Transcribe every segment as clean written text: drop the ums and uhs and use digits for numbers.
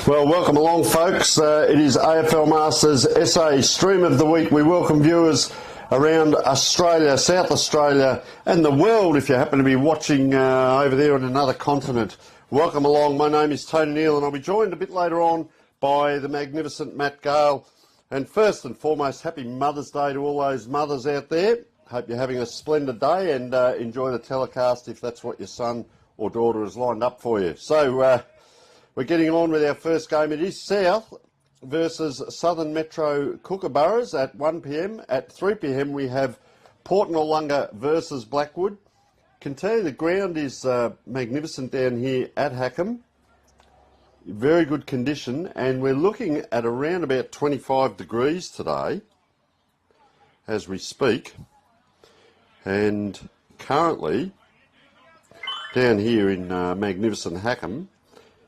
Well, welcome along, folks. It is AFL Masters SA Stream of the Week. We welcome viewers around Australia, South Australia and the world if you happen to be watching over there on another continent. Welcome along. My name is Tony Neal and I'll be joined a bit later on by the magnificent Matt Gale. And first and foremost, happy Mother's Day to all those mothers out there. Hope you're having a splendid day and enjoy the telecast if that's what your son or daughter has lined up for you. So, we're getting on with our first game. It is South versus Southern Metro Kookaburras at 1 p.m. At 3 p.m. we have Port Noarlunga versus Blackwood. Can tell you the ground is magnificent down here at Hackham. Very good condition, and we're looking at around about 25 degrees today as we speak. And currently down here in magnificent Hackham,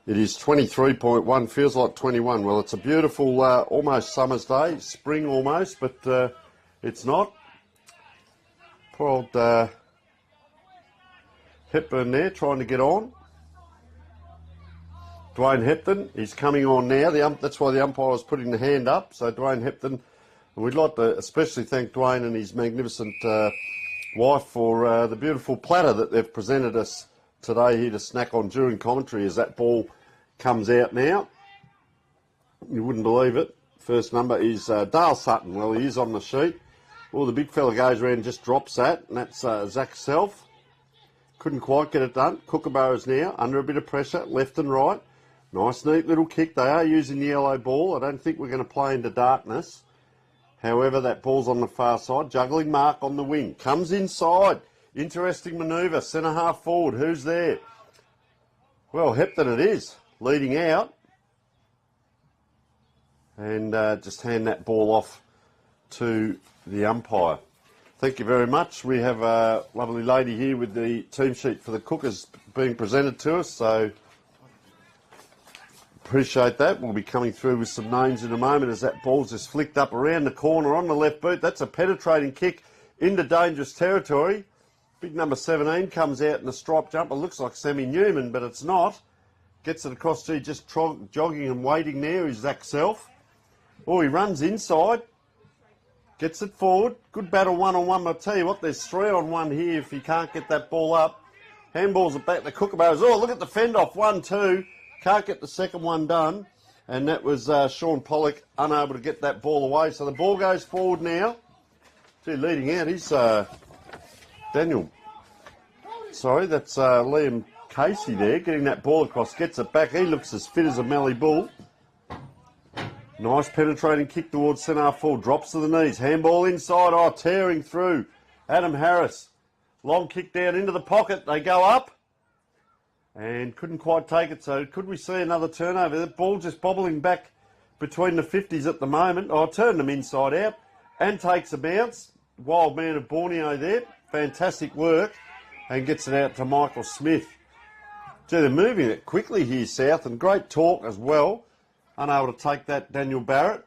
it is 23.1, feels like 21. Well, it's a beautiful, almost summer's day, spring almost, but it's not. Poor old Hepburn there trying to get on. Dwayne Hepburn, he's coming on now. That's why the umpire was putting the hand up. So Dwayne Hepburn, we'd like to especially thank Dwayne and his magnificent wife for the beautiful platter that they've presented us today here to snack on during commentary as that ball comes out now. You wouldn't believe it. First number is Dale Sutton. Well, he is on the sheet. Well, the big fella goes around and just drops that, and that's Zach Self. Couldn't quite get it done. Kookaburras now under a bit of pressure, left and right. Nice, neat little kick. They are using the yellow ball. I don't think we're going to play into darkness. However, that ball's on the far side. Juggling mark on the wing. Comes inside. Interesting manoeuvre, centre half forward. Who's there? Well, Hepton it is, leading out. And just hand that ball off to the umpire. Thank you very much. We have a lovely lady here with the team sheet for the Cookers being presented to us, so appreciate that. We'll be coming through with some names in a moment as that ball's just flicked up around the corner on the left boot. That's a penetrating kick into dangerous territory. Big number 17 comes out in a striped jumper. Looks like Sammy Newman, but it's not. Gets it across to just jogging and waiting there is Zach Self. Oh, he runs inside. Gets it forward. Good battle one-on-one. I'll tell you what, there's 3-on-1 here if he can't get that ball up. Handballs it back to Kookaburras. Oh, look at the fend off. 1-2. Can't get the second one done. And that was Sean Pollock unable to get that ball away. So the ball goes forward now. Gee, leading out. He's Daniel. Sorry, that's Liam Casey there, getting that ball across, gets it back. He looks as fit as a Mallee bull. Nice penetrating kick towards centre half full, drops to the knees, handball inside, oh, tearing through. Adam Harris, long kick down into the pocket, they go up and couldn't quite take it. So could we see another turnover? The ball just bobbling back between the 50s at the moment. Oh, turned them inside out and takes a bounce. Wild man of Borneo there, fantastic work, and gets it out to Michael Smith. Gee, they're moving it quickly here, South, and great talk as well. Unable to take that, Daniel Barrett.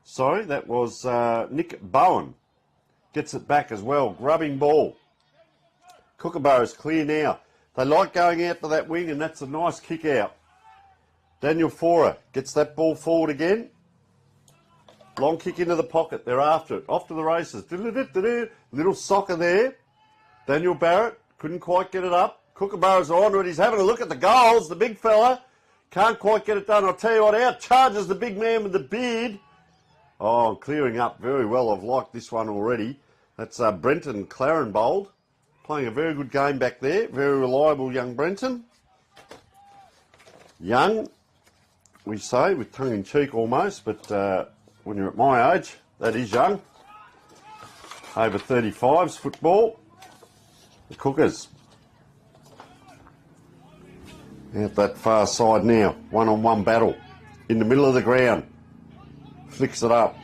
Sorry, that was Nick Bowen. Gets it back as well. Grubbing ball. Kookaburras clear now. They like going out to that wing, and that's a nice kick out. Daniel Forer gets that ball forward again. Long kick into the pocket. They're after it. Off to the races. Little soccer there. Daniel Barrett couldn't quite get it up. Kookaburras are onto it. He's having a look at the goals. The big fella can't quite get it done. I'll tell you what, out charges the big man with the beard. Oh, clearing up very well. I've liked this one already. That's Brenton Clarenbold. Playing a very good game back there. Very reliable young Brenton. Young, we say, with tongue-in-cheek almost, but when you're at my age, that is young. Over 35s football. The Cookers. Out that far side now. One-on-one battle. In the middle of the ground. Flicks it up.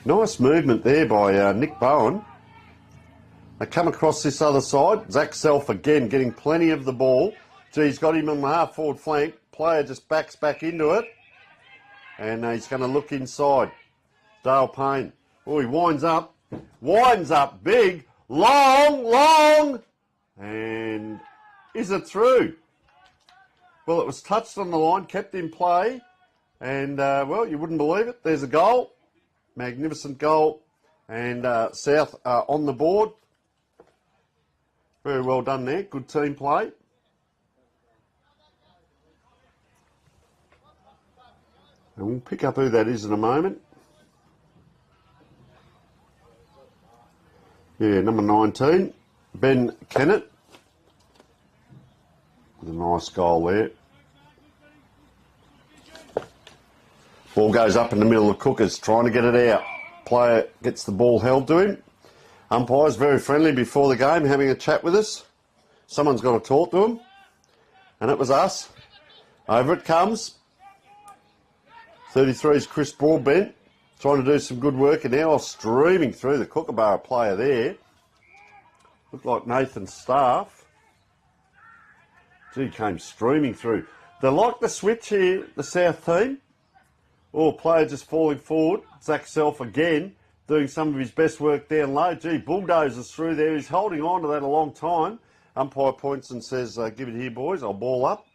Nice movement there by Nick Bowen. They come across this other side. Zach Self again getting plenty of the ball. Gee, he's got him on the half-forward flank. Player just backs back into it. And he's going to look inside. Dale Payne. Oh, he winds up. Winds up big. Long. And is it through? Well, it was touched on the line, kept in play, and, well, you wouldn't believe it. There's a goal. Magnificent goal. And South on the board. Very well done there. Good team play. And we'll pick up who that is in a moment. Yeah, number 19, Ben Kennett. With a nice goal there. Ball goes up in the middle of Cookers, trying to get it out. Player gets the ball held to him. Umpire's very friendly before the game, having a chat with us. Someone's got to talk to him. And it was us. Over it comes. 33 is Chris Broadbent, trying to do some good work, and now streaming through the Kookaburra player there. Looked like Nathan Staff. Gee, came streaming through. They like the switch here, the South team. Oh, player just falling forward. Zach Self again, doing some of his best work down low. Gee, bulldozers through there. He's holding on to that a long time. Umpire points and says, give it here, boys. I'll ball up.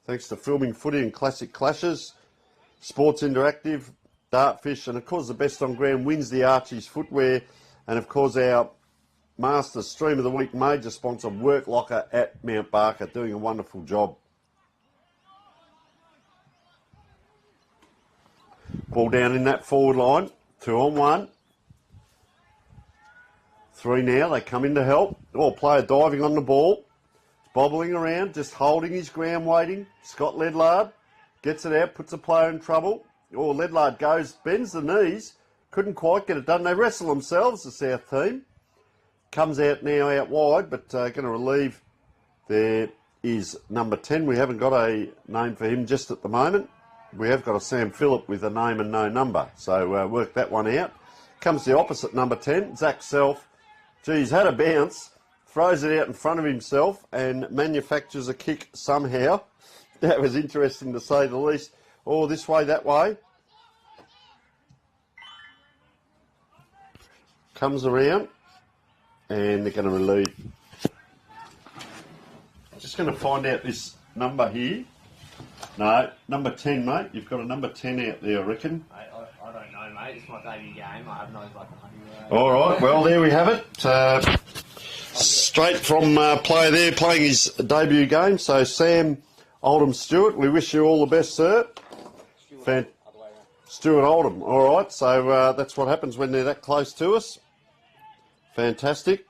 Thanks to Filming Footy and Classic Clashes. Sports Interactive, Dartfish, and of course the best on ground wins the Archie's footwear. And of course our Master Stream of the Week major sponsor, Work Locker at Mount Barker, doing a wonderful job. Ball down in that forward line, 2 on 1. 3 now, they come in to help. Oh, player diving on the ball, bobbling around, just holding his ground waiting. Scott Ledlard gets it out, puts a player in trouble. Oh, Ledlard goes, bends the knees, couldn't quite get it done. They wrestle themselves, the South team. Comes out now out wide, but going to relieve. There is number 10. We haven't got a name for him just at the moment. We have got a Sam Phillip with a name and no number. So work that one out. Comes the opposite number 10, Zach Self. Gee, he's had a bounce, throws it out in front of himself and manufactures a kick somehow. That was interesting to say the least. Oh, this way, that way. Comes around and they're going to relieve. Just going to find out this number here. No, number 10, mate. You've got a number 10 out there, I reckon. I don't know, mate. It's my debut game. I have no fucking idea. All right, well, there we have it. Straight from player there playing his debut game. So, Sam Oldham Stewart, we wish you all the best, sir. Stuart Oldham. All right, so that's what happens when they're that close to us. Fantastic.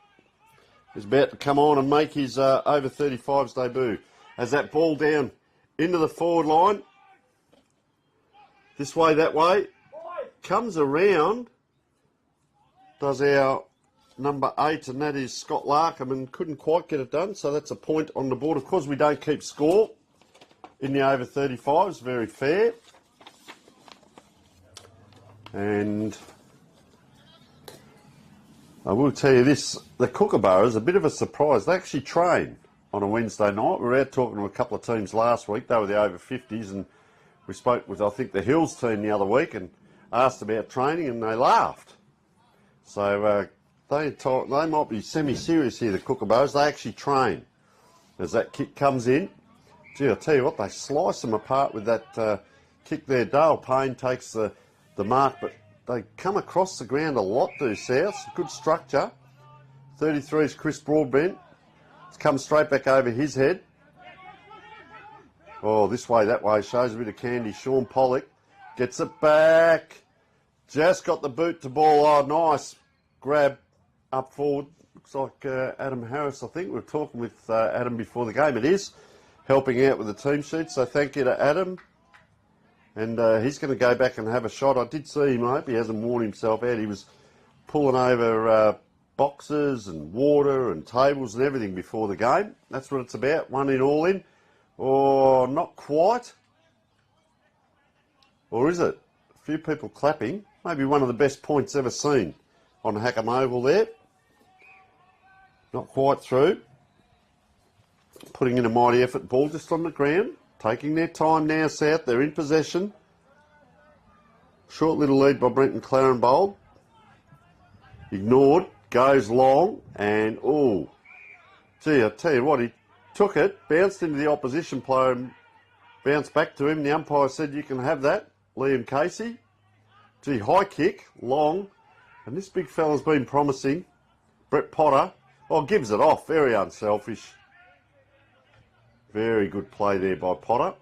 He's about to come on and make his over 35s debut. As that ball down into the forward line. This way, that way. Comes around. Does our number 8, and that is Scott Larkham, and couldn't quite get it done. So that's a point on the board. Of course, we don't keep score in the over 35s. Very fair. And I will tell you this, the Kookaburra is a bit of a surprise. They actually train on a Wednesday night. We were out talking to a couple of teams last week. They were the over 50s, and we spoke with, I think, the Hills team the other week and asked about training, and they laughed. So they might be semi-serious here, the Kookaburras. They actually train as that kick comes in. Gee, I'll tell you what, they slice them apart with that kick there. Dale Payne takes the mark, but they come across the ground a lot, do South. Good structure. 33 is Chris Broadbent. It's come straight back over his head. Oh, this way, that way. Shows a bit of candy. Sean Pollock gets it back. Just got the boot to ball. Oh, nice grab up forward. Looks like Adam Harris, I think. We were talking with Adam before the game. It is helping out with the team sheet. So thank you to Adam. And he's going to go back and have a shot. I did see him, I hope he hasn't worn himself out. He was pulling over boxes and water and tables and everything before the game. That's what it's about. 1 in, all in. Or not quite. Or is it? A few people clapping. Maybe one of the best points ever seen on Hackham Oval there. Not quite through. Putting in a mighty effort. Ball just on the ground. Taking their time now, South. They're in possession. Short little lead by Brenton Clarenbold. Ignored. Goes long. And, oh, gee, I tell you what, he took it, bounced into the opposition player and Bounce back to him. The umpire said you can have that. Liam Casey. Gee, high kick, long. And this big fella's been promising. Brett Potter. Oh, gives it off. Very unselfish. Very good play there by Potter.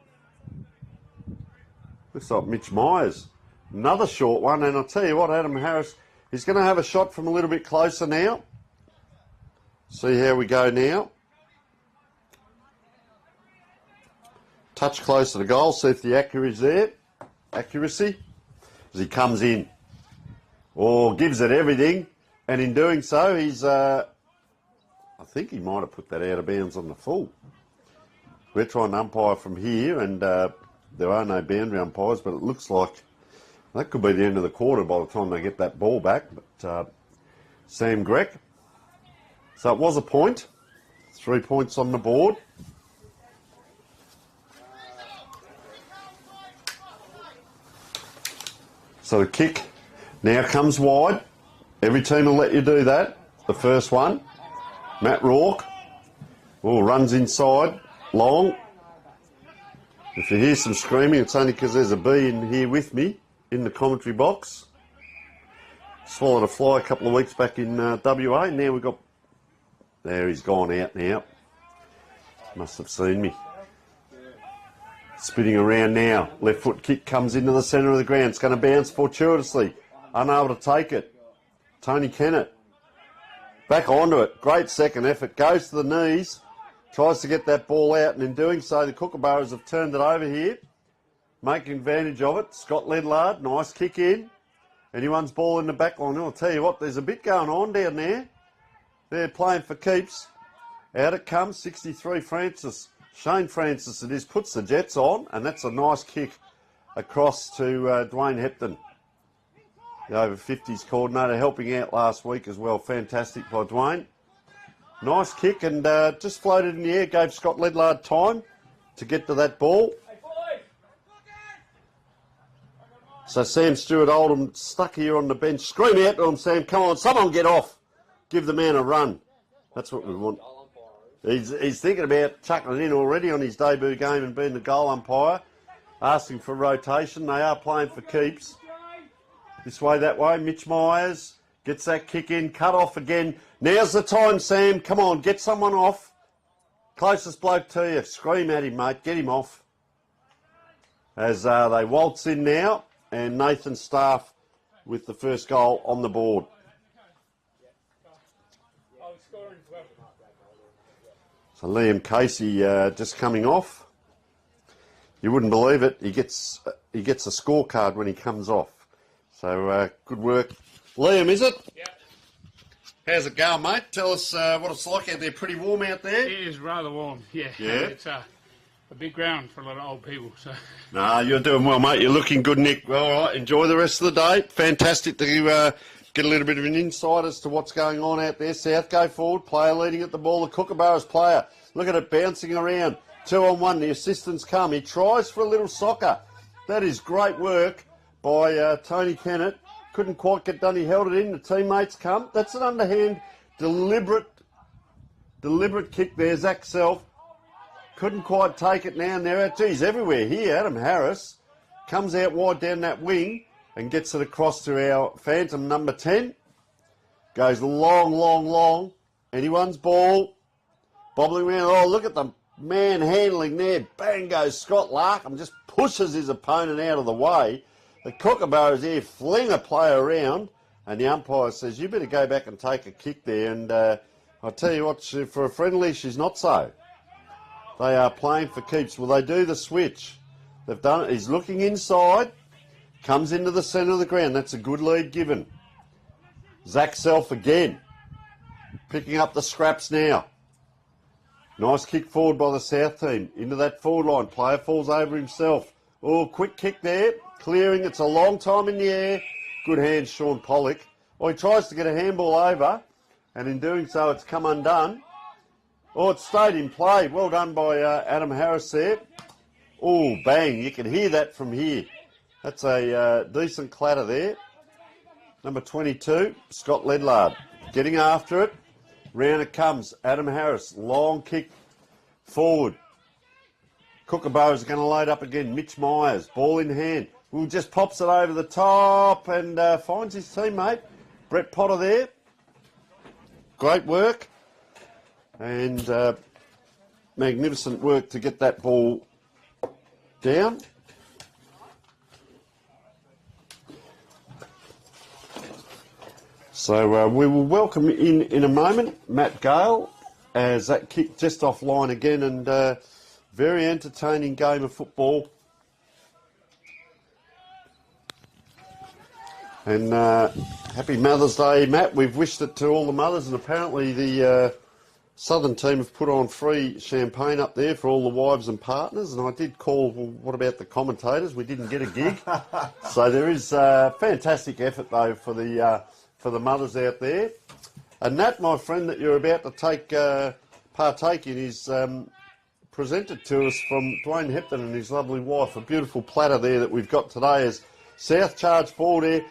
Looks like Mitch Myers. Another short one. And I'll tell you what, Adam Harris, he's going to have a shot from a little bit closer now. See how we go now. Touch closer to goal. See if the accuracy as he comes in. Or gives it everything. And in doing so, he's... I think he might have put that out of bounds on the full. We're trying to umpire from here, and there are no boundary umpires, but it looks like that could be the end of the quarter by the time they get that ball back. But Sam Grech. So it was a point. 3 points on the board. So the kick now comes wide. Every team will let you do that. The first one. Matt Rourke. Oh, runs inside. Long. If you hear some screaming, it's only because there's a bee in here with me in the commentary box. Swallowed a fly a couple of weeks back in WA. Now we've got... There, he's gone out now. Must have seen me. Spinning around now. Left foot kick comes into the centre of the ground. It's going to bounce fortuitously. Unable to take it. Tony Kennett. Back onto it. Great second effort. Goes to the knees. Tries to get that ball out. And in doing so, the Kookaburras have turned it over here. Making advantage of it. Scott Ledlard. Nice kick in. Anyone's ball in the back line. I'll tell you what, there's a bit going on down there. They're playing for keeps. Out it comes. 63 Francis. Shane Francis it is. Puts the Jets on. And that's a nice kick across to Dwayne Hepton. The over 50s coordinator, helping out last week as well. Fantastic by Dwayne. Nice kick and just floated in the air. Gave Scott Ledlard time to get to that ball. So Sam Stewart Oldham stuck here on the bench. Scream out to him, Sam. Come on, someone get off. Give the man a run. That's what we want. He's thinking about chucking it in already on his debut game and being the goal umpire. Asking for rotation. They are playing for keeps. This way, that way. Mitch Myers gets that kick in. Cut off again. Now's the time, Sam. Come on, get someone off. Closest bloke to you. Scream at him, mate. Get him off. As they waltz in now. And Nathan Staff with the first goal on the board. So Liam Casey just coming off. You wouldn't believe it. He gets a scorecard when he comes off. So good work. Liam, is it? Yeah. How's it going, mate? Tell us what it's like out there. Pretty warm out there? It is rather warm, yeah. Yeah? It's a big ground for a lot of old people. So. Nah, you're doing well, mate. You're looking good, Nick. All right, enjoy the rest of the day. Fantastic to get a little bit of an insight as to what's going on out there. South go forward. Player leading at the ball. The Kookaburras player. Look at it bouncing around. 2-on-1. The assistants come. He tries for a little soccer. That is great work by Tony Kennett. Couldn't quite get done. He held it in. The teammates come. That's an underhand, deliberate kick there. Zach Self couldn't quite take it now. And they're out. Geez, everywhere here. Adam Harris comes out wide down that wing and gets it across to our Phantom number 10. Goes long. Anyone's ball. Bobbling around. Oh, look at the man handling there. Bang goes Scott Larkham. Just pushes his opponent out of the way. The Kookaburras here fling a player around, and the umpire says, you better go back and take a kick there. And I'll tell you what, for a friendly, she's not so. They are playing for keeps. Will they do the switch? They've done it. He's looking inside, comes into the centre of the ground. That's a good lead given. Zach Self again, picking up the scraps now. Nice kick forward by the South team. Into that forward line. Player falls over himself. Oh, quick kick there. Clearing. It's a long time in the air. Good hands, Sean Pollock. Oh, he tries to get a handball over. And in doing so, it's come undone. Oh, it stayed in play. Well done by Adam Harris there. Oh, bang. You can hear that from here. That's a decent clatter there. Number 22, Scott Ledlard. Getting after it. Round it comes. Adam Harris. Long kick forward. Kookaburras are going to load up again. Mitch Myers, ball in hand. Will just pops it over the top and finds his teammate. Brett Potter there. Great work. And magnificent work to get that ball down. So we will welcome in a moment Matt Gale as that kick just offline again, and very entertaining game of football. And happy Mother's Day, Matt. We've wished it to all the mothers, and apparently the Southern team have put on free champagne up there for all the wives and partners. And I did call, well, what about the commentators? We didn't get a gig. So there is fantastic effort, though, for the mothers out there. And that, my friend, that you're about to partake in is presented to us from Dwayne Hepton and his lovely wife. A beautiful platter there that we've got today as South charge forward there.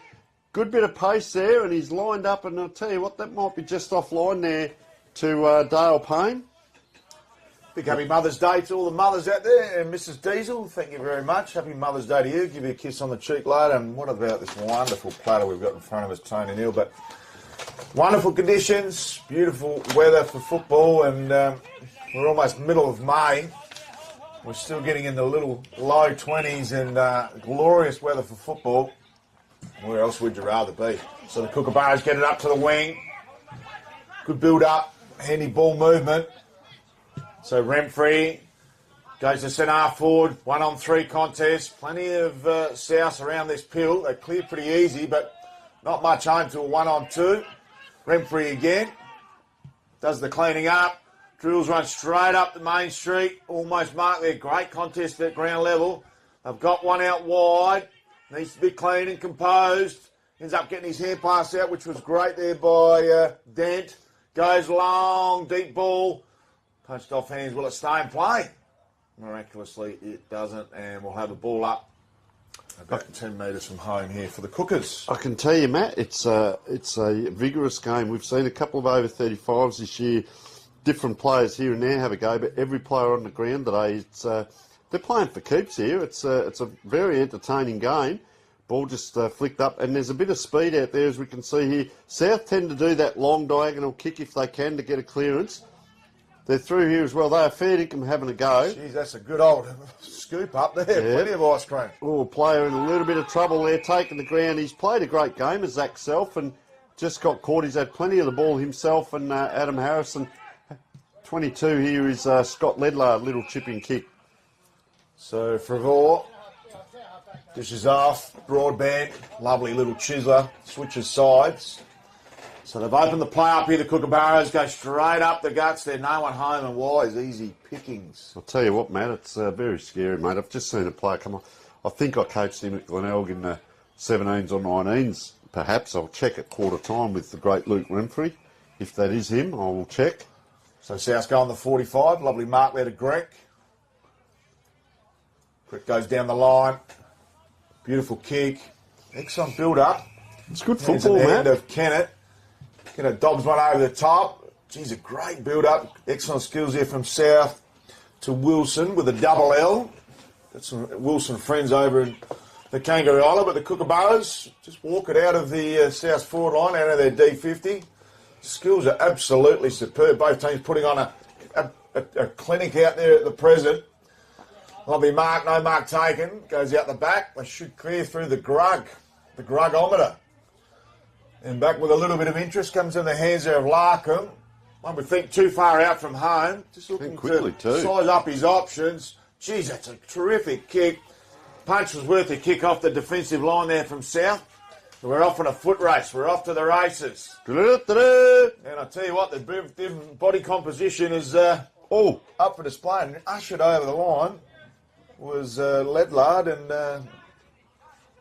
Good bit of pace there, and he's lined up, and I'll tell you what, that might be just offline there to Dale Payne. Big happy Mother's Day to all the mothers out there, and Mrs. Diesel, thank you very much. Happy Mother's Day to you. Give you a kiss on the cheek later. And what about this wonderful platter we've got in front of us, Tony Neal? But wonderful conditions, beautiful weather for football, and we're almost middle of May. We're still getting in the little low 20s and glorious weather for football. Where else would you rather be? So the Kookaburras get it up to the wing. Good build-up, handy ball movement. So Renfrey goes to centre half forward, 1-on-3 contest. Plenty of South around this pill. They clear pretty easy, but not much home to a 1-on-2. Renfrey again does the cleaning up. Drills run straight up the main street, almost marked there. Great contest at ground level. They've got one out wide. Needs to be clean and composed. Ends up getting his hand pass out, which was great there by Dent. Goes long, deep ball. Punched off hands. Will it stay in play? Miraculously, it doesn't, and we'll have a ball up about 10 metres from home here for the Cookers. I can tell you, Matt, it's a vigorous game. We've seen a couple of over 35s this year. Different players here and there have a go, but every player on the ground today, they're playing for keeps here. It's a very entertaining game. Ball just flicked up, and there's a bit of speed out there, as we can see here. South tend to do that long diagonal kick if they can to get a clearance. They're through here as well. They are fair dinkum having a go. Jeez, that's a good old scoop up there. Yeah. Plenty of ice cream. Oh, player in a little bit of trouble there, taking the ground. He's played a great game as Zach Self and just got caught. He's had plenty of the ball himself, and Adam Harrison. 22 here is Scott Ledler, little chipping kick. So Frevor dishes off, broadband, lovely little chiseler, switches sides. So they've opened the play up here, the Kookaburras go straight up the guts. They're no one home and wise, easy pickings. I'll tell you what, Matt, it's very scary, mate. I've just seen a player come on. I think I coached him at Glenelg in the 17s or 19s, perhaps. I'll check at quarter time with the great Luke Renfrey. If that is him, I will check. So South go on the 45, lovely mark there to Greg. Greg goes down the line, beautiful kick, excellent build-up. It's good Hands football, in the hand Matt. of Kennett. Kennett dobs one over the top. Geez, a great build-up. Excellent skills here from South to Wilson with a double L. Got some Wilson friends over in the Kangaroo Island, but the Kookaburras just walk it out of the South forward line, out of their D50. Skills are absolutely superb. Both teams putting on a clinic out there at the present. Lovely mark, no mark taken. Goes out the back. They should clear through the Grugometer. And back with a little bit of interest comes in the hands there of Larkham. One would think too far out from home. Just looking quickly to too. size up his options. Geez, that's a terrific kick. Punch was worth a kick off the defensive line there from South. We're off on a foot race. We're off to the races. And I tell you what, the different body composition is up for display. And ushered over the line was Ledlard, and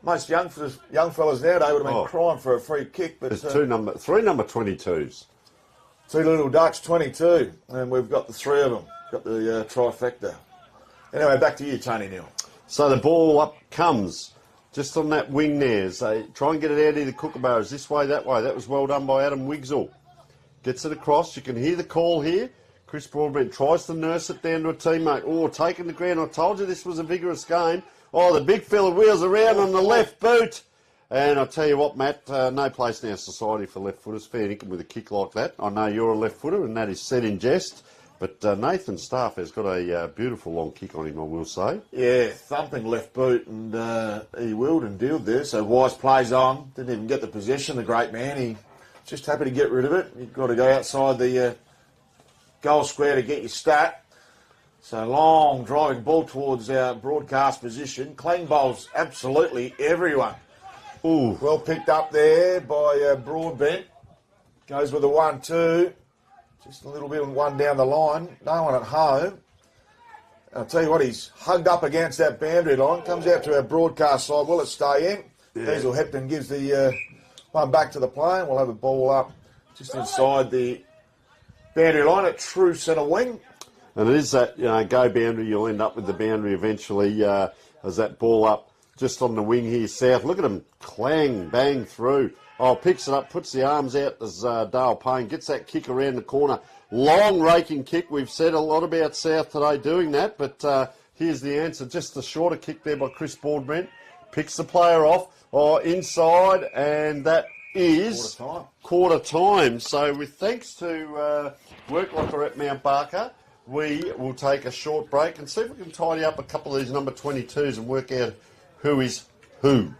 most young fellas nowadays would have been crying for a free kick. But there's three number 22s. Two little ducks, 22, and we've got the three of them. Got the trifecta. Anyway, back to you, Tony Neal. So the ball up comes. Just on that wing there, as they try and get it out of the Kookaburras, this way, that way. That was well done by Adam Wigsell. Gets it across. You can hear the call here. Chris Broadbent tries to nurse it down to a teammate. Oh, taking the ground. I told you this was a vigorous game. Oh, the big fella wheels around on the left boot. And I tell you what, Matt, no place in our society for left footers. Fair income with a kick like that. I know you're a left footer, and that is said in jest. But Nathan Staff has got a beautiful long kick on him, I will say. Yeah, thumping left boot, and he wheeled and dealed there. So Wise plays on, didn't even get the possession, the great man. He just happy to get rid of it. You've got to go outside the goal square to get your stat. So long driving ball towards our broadcast position. Clean bowls absolutely everyone. Ooh. Well picked up there by Broadbent. Goes with a 1-2. Just a little bit of one down the line. No one at home. I'll tell you what, he's hugged up against that boundary line. Comes out to our broadcast side. Will it stay in? Yeah. Diesel Hepton gives the one back to the plane. We'll have a ball up just inside the boundary line at true centre wing. And it is that, go boundary. You'll end up with the boundary eventually as that ball up just on the wing here south. Look at him clang, bang through. Oh, picks it up, puts the arms out as Dale Payne gets that kick around the corner. Long raking kick. We've said a lot about South today doing that, but here's the answer. Just the shorter kick there by Chris Broadbent. Picks the player off, inside, and that is quarter time. So with thanks to Work Locker at Mount Barker, we will take a short break and see if we can tidy up a couple of these number 22s and work out who is who.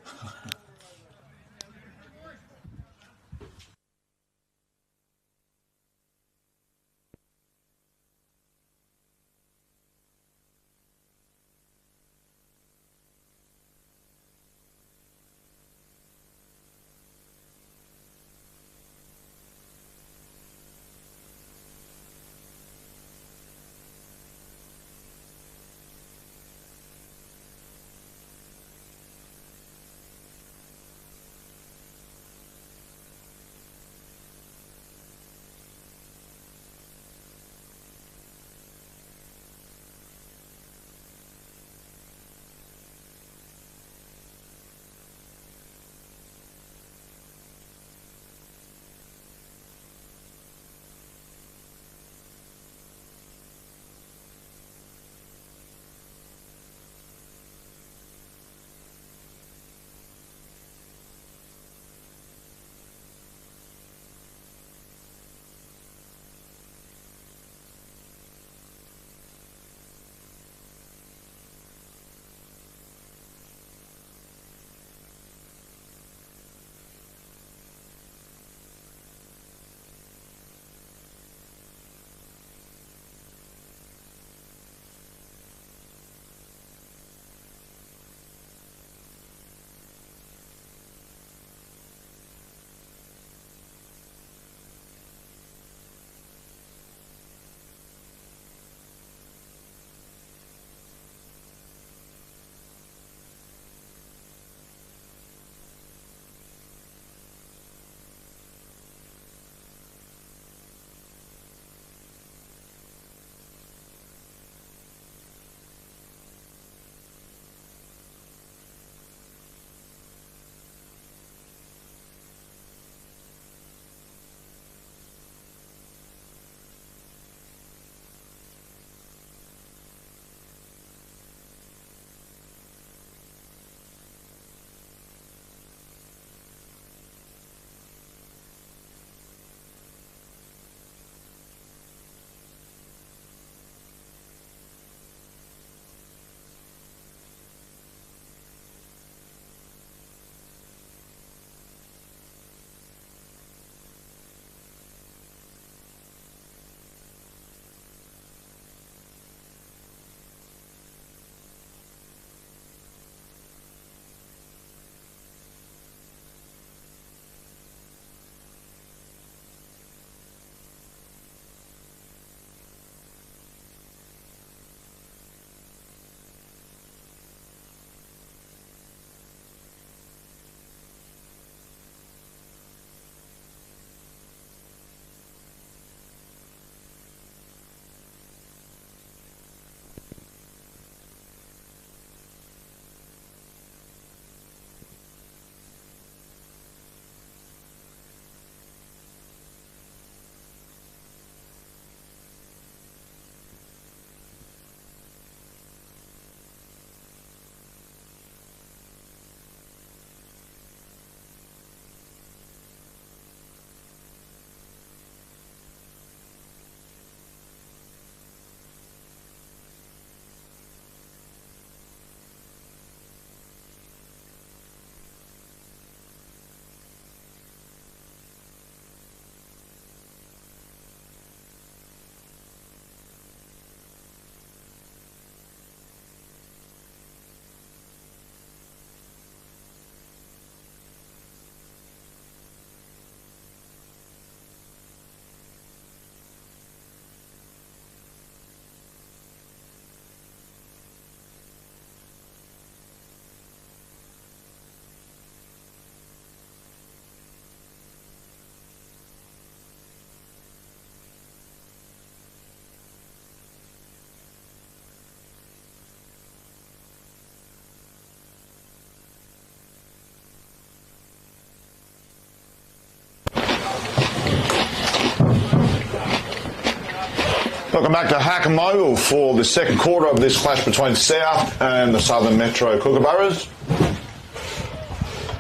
Welcome back to Hackamobile for the second quarter of this clash between South and the Southern Metro Kookaburras.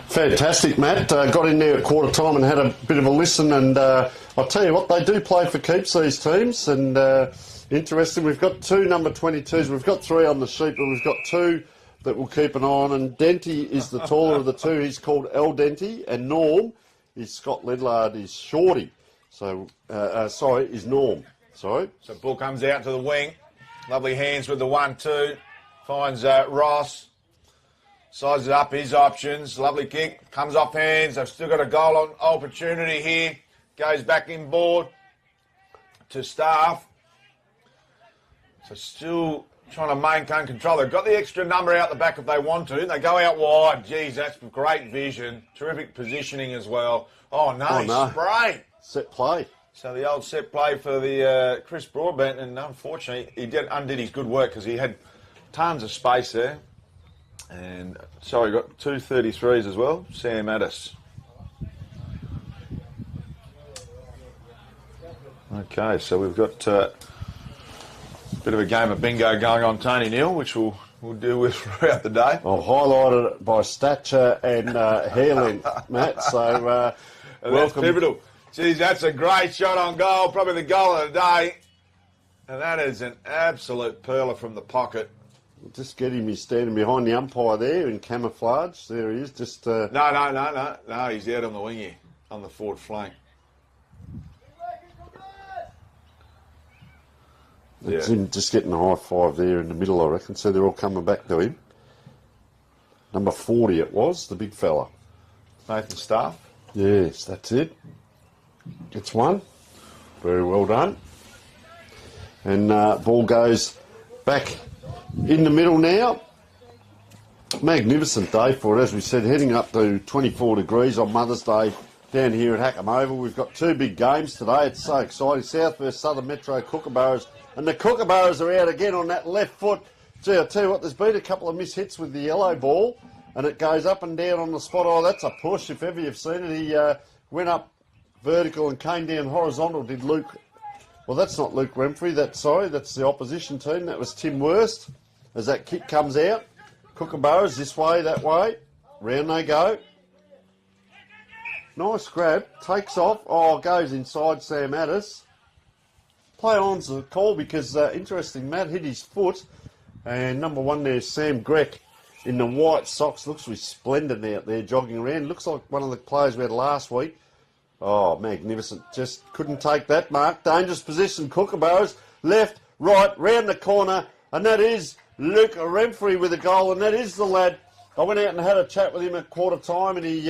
Fantastic, Matt. Got in there at quarter time and had a bit of a listen, and I'll tell you what, they do play for keeps, these teams, and interesting. We've got 2 number 22s. We've got 3 on the sheet, but we've got 2 that we'll keep an eye on, and Denty is the taller of the 2. He's called El Denty, and Norm is Scott Ledlard, is Shorty. So, is Norm. Sorry. So ball comes out to the wing. Lovely hands with the 1-2. Finds Ross. Sizes up his options. Lovely kick. Comes off hands. They've still got a goal on opportunity here. Goes back inboard to Staff. So still trying to maintain control. They've got the extra number out the back if they want to. They go out wide. Geez, that's great vision. Terrific positioning as well. Oh, no. Spray. Set play. So the old set play for the Chris Broadbent, and unfortunately he undid his good work because he had tons of space there. And so he got 2 33s as well. Sam Addis. Okay, so we've got a bit of a game of bingo going on, Tony Neal, which we'll deal with throughout the day. I've highlighted it by stature and hair length, Matt. So welcome. Pivotal. Geez, that's a great shot on goal, probably the goal of the day. And that is an absolute perler from the pocket. Just get him, he's standing behind the umpire there in camouflage. There he is, just... No, he's out on the wing here, on the forward flank. That's him just getting a high five there in the middle, I reckon. So they're all coming back to him. Number 40 it was, the big fella. Nathan Staff. Yes, that's it. Gets one. Very well done. And ball goes back in the middle now. Magnificent day for it, as we said, heading up to 24 degrees on Mother's Day down here at Hackham Oval. We've got 2 big games today. It's so exciting. South versus Southern Metro Kookaburras. And the Kookaburras are out again on that left foot. Gee, I'll tell you what, there's been a couple of mishits with the yellow ball, and it goes up and down on the spot. Oh, that's a push, if ever you've seen it. He went up vertical and came down horizontal, did Luke. Well, that's not Luke Remfrey, that's the opposition team. That was Tim Worst. As that kick comes out, Kookaburras this way, that way. Round they go. Nice grab, takes off. Oh, goes inside Sam Addis. Play on's the call because, interesting, Matt hit his foot. And number 1 there, Sam Greck in the white socks. Looks resplendent out there jogging around. Looks like one of the players we had last week. Oh, magnificent. Just couldn't take that mark. Dangerous position. Kookaburras. Left, right, round the corner. And that is Luke Remfrey with a goal. And that is the lad. I went out and had a chat with him at quarter time. And he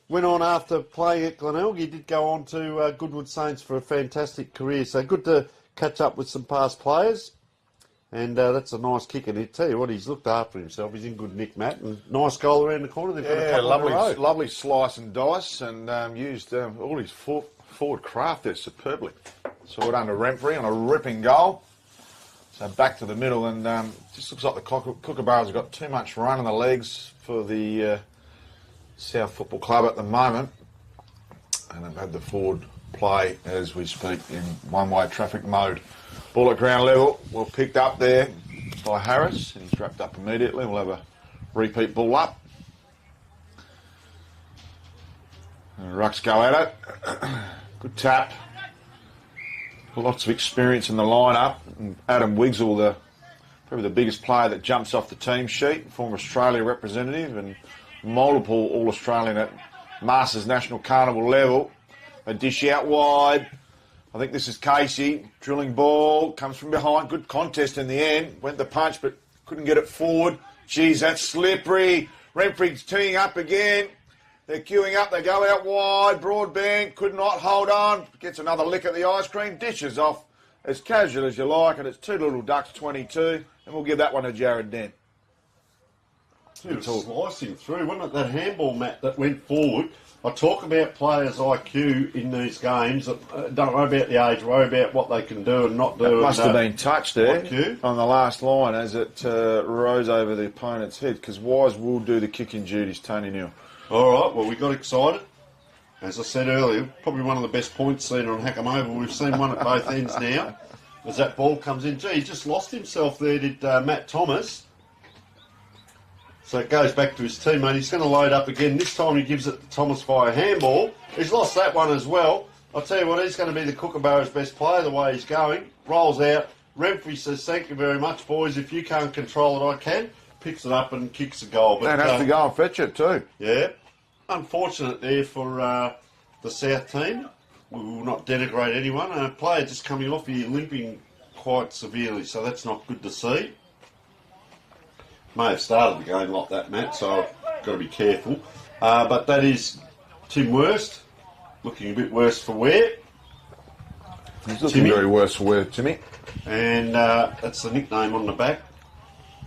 went on after playing at Glenelg. He did go on to Goodwood Saints for a fantastic career. So good to catch up with some past players. And that's a nice kick. And I tell you what, he's looked after himself. He's in good nick, Matt. And nice goal around the corner. They've got a couple in a row. Lovely slice and dice, and used all his forward craft there superbly. So well done to Remfrey on a ripping goal. So back to the middle, and just looks like the Kookaburras have got too much run in the legs for the South Football Club at the moment. And they've had the forward play as we speak in one-way traffic mode. Ball at ground level, well picked up there by Harris, and he's wrapped up immediately. We'll have a repeat ball up. And Rucks go at it. Good tap. Lots of experience in the line-up. And Adam Wigsell, probably the biggest player that jumps off the team sheet, former Australia representative and multiple All-Australian at Masters National Carnival level. A dish out wide. I think this is Casey. Drilling ball. Comes from behind. Good contest in the end. Went the punch, but couldn't get it forward. Geez, that's slippery. Remfrey's teeing up again. They're queuing up. They go out wide. Broadband could not hold on. Gets another lick at the ice cream. Dishes off as casual as you like. And it's 2 Little Ducks 22. And we'll give that one to Jared Dent. It was slicing through, wasn't it? That handball, Matt, that went forward. I talk about players' IQ in these games. Don't worry about the age, worry about what they can do and not do. It must have been touched there IQ. On the last line as it rose over the opponent's head, because Wise will do the kicking duties, Tony Neal. All right, well, we got excited. As I said earlier, probably one of the best points seen on Hackham Oval. We've seen one at both ends now. as that ball comes in. Gee, he just lost himself there, did Matt Thomas. So it goes back to his teammate. He's going to load up again. This time he gives it to Thomas via handball. He's lost that one as well. I'll tell you what, he's going to be the Kookaburra's best player the way he's going. Rolls out. Renfrey says, thank you very much, boys. If you can't control it, I can. Picks it up and kicks a goal. But has to go and fetch it too. Yeah. Unfortunate there for the South team. We will not denigrate anyone. A player just coming off here limping quite severely, so that's not good to see. May have started the game like that, Matt, so I've got to be careful. But that is Tim Worst, looking a bit worse for wear. He's looking very worse for wear, Timmy. And that's the nickname on the back.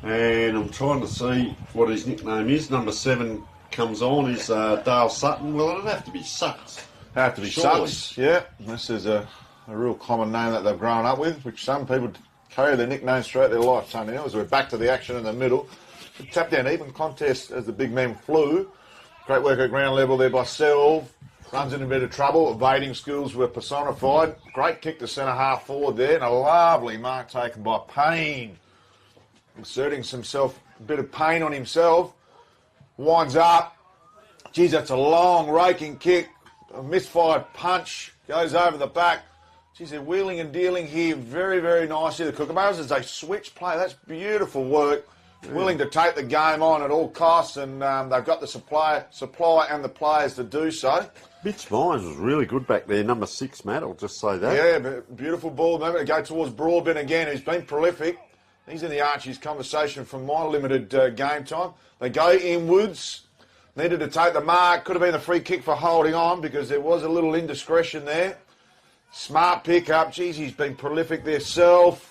And I'm trying to see what his nickname is. Number 7 comes on, is Dale Sutton. Well, it'd have to be Sutts. Have to be Sutts, yeah. This is a real common name that they've grown up with, which some people carry their nicknames throughout their life. Tony, as we're back to the action in the middle. Tap down even contest as the big man flew. Great work at ground level there by Selv. Runs in a bit of trouble. Evading skills were personified. Great kick to centre half forward there, and a lovely mark taken by Payne. Inserting himself a bit of pain on himself. Winds up. Geez, that's a long raking kick. A misfired punch. Goes over the back. Geez, they're wheeling and dealing here very, very nicely. The Kookaburras as they switch play. That's beautiful work. Willing to take the game on at all costs, and they've got the supply and the players to do so. Mitch Myers was really good back there, number 6, Matt, I'll just say that. Yeah, but beautiful ball. Moment to go towards Broadbent again, who's been prolific. He's in the Archies conversation from my limited game time. They go inwards. Needed to take the mark. Could have been a free kick for holding on because there was a little indiscretion there. Smart pick up. Geez, he's been prolific there. Self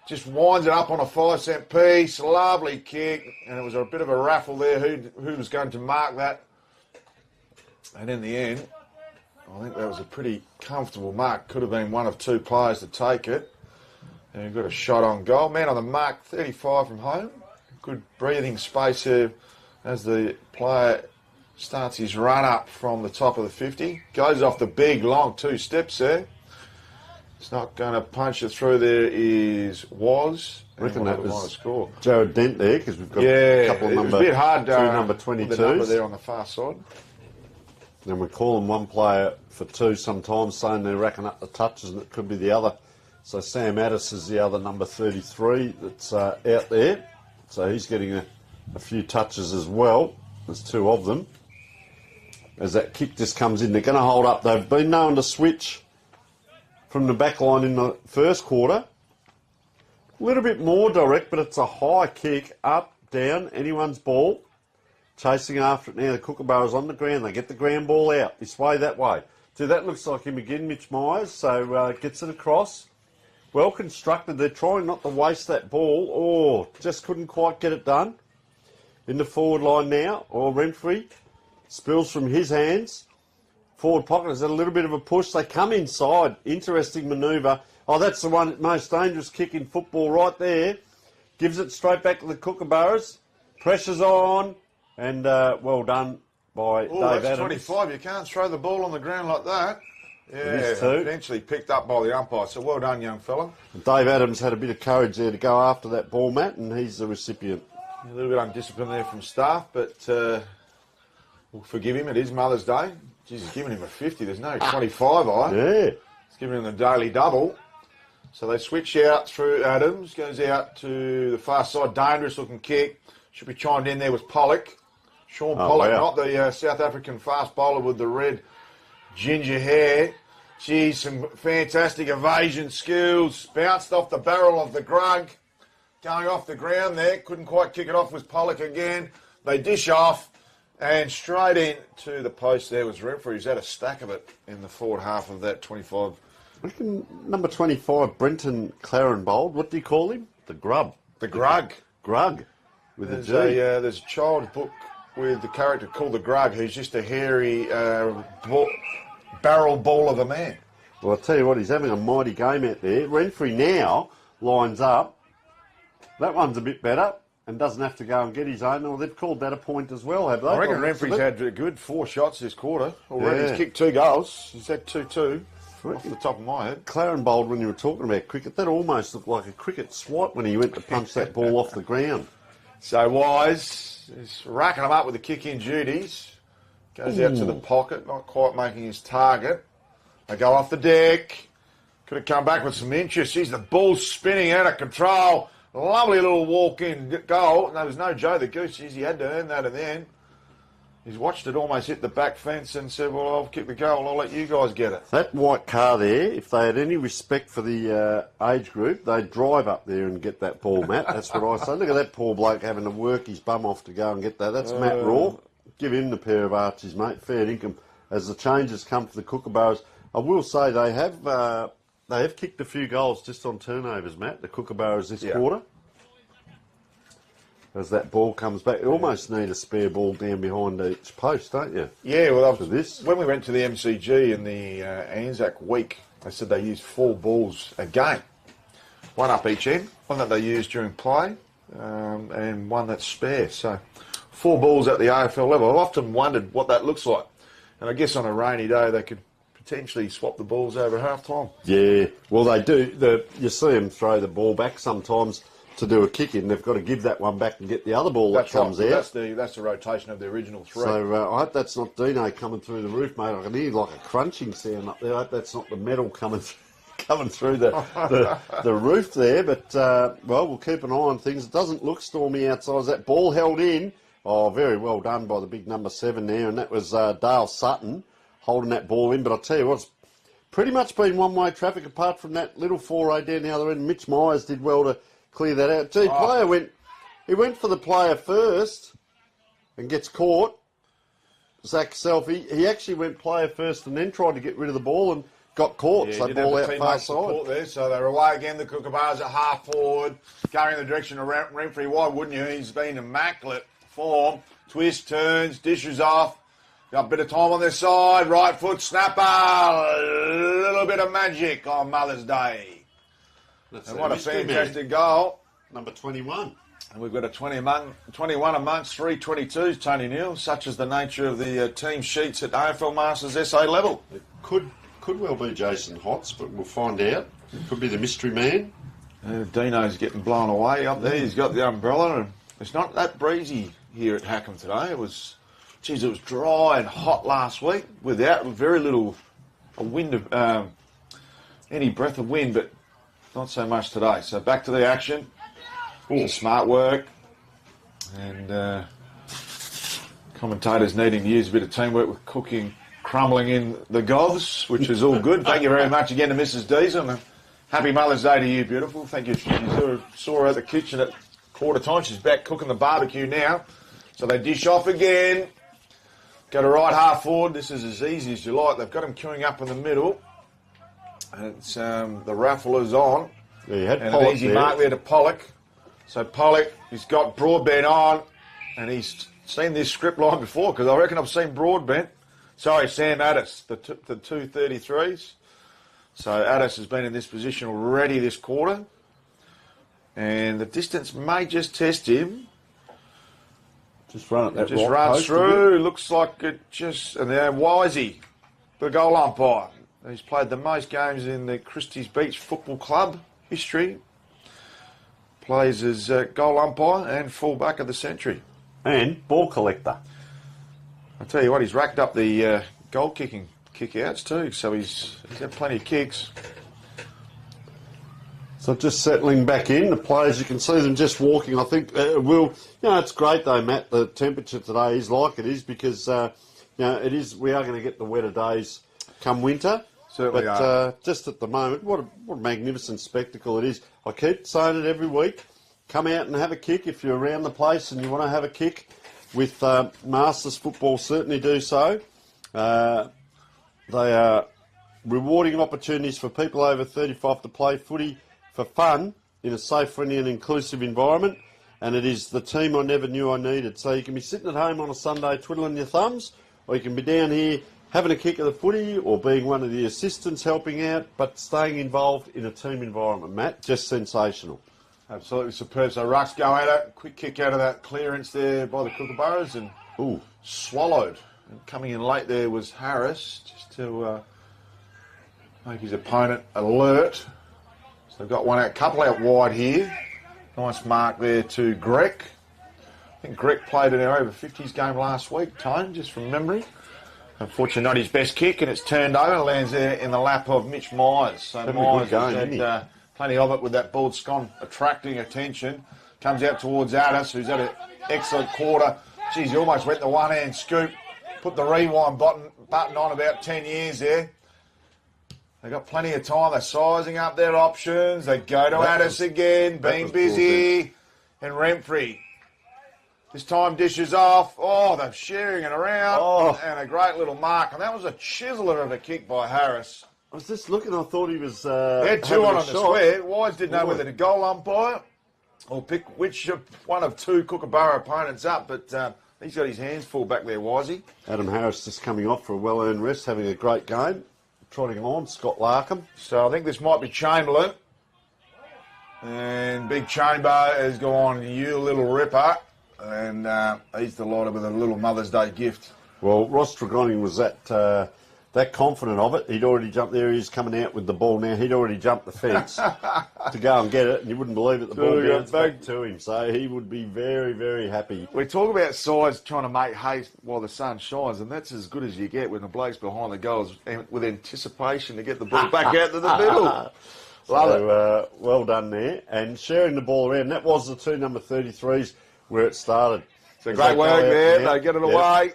just winds it up on a 5-cent piece. Lovely kick. And it was a bit of a raffle there who was going to mark that. And in the end, I think that was a pretty comfortable mark. Could have been one of 2 players to take it. And we've got a shot on goal. Man on the mark, 35 from home. Good breathing space here as the player starts his run up from the top of the 50. Goes off the big, long 2 steps there. It's not going to punch it through there was. I reckon that was score. Jared Dent there, because we've got a couple of it was a bit hard, 2 number 22s. The number there on the far side. And we're calling one player for 2 sometimes, saying they're racking up the touches, and it could be the other. So Sam Addis is the other number 33 that's out there. So he's getting a few touches as well. There's 2 of them. As that kick just comes in, they're going to hold up. They've been known to switch from the back line in the first quarter. A little bit more direct, but it's a high kick, up, down, anyone's ball. Chasing after it now. The Kookaburras on the ground. They get the ground ball out. This way, that way. So that looks like him again, Mitch Myers. So gets it across. Well constructed. They're trying not to waste that ball. Oh, just couldn't quite get it done. In the forward line now. Or Renfrey. Spills from his hands. Forward pocket has had a little bit of a push. They come inside. Interesting manoeuvre. Oh, that's the one most dangerous kick in football right there. Gives it straight back to the Kookaburras. Pressure's on. And well done by Dave that's Adams. 25. You can't throw the ball on the ground like that. Yeah, is too. Eventually picked up by the umpire. So well done, young fella. Dave Adams had a bit of courage there to go after that ball, Matt, and he's the recipient. A little bit undisciplined there from staff, but we'll forgive him. It is Mother's Day. Jeez, he's giving him a 50. There's no 25, Yeah. He's giving him the daily double. So they switch out through Adams. Goes out to the far side. Dangerous looking kick. Should be chimed in there with Pollock. Sean Pollock, wow. not the South African fast bowler with the red ginger hair. Geez, some fantastic evasion skills. Bounced off the barrel of the grug. Going off the ground there. Couldn't quite kick it off with Pollock again. They dish off. And straight into the post there was Renfrey. He's had a stack of it in the forward half of that 25. I reckon number 25, Brenton Clarenbold. What do you call him? The Grub. The grug. Grug. With There's a G. there's a child's book with the character called the Grug, who's just a hairy barrel ball of a man. Well, I'll tell you what, he's having a mighty game out there. Renfrey now lines up. That one's a bit better and doesn't have to go and get his own. Well, they've called that a point as well, have they? I reckon Renfrey's had a good 4 shots this quarter already. He's kicked 2 goals. He's had 2-2 off the top of my head. Clarenbold, when you were talking about cricket, that almost looked like a cricket swipe when he went to punch that ball off the ground. So Wise is racking them up with the kick-in duties. Goes out to the pocket, not quite making his target. They go off the deck. Could have come back with some inches. Geez, the ball's spinning out of control. Lovely little walk-in goal. There was no Joe the Goose. Geez, he had to earn that in the end. He's watched it almost hit the back fence and said, well, I'll kick the goal. I'll let you guys get it. That white car there, if they had any respect for the age group, they'd drive up there and get that ball, Matt. That's what I say. Look at that poor bloke having to work his bum off to go and get that. That's Matt Raw. Give him the pair of arches, mate. Fair income. As the changes come for the Kookaburras, I will say they have kicked a few goals just on turnovers, Matt, the Kookaburras this quarter. As that ball comes back, you almost need a spare ball down behind each post, don't you? Yeah, well, this. When we went to the MCG in the Anzac week, they said they used 4 balls a game. One up each end, one that they use during play, and one that's spare. So 4 balls at the AFL level. I've often wondered what that looks like. And I guess on a rainy day, they could potentially swap the balls over half-time. Yeah, well, they do. You see them throw the ball back sometimes to do a kick-in. They've got to give that one back and get the other ball that comes out. That's the rotation of the original 3. So I hope that's not Dino coming through the roof, mate. I can hear like a crunching sound up there. I hope that's not the metal coming through the roof there. But, well, we'll keep an eye on things. It doesn't look stormy outside. Is that ball held in? Oh, very well done by the big number 7 there. And that was Dale Sutton holding that ball in. But I'll tell you what, it's pretty much been one-way traffic apart from that little foray down the other end. Mitch Myers did well to clear that out. Gee, player went for the player first and gets caught. Zach Selfie, he actually went player first and then tried to get rid of the ball and got caught. Yeah, So ball out far side. There, so they're away again. The Kookaburras are half forward, going in the direction of Renfrey. Why wouldn't you? He's been immaculate form. Twist, turns, dishes off. Got a bit of time on their side. Right foot snapper. A little bit of magic on Mother's Day. And what a fantastic goal. Number 21. And we've got a 21 amongst 3 22s, Tony Neal, such is the nature of the team sheets at AFL Masters SA level. It could well be Jason Hotz, but we'll find out. It could be the mystery man. Dino's getting blown away up there. He's got the umbrella, and it's not that breezy here at Hackham today. It was dry and hot last week without very little wind of any breath of wind, but not so much today. So back to the action. It's smart work. And commentators needing to use a bit of teamwork with cooking, crumbling in the goths, which is all good. Thank you very much again to Mrs. Diesel. And happy Mother's Day to you, beautiful. Thank you. You saw her at the kitchen at quarter time. She's back cooking the barbecue now. So they dish off again. Go to right half forward. This is as easy as you like. They've got him queuing up in the middle. And it's the raffle is on. Yeah, you had and Pollock an easy there. mark there to Pollock. So Pollock, he's got Broadbent on, and he's seen this script line before, because I reckon I've seen Broadbent. Sorry, Sam Addis, the 233s. So Addis has been in this position already this quarter. And the distance may just test him. Just run it that Just right runs post through. Looks like it just... And then Wisey, the goal umpire. He's played the most games in the Christie's Beach Football Club history. Plays as goal umpire and full-back of the century. And ball collector. I tell you what, he's racked up the goal-kicking kick-outs too, so he's had plenty of kicks. So just settling back in, the players, you can see them just walking. I think it's great though, Matt, the temperature today is like it is because, it is. We are going to get the wetter days come winter. Certainly but just at the moment, what a magnificent spectacle it is. I keep saying it every week. Come out and have a kick if you're around the place and you want to have a kick with Masters football. Certainly do so. They are rewarding opportunities for people over 35 to play footy for fun in a safe, friendly and inclusive environment. And it is the team I never knew I needed. So you can be sitting at home on a Sunday twiddling your thumbs, or you can be down here having a kick of the footy or being one of the assistants helping out, but staying involved in a team environment, Matt. Just sensational. Absolutely superb. So Rucks go at it. Quick kick out of that clearance there by the Kookaburras and swallowed. And coming in late there was Harris, just to make his opponent alert. So they've got one out, couple out wide here. Nice mark there to Greg. I think Greg played in our over 50s game last week, Tone, just from memory. Unfortunately, not his best kick, and it's turned over and lands there in the lap of Mitch Myers. So Myers has had plenty of it with that bald scone attracting attention. Comes out towards Addis, who's had an excellent quarter. Geez, he almost went the one-hand scoop. Put the rewind button on about 10 years there. They've got plenty of time. They're sizing up their options. They go to Addis again, being busy. And Renfrey. This time dishes off. Oh, they're sharing it around. Oh. And a great little mark. And that was a chiseler of a kick by Harris. I was just looking, I thought he was... They had two on the square. Wise didn't know whether to goal umpire or pick which one of two Kookaburra opponents up. But he's got his hands full back there, Wisey. Adam Harris just coming off for a well-earned rest, having a great game. Trotting on, Scott Larkham. So I think this might be Chamberlain. And Big Chamber has gone, you little ripper. And he's delighted with a little Mother's Day gift. Well, Ross Tregoning was that confident of it. He'd already jumped there. He's coming out with the ball now. He'd already jumped the fence to go and get it. And you wouldn't believe it, the ball bounced back to him. So he would be very, very happy. We talk about sides trying to make haste while the sun shines, and that's as good as you get when the bloke's behind the goals with anticipation to get the ball back out to the middle. Love it. Well done there. And sharing the ball around. That was the two number 33s where it started. So great work there. They get it away.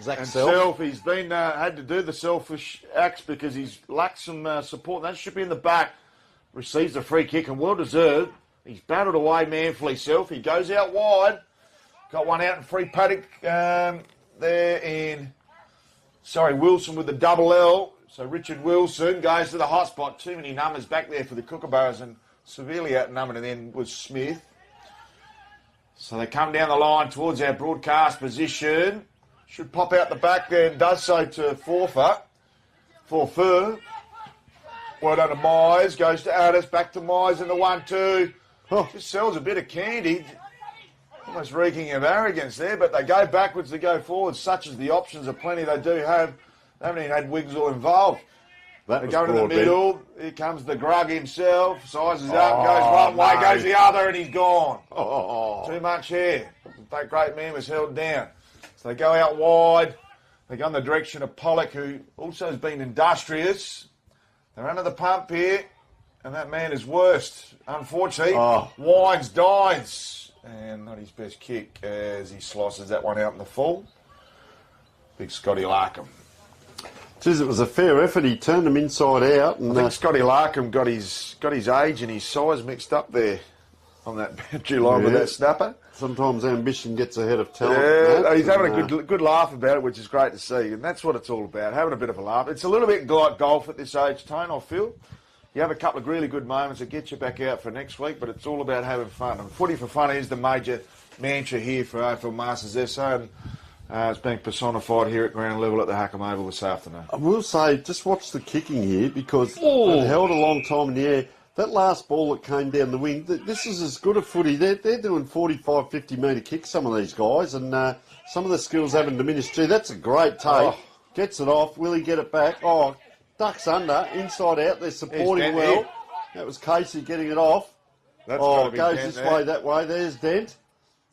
Zach and Self. He's been had to do the selfish acts because he's lacked some support. That should be in the back. Receives the free kick and well deserved. He's battled away manfully. Self. He goes out wide. Got one out in free paddock there in. Sorry, Wilson with the double L. So Richard Wilson goes to the hot spot. Too many numbers back there for the Kookaburras and severely outnumbered. And then was Smith. So they come down the line towards our broadcast position. Should pop out the back there and does so to Forfur. Well done to Myers. Goes to Addis. Back to Myers in the 1-2. Oh. Just sells a bit of candy. Almost reeking of arrogance there. But they go backwards, they go forwards. Such as the options are plenty they do have. They haven't even had Wiggsall involved. They go to the middle. Here comes the Grug himself. Sizes up. Goes one way. Goes the other. And he's gone. Too much hair. That great man was held down. So they go out wide. They go in the direction of Pollock, who also has been industrious. They're under the pump here, and that man is worst. Unfortunately, Wines dines, and not his best kick as he slices that one out in the full. Big Scotty Larkham. Geez, it was a fair effort. He turned them inside out. And, I think Scotty Larkham got his age and his size mixed up there on that boundary line with that snapper. Sometimes ambition gets ahead of talent. Yeah, he's having a good laugh about it, which is great to see. And that's what it's all about, having a bit of a laugh. It's a little bit like golf at this age, Tone, I feel. You have a couple of really good moments that get you back out for next week, but it's all about having fun. And footy for fun is the major mantra here for AFL Masters SA, and it's being personified here at ground level at the Hackham Oval this afternoon. I will say, just watch the kicking here because it held a long time in the air. That last ball that came down the wing, this is as good a footy. They're doing 45, 50-metre kicks, some of these guys, and some of the skills haven't diminished. Gee, that's a great take. Gets it off. Will he get it back? Ducks under, inside out. They're supporting well. Here. That was Casey getting it off. That's goes this way, that way. There's Dent.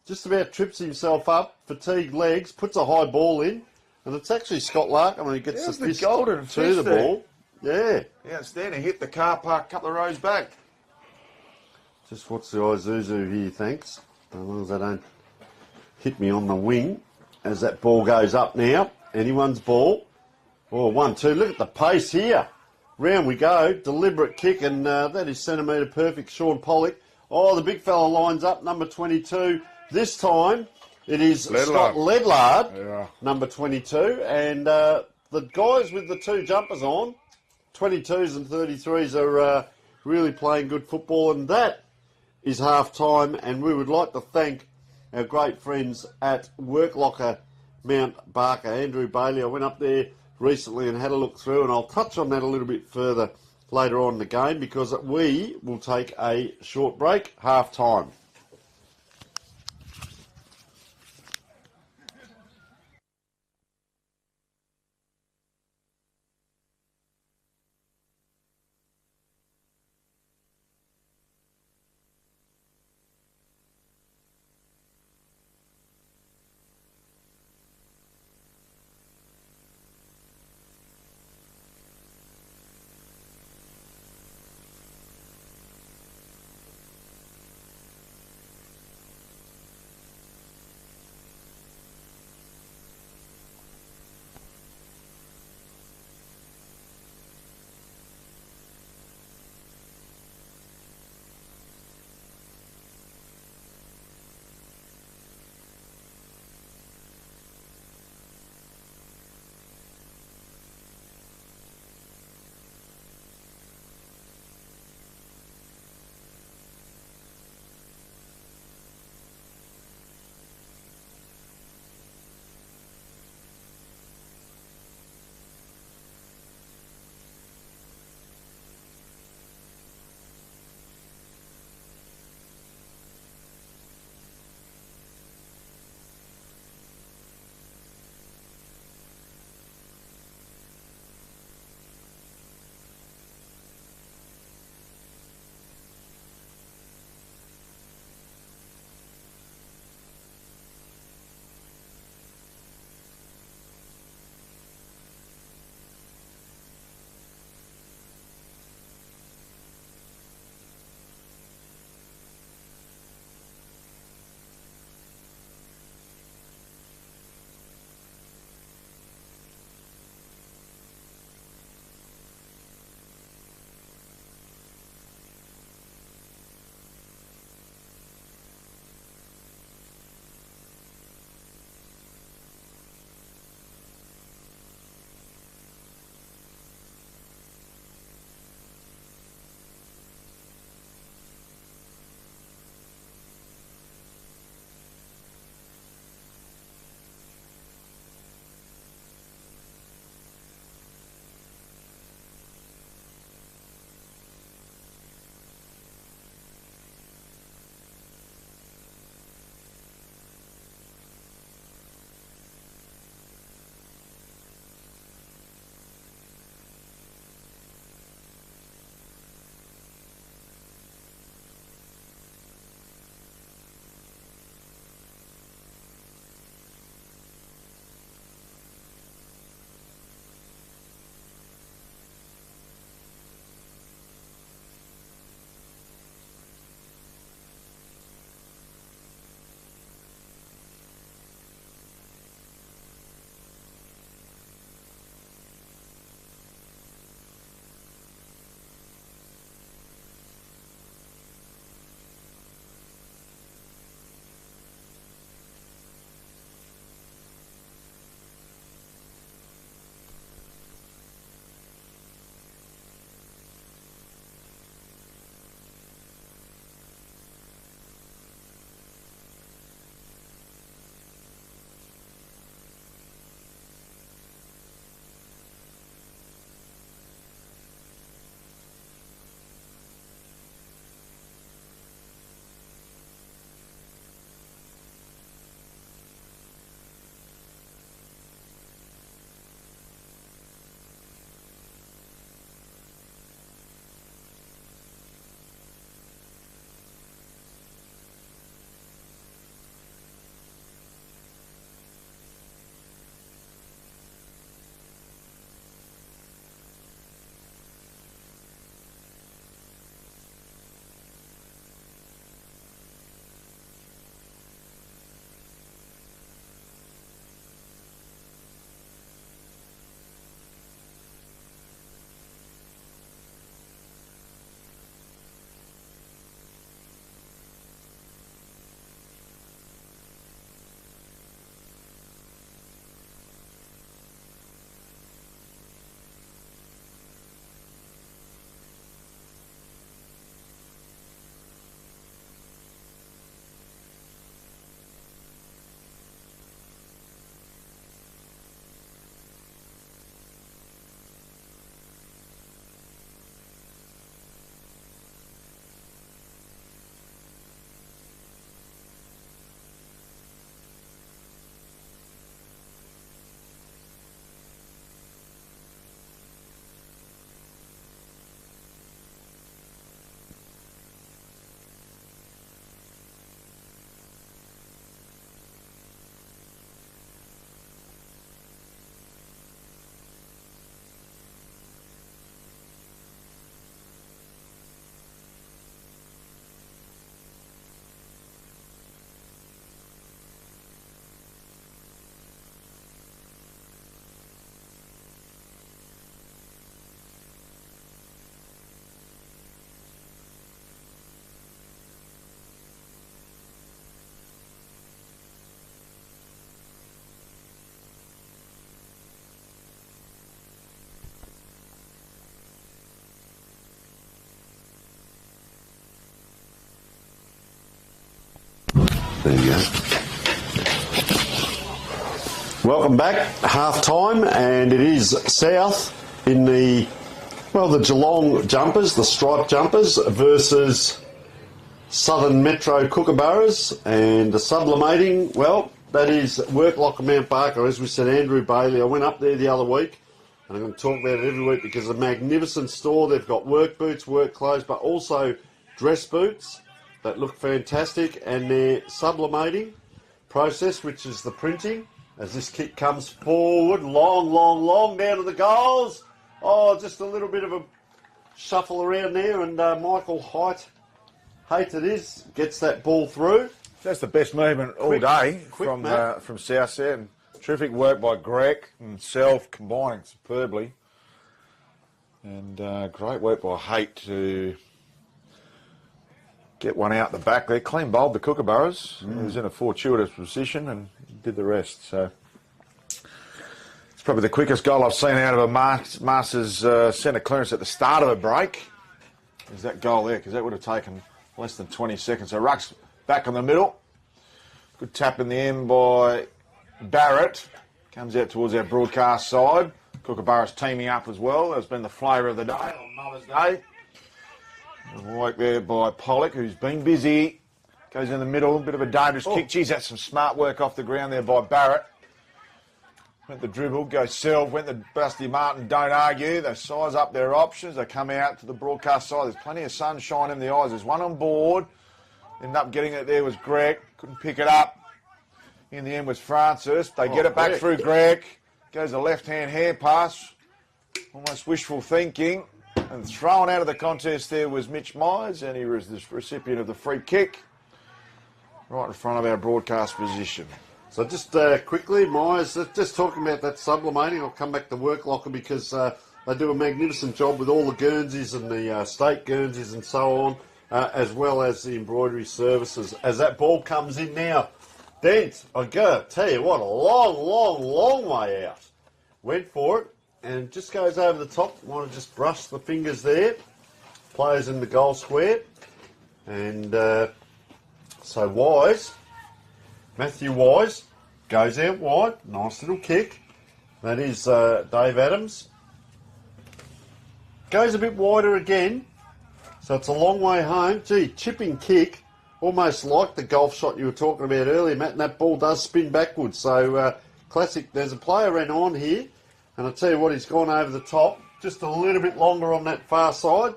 Just about trips himself up, fatigued legs, puts a high ball in, and it's actually Scott Larkham who gets the fist golden to the ball. Yeah. Yeah, outstanding. Hit the car park a couple of rows back. Just watch the Isuzu here, thanks. As long as they don't hit me on the wing as that ball goes up now. Anyone's ball. 1-2. Look at the pace here. Round we go. Deliberate kick, and that is centimetre perfect. Sean Pollock. The big fella lines up, number 22. This time it is Scott Ledlard, number 22. And the guys with the two jumpers on, 22s and 33s, are really playing good football. And that is half time. And we would like to thank our great friends at Work Locker Mount Barker. Andrew Bailey, I went up there recently and had a look through, and I'll touch on that a little bit further later on in the game because we will take a short break, half time. There you go. Welcome back. Half time, and it is South in the Geelong Jumpers, the striped jumpers, versus Southern Metro Kookaburras, and the sublimating, well, that is Worklocker Mount Barker. As we said, Andrew Bailey. I went up there the other week, and I'm going to talk about it every week because it's a magnificent store. They've got work boots, work clothes, but also dress boots that look fantastic, and their sublimating process, which is the printing, as this kick comes forward, long down to the goals. Oh, just a little bit of a shuffle around there, and Michael Haight it is, gets that ball through. That's the best movement all day from South there. And terrific work by Greg and Self combining superbly. And great work by Haight to get one out the back there. Clean bowled the Kookaburras. He was in a fortuitous position and did the rest. So it's probably the quickest goal I've seen out of a Masters centre clearance at the start of a break. Is that goal there? Because that would have taken less than 20 seconds. So Ruck's back in the middle. Good tap in the end by Barrett. Comes out towards our broadcast side. Kookaburras teaming up as well. That's been the flavour of the day on Mother's Day. Work there by Pollock, who's been busy. Goes in the middle, a bit of a dangerous kick. Geez, that's some smart work off the ground there by Barrett. Went the dribble, goes Self, went the Busty Martin, don't argue. They size up their options. They come out to the broadcast side. There's plenty of sunshine in the eyes. There's one on board. Ended up getting it there was Greg. Couldn't pick it up. In the end was Francis. They get it back through Greg. Goes a left-hand hand pass. Almost wishful thinking. And thrown out of the contest there was Mitch Myers, and he was the recipient of the free kick right in front of our broadcast position. So just quickly, Myers, just talking about that sublimating, I'll come back to Worklocker because they do a magnificent job with all the Guernseys and the state Guernseys and so on, as well as the embroidery services. As that ball comes in now, Dent, I gotta tell you what, a long way out. Went for it. And just goes over the top. Want to just brush the fingers there. Players in the goal square. And so Wise, Matthew Wise, goes out wide. Nice little kick. That is Dave Adams. Goes a bit wider again. So it's a long way home. Gee, chipping kick. Almost like the golf shot you were talking about earlier, Matt. And that ball does spin backwards. So classic. There's a player ran on here. And I'll tell you what, he's gone over the top, just a little bit longer on that far side.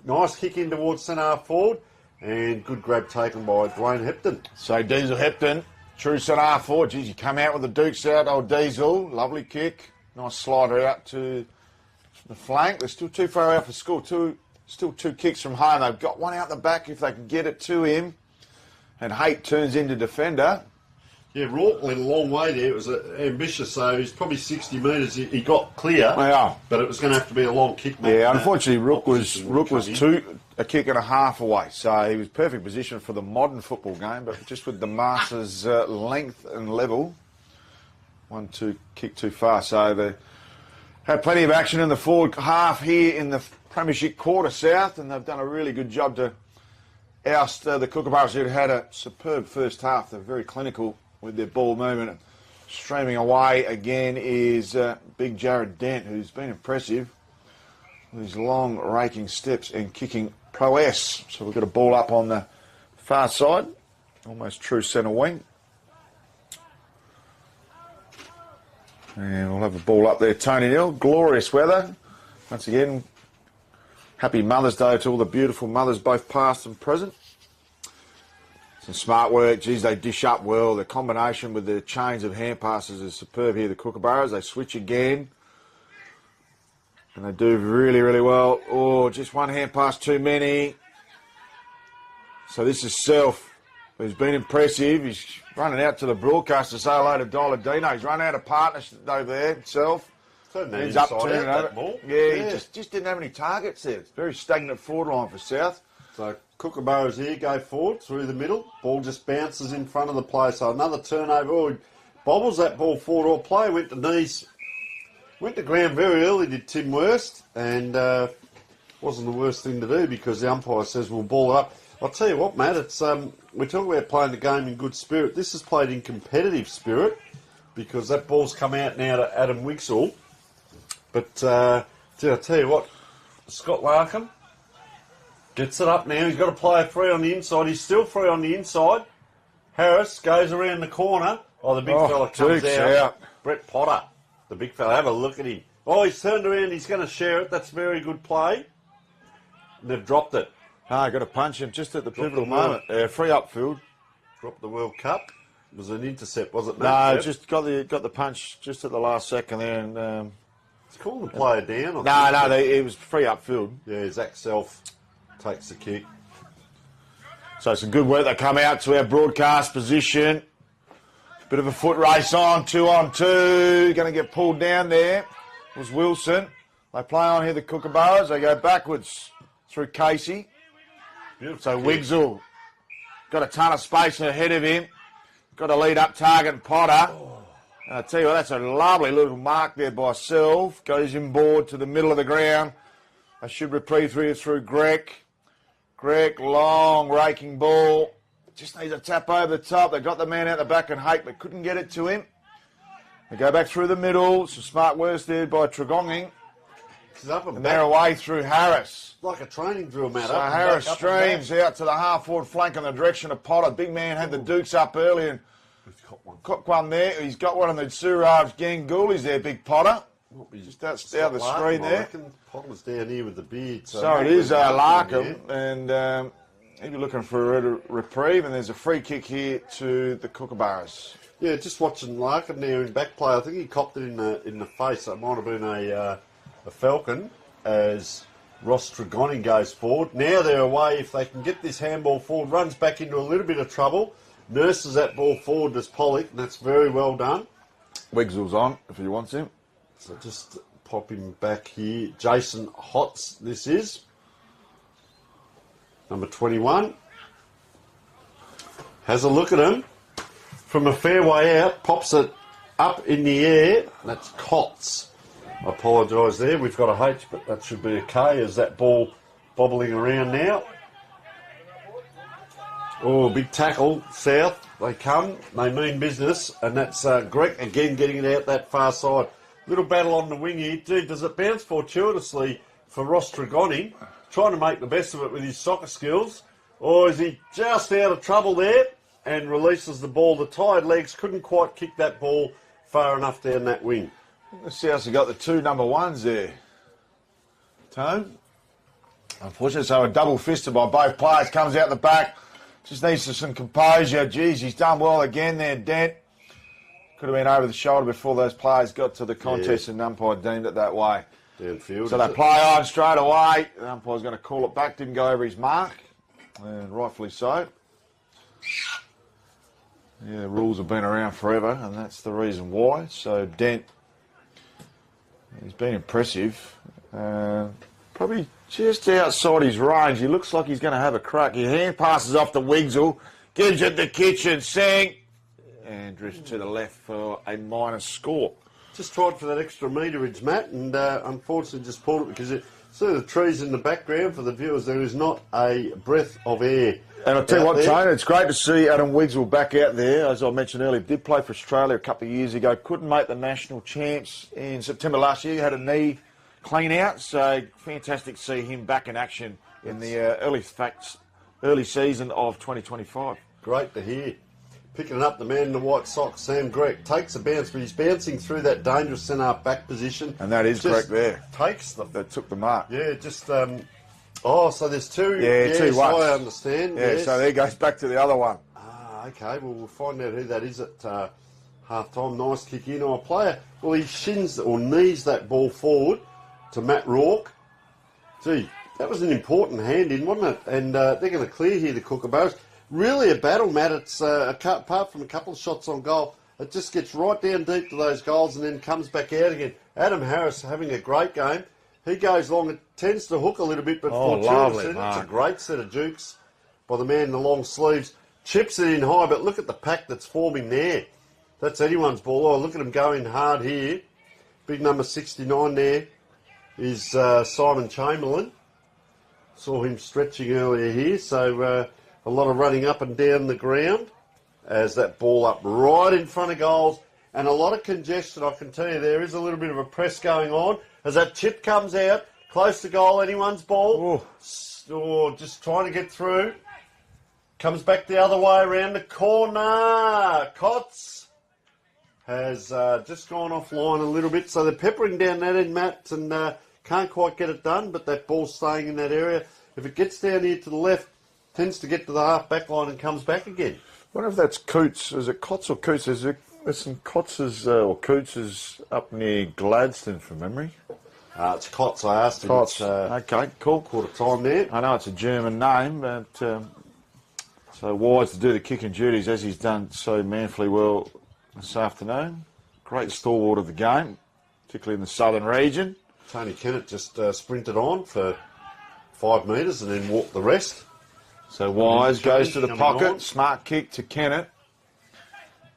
Nice kick in towards centre half forward, and good grab taken by Dwayne Hepton. So Diesel Hepton, true centre half forward. Geez, you come out with the Dukes out, old Diesel. Lovely kick. Nice slider out to the flank. They're still too far out for school. Still two kicks from home. They've got one out the back if they can get it to him. And Haight turns into defender. Yeah, Rourke went a long way there. It was ambitious, so he's probably 60 metres. He got clear, but it was going to have to be a long kick. Yeah, unfortunately, Rook was a kick and a half away, so he was perfect position for the modern football game, but just with the Masters' length and level, 1-2 kick too far. So they had plenty of action in the forward half here in the Premiership quarter south, and they've done a really good job to oust the Kookaburras, who had a superb first half. They're very clinical with their ball movement. Streaming away again is big Jared Dent, who's been impressive with his long raking steps and kicking prowess. So we've got a ball up on the far side, almost true centre wing. And we'll have a ball up there, Tony Hill. Glorious weather. Once again, happy Mother's Day to all the beautiful mothers, both past and present. Some smart work. Geez, they dish up well. The combination with the chains of hand passes is superb here. The Kookaburras, they switch again. And they do really, really well. Oh, just one hand pass too many. So this is Self, who's been impressive. He's running out to the broadcast to say hello to Doladino. He's run out of partnership over there, Self. He's up turning over. Yeah, he just didn't have any targets there. It's very stagnant forward line for South. So Kookaburras here go forward through the middle. Ball just bounces in front of the player. So another turnover. Oh, he bobbles that ball forward. Or player went to knees. Went to ground very early, did Tim Worst. And wasn't the worst thing to do because the umpire says we'll ball up. I'll tell you what, Matt, it's we're talking about playing the game in good spirit. This is played in competitive spirit because that ball's come out now to Adam Wixall. But I'll tell you what, Scott Larkham gets it up now. He's got a player free on the inside. He's still free on the inside. Harris goes around the corner. Oh, the big fella comes out. Brett Potter, the big fella. Have a look at him. Oh, he's turned around. He's going to share it. That's very good play. And they've dropped it. Ah, got to punch him just at the pivotal moment. Free upfield. Dropped the World Cup. It was an intercept, was it? No, just got the punch just at the last second there. And it's calling the player down. It was free upfield. Yeah, Zach Self takes the kick. So some good work. They come out to our broadcast position. Bit of a foot race on, 2-on-2. Going to get pulled down there. It was Wilson. They play on here, the Kookaburras. They go backwards through Casey. Beautiful So kick. Wigzell got a ton of space ahead of him. Got a lead up target, Potter. I tell you what, that's a lovely little mark there by Self. Goes inboard to the middle of the ground. They should reprieve through Greg. Greg, long raking ball. Just needs a tap over the top. They got the man out the back and Hake, but couldn't get it to him. They go back through the middle. Some smart work there by Tregonging. And they're away through Harris. Like a training drill, Matt. So Harris streams out to the half-forward flank in the direction of Potter. Big man had the Dukes up early and got one there. He's got one on the Suraj Ganguli's there, Big Potter. Just out the screen there. Potter's down here with the beard. So it is Larkham, and he'll be looking for a reprieve, and there's a free kick here to the Kookaburras. Yeah, just watching Larkham there in back play. I think he copped it in the face. That might have been a Falcon as Ross Tregonging goes forward. Now they're away. If they can get this handball forward, runs back into a little bit of trouble, nurses that ball forward as Pollock, and that's very well done. Wigzell's on if he wants him. So just pop him back here. Jason Hotz, this is. Number 21. Has a look at him. From a fair way out, pops it up in the air. That's Kotz. I apologise there. We've got a H, but that should be a K. Is that ball bobbling around now? Oh, big tackle. South. They come. They mean business. And that's Greg again getting it out that far side. Little battle on the wing here. Dude, does it bounce fortuitously for Ross Tregonging? Trying to make the best of it with his soccer skills. Or is he just out of trouble there and releases the ball? The tired legs couldn't quite kick that ball far enough down that wing. The Souths have got the two number ones there. Tone. Unfortunately, so a double fisted by both players. Comes out the back. Just needs some composure. Geez, he's done well again there, Dent. Could have been over the shoulder before those players got to the contest and umpire deemed it that way. Downfield. So they play on straight away. The umpire's going to call it back. Didn't go over his mark. And rightfully so. Yeah, the rules have been around forever, and that's the reason why. So Dent, he's been impressive. Probably just outside his range. He looks like he's going to have a crack. His hand passes off to Wigzell. Gives it the kitchen sink. And drifts to the left for a minus score. Just tried for that extra meterage, Matt, and unfortunately just pulled it because see the trees in the background for the viewers. There is not a breath of air. And I'll tell you what, Tony, it's great to see Adam Wigzell back out there. As I mentioned earlier, did play for Australia a couple of years ago. Couldn't make the national champs in September last year. Had a knee clean out, so fantastic to see him back in action in the early season of 2025. Great to hear. Picking it up, the man in the white socks, Sam Grech, takes a bounce, but he's bouncing through that dangerous centre back position. And that is Grech there. Takes that took the mark. Yeah, just so there's two. Yeah, two so ones. I understand. Yeah, yes. So there goes back to the other one. Okay. Well, we'll find out who that is at half time. Nice kick in. Our player. Well, he shins or knees that ball forward to Matt Rourke. Gee, that was an important hand in, wasn't it? And they're going to clear here, the Kookaburras. Really a battle, Matt. It's apart from a couple of shots on goal, it just gets right down deep to those goals and then comes back out again. Adam Harris having a great game. He goes long. It tends to hook a little bit, but lovely, it's a great set of jukes by the man in the long sleeves. Chips it in high, but look at the pack that's forming there. That's anyone's ball. Oh, look at him going hard here. Big number 69 there is Simon Chamberlain. Saw him stretching earlier here, so a lot of running up and down the ground as that ball up right in front of goals, and a lot of congestion. I can tell you there is a little bit of a press going on as that chip comes out close to goal. Anyone's ball, just trying to get through. Comes back the other way around the corner. Cots has just gone offline a little bit, so they're peppering down that end, Matt, and can't quite get it done, but that ball's staying in that area. If it gets down here to the left, tends to get to the half-back line and comes back again. I wonder if that's Coots. Is it Cots or Coots? There's some Cots's or Coots's up near Gladstone, from memory. It's Cots, I asked him. Cots. Okay, cool. Quarter time there. I know it's a German name, but so wise to do the kicking duties as he's done so manfully well this afternoon. Great stalwart of the game, particularly in the southern region. Tony Kennett just sprinted on for 5 metres and then walked the rest. So Wise goes to the pocket, smart kick to Kennett.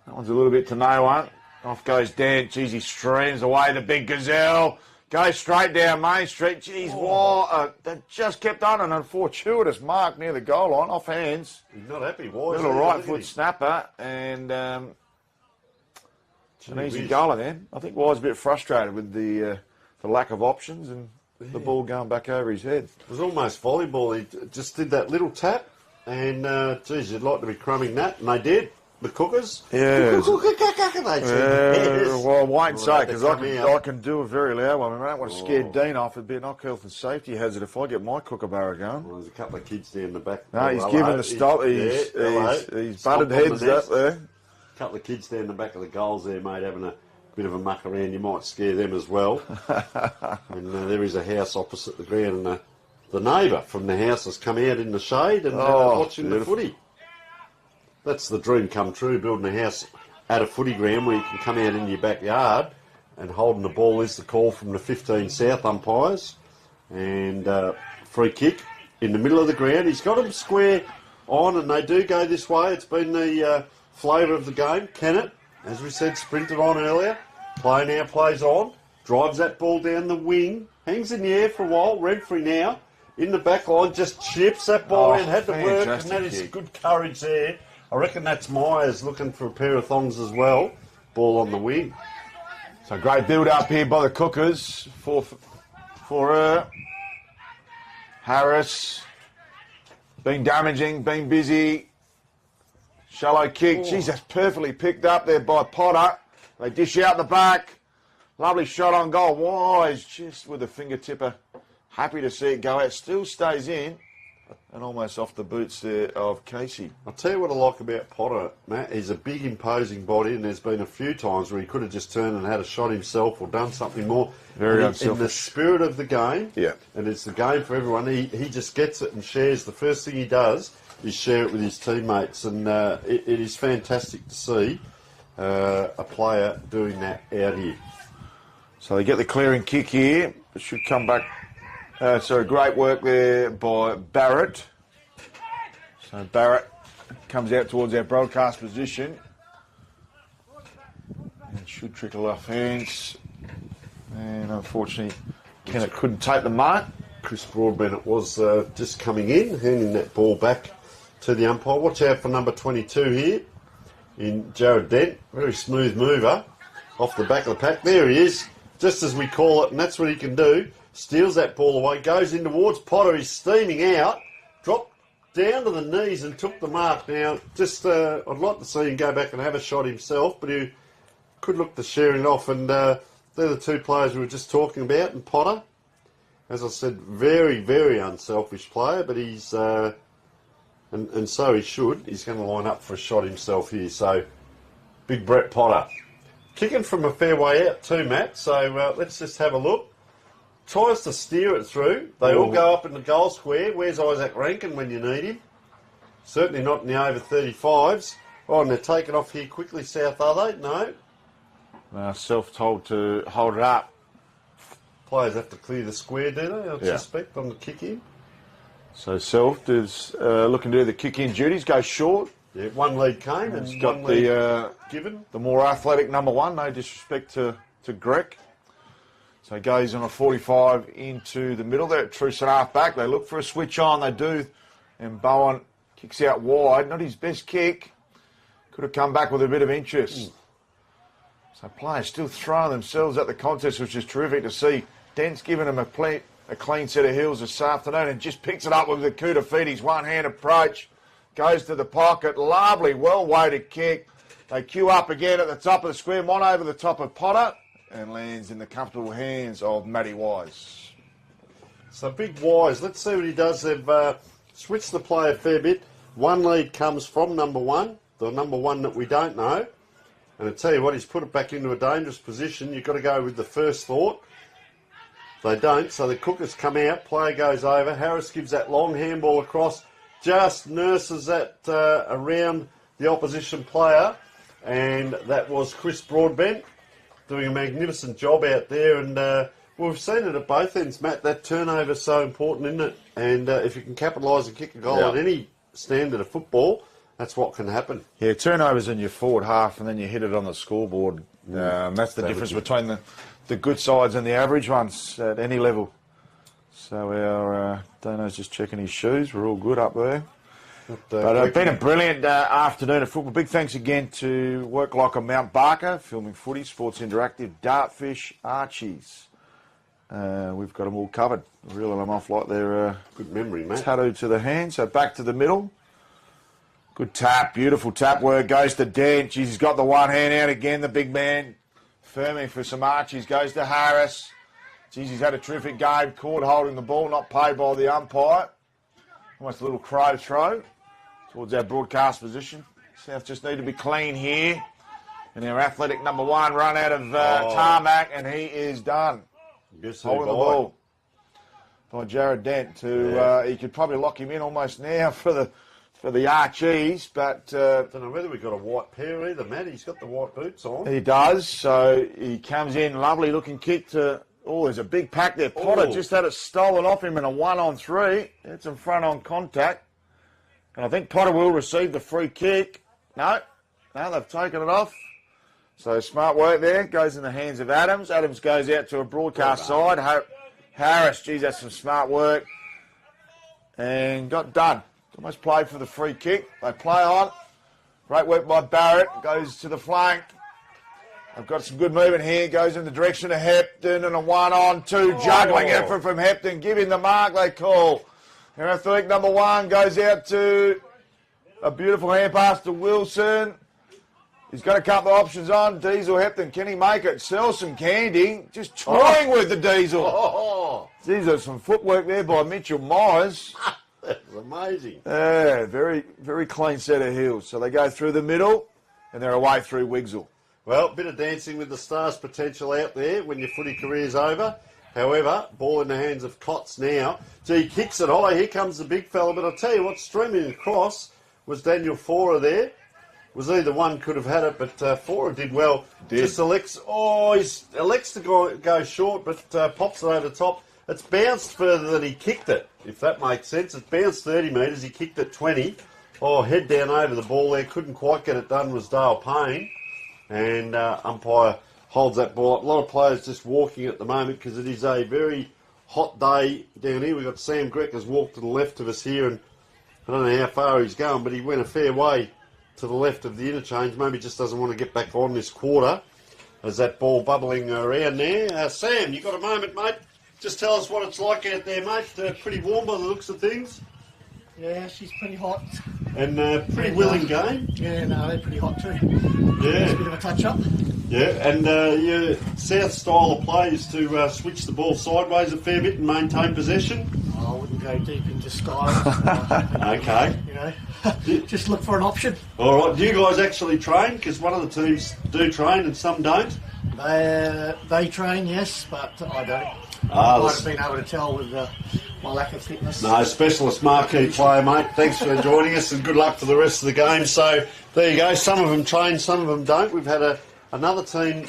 That one's a little bit to no one. Off goes Dan. Geez, he streams away the big gazelle. Goes straight down Main Street. Geez, that just kept on an fortuitous mark near the goal line, off hands. He's not happy, Wise. Little right foot snapper and an easy goal then. I think Wise a bit frustrated with the lack of options and the ball going back over his head. It was almost volleyball. He just did that little tap, and geez, you'd like to be crumbing that, and they did. The Cookers. Yeah. Yes. Well, I won't say, because I can do a very loud one. I don't want to scare Dean off. It'd be a knock health and safety hazard if I get my kookaburra going. Well, there's a couple of kids down the back. No, he's given the stop. He's butted heads up there. A couple of kids down the back of the goals there, mate, having a bit of a muck around. You might scare them as well. And there is a house opposite the ground, and the neighbour from the house has come out in the shade and watching beautiful. The footy. That's the dream come true, building a house at a footy ground where you can come out in your backyard, and holding the ball is the call from the 15 South umpires. And free kick in the middle of the ground. He's got them square on, and they do go this way. It's been the flavour of the game. Kennett, as we said, sprinted on earlier. Play now plays on. Drives that ball down the wing. Hangs in the air for a while. Redfrey now in the back line. Just chips that ball in. Had to work, and that is good courage there. I reckon that's Myers looking for a pair of thongs as well. Ball on the wing. So great build up here by the Cookers for her. Harris being damaging, being busy. Shallow kick. Jeez, that's perfectly picked up there by Potter. They dish out the back. Lovely shot on goal. Wise just with a fingertipper. Happy to see it go out. Still stays in. And almost off the boots there of Casey. I'll tell you what I like about Potter, Matt. He's a big, imposing body, and there's been a few times where he could have just turned and had a shot himself or done something more. Very unselfish. In the spirit of the game, yeah, and it's the game for everyone, he just gets it and shares. The first thing he does is share it with his teammates, and it is fantastic to see a player doing that out here. So they get the clearing kick here. It should come back. So great work there by Barrett. So Barrett comes out towards our broadcast position. And should trickle off hands. And unfortunately, Kennett couldn't take the mark. Chris Broadbent was just coming in, handing that ball back to the umpire. Watch out for number 22 here in Jared Dent. Very smooth mover off the back of the pack. There he is, just as we call it, and that's what he can do. Steals that ball away, goes in towards Potter. He's steaming out, dropped down to the knees and took the mark. Now, just I'd like to see him go back and have a shot himself, but he could look to share it off. And they're the two players we were just talking about. And Potter, as I said, very, very unselfish player, but he's and so he should. He's going to line up for a shot himself here. So, big Brett Potter. Kicking from a fair way out too, Matt. So let's just have a look. Tries to steer it through. They all go up in the goal square. Where's Isaac Rankin when you need him? Certainly not in the over 35s. Oh, and they're taken off here quickly, South, are they? No. Self-told to hold it up. Players have to clear the square, do they? I suspect, on the kick-in. So Self is looking to do the kick-in duties. Goes short. Yeah, one lead came and he's got one lead given. The more athletic number one, no disrespect to Greg. So he goes on a 45 into the middle there at Truce and half back. They look for a switch on. They do. And Bowen kicks out wide. Not his best kick. Could have come back with a bit of interest. So players still throwing themselves at the contest, which is terrific to see. Dent's given him a clean set of heels this afternoon and just picks it up with the coup de feet. His one-hand approach. Goes to the pocket. Lovely, well-weighted kick. They queue up again at the top of the square. One over the top of Potter and lands in the comfortable hands of Matty Wise. So big Wise. Let's see what he does. They've switched the play a fair bit. One lead comes from number one, the number one that we don't know. And I tell you what, he's put it back into a dangerous position. You've got to go with the first thought. They don't, so the Cookers come out. Player goes over. Harris gives that long handball across. Just nurses that around the opposition player. And that was Chris Broadbent doing a magnificent job out there. And we've seen it at both ends, Matt. That turnover is so important, isn't it? And if you can capitalise and kick a goal at any standard of football, that's what can happen. Yeah, turnovers in your forward half and then you hit it on the scoreboard. That's the difference between the good sides and the average ones at any level. So our Dano's just checking his shoes. We're all good up there. But it's been a brilliant afternoon of football. Big thanks again to Work Like on Mount Barker, filming footy, Sports Interactive, Dartfish, Archies. We've got them all covered. Reeling them off like they're good memory, mate. Tattooed to the hand. So back to the middle. Good tap, beautiful tap work. Goes to Dent. Jeez, he's got the one hand out again, the big man. Firming for some Archies. Goes to Harris. Jeez, he's had a terrific game. Caught holding the ball, not paid by the umpire. Almost a little crow throw towards our broadcast position. South just need to be clean here. And our athletic number one run out of tarmac, and he is done. Holding the ball by Jared Dent. He could probably lock him in almost now for the Archies, but I don't know whether we've got a white pair either, Matt. He's got the white boots on. He does, so he comes in, lovely looking kick to... Oh, there's a big pack there. Potter just had it stolen off him in a 1-on-3. It's in front on contact. And I think Potter will receive the free kick. No, they've taken it off. So smart work there. Goes in the hands of Adams. Adams goes out to a broadcast side. Harris, geez, that's some smart work. And got done. Almost played for the free kick. They play on. Great work by Barrett. Goes to the flank. I've got some good movement here. Goes in the direction of Hepton and a 1-on-2 juggling effort from Hepton. Give him the mark, they call. And athletic number one goes out to a beautiful hand pass to Wilson. He's got a couple of options on. Diesel, Hepton, can he make it? Selson, Candy, just toying with the Diesel. Geez, there's some footwork there by Mitchell Myers. That's amazing. Yeah, very, very clean set of heels. So they go through the middle and they're away through Wigsell. Well, a bit of dancing with the stars potential out there when your footy career's over. However, ball in the hands of Cots now. Gee, kicks it high. Here comes the big fella. But I'll tell you what, streaming across was Daniel Fora there. Was either one could have had it, but Fora did well. Just elects to go short, but pops it over the top. It's bounced further than he kicked it, if that makes sense. It's bounced 30 metres. He kicked it 20. Oh, head down over the ball there. Couldn't quite get it done was Dale Payne. And umpire holds that ball up. A lot of players just walking at the moment because it is a very hot day down here. We've got Sam Grecker's walked to the left of us here, and I don't know how far he's going, but he went a fair way to the left of the interchange. Maybe just doesn't want to get back on this quarter. There's that ball bubbling around there. Sam, you got a moment, mate? Just tell us what it's like out there, mate. Pretty warm by the looks of things. Yeah, she's pretty hot. And pretty willing game. Yeah, no, they're pretty hot too. Yeah. It's a bit of a touch-up. Yeah, and your South style of play is to switch the ball sideways a fair bit and maintain possession. I wouldn't go deep into style. Okay. You know, just look for an option. All right. Do you guys actually train? Because one of the teams do train and some don't. They train, yes, but I don't. I might have been able to tell with my lack of fitness. No, specialist marquee player, mate. Thanks for joining us and good luck for the rest of the game. So there you go. Some of them train, some of them don't. We've had another team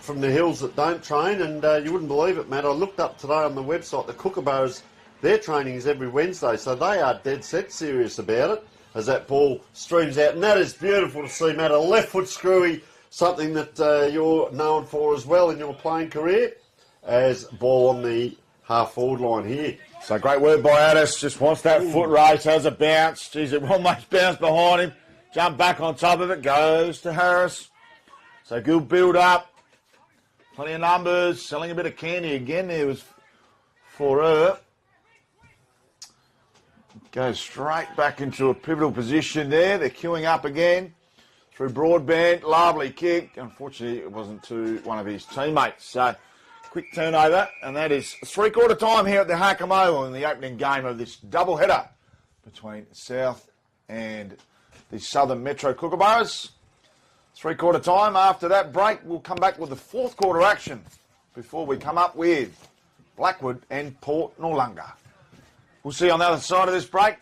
from the hills that don't train, and you wouldn't believe it, Matt. I looked up today on the website, the Kookaburras, their training is every Wednesday, so they are dead set serious about it as that ball streams out. And that is beautiful to see, Matt. A left foot screwy, something that you're known for as well in your playing career. as ball on the half-forward line here. So great work by Addis. Just wants that foot race. Has a bounce. Geez, it almost bounced behind him. Jump back on top of it. Goes to Harris. So good build up. Plenty of numbers. Selling a bit of candy again. There was for her. Goes straight back into a pivotal position there. They're queuing up again. Through Broadband. Lovely kick. Unfortunately, it wasn't to one of his teammates. So quick turnover. And that is three-quarter time here at the Hackam Oval in the opening game of this double-header between South and the Southern Metro Kookaburras. Three-quarter time. After that break, we'll come back with the fourth quarter action before we come up with Blackwood and Port Noarlunga. We'll see you on the other side of this break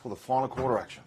for the final quarter action.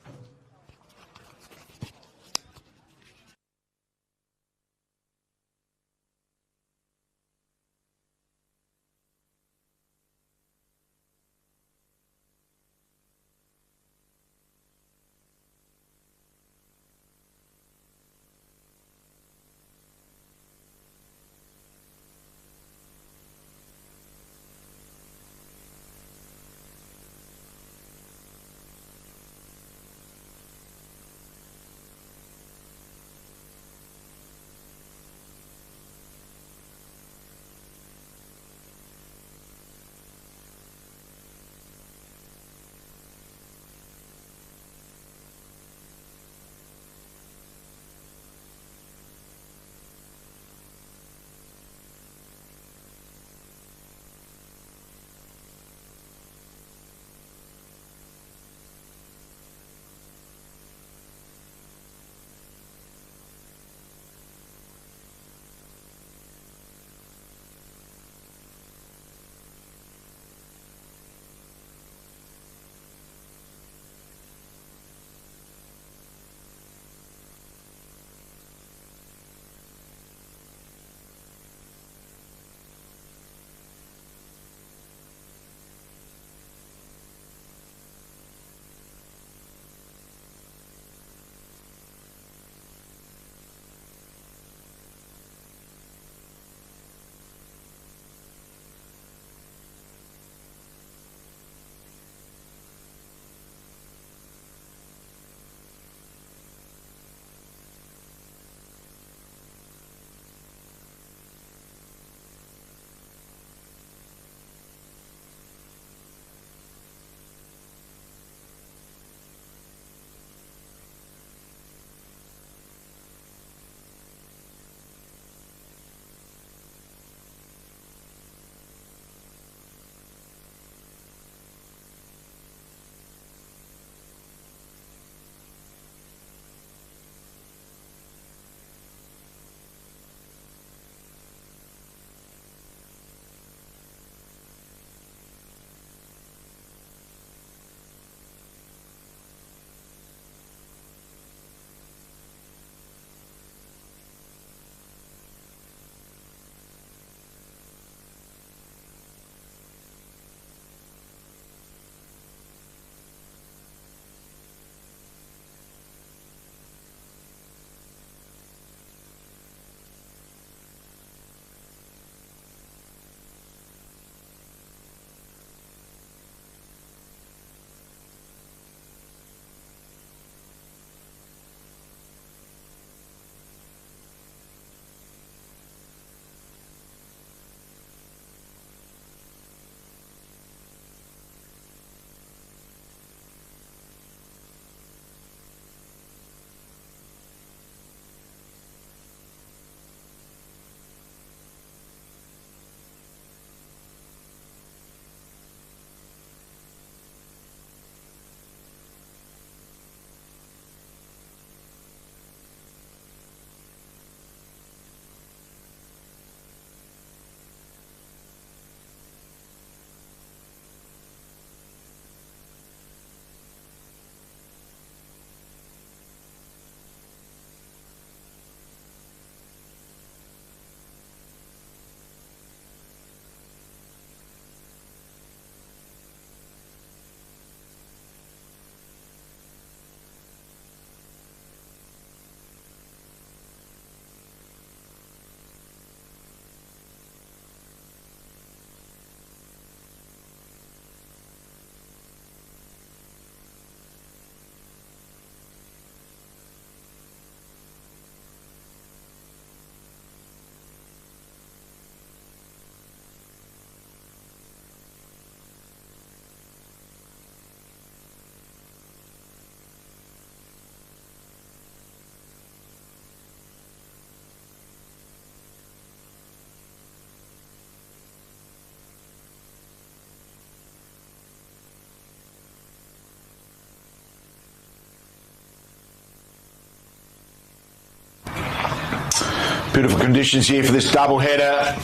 Beautiful conditions here for this doubleheader.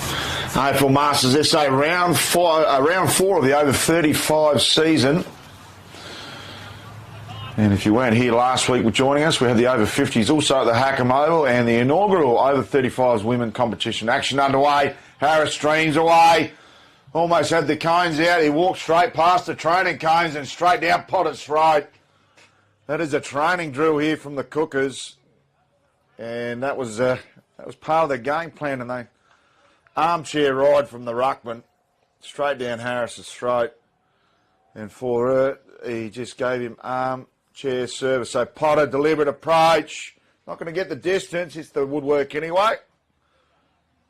AFL Masters SA round four of the over 35 season. And if you weren't here last week with joining us, we had the over 50s also at the Hackham Oval and the inaugural over 35s women competition. Action underway. Harris streams away. Almost had the cones out. He walked straight past the training cones and straight down Potter's throat. That is a training drill here from the Cookers. And that was part of their game plan, and they armchair ride from the ruckman straight down Harris's throat. And for her, he just gave him armchair service. So Potter, deliberate approach. Not going to get the distance. It's the woodwork anyway.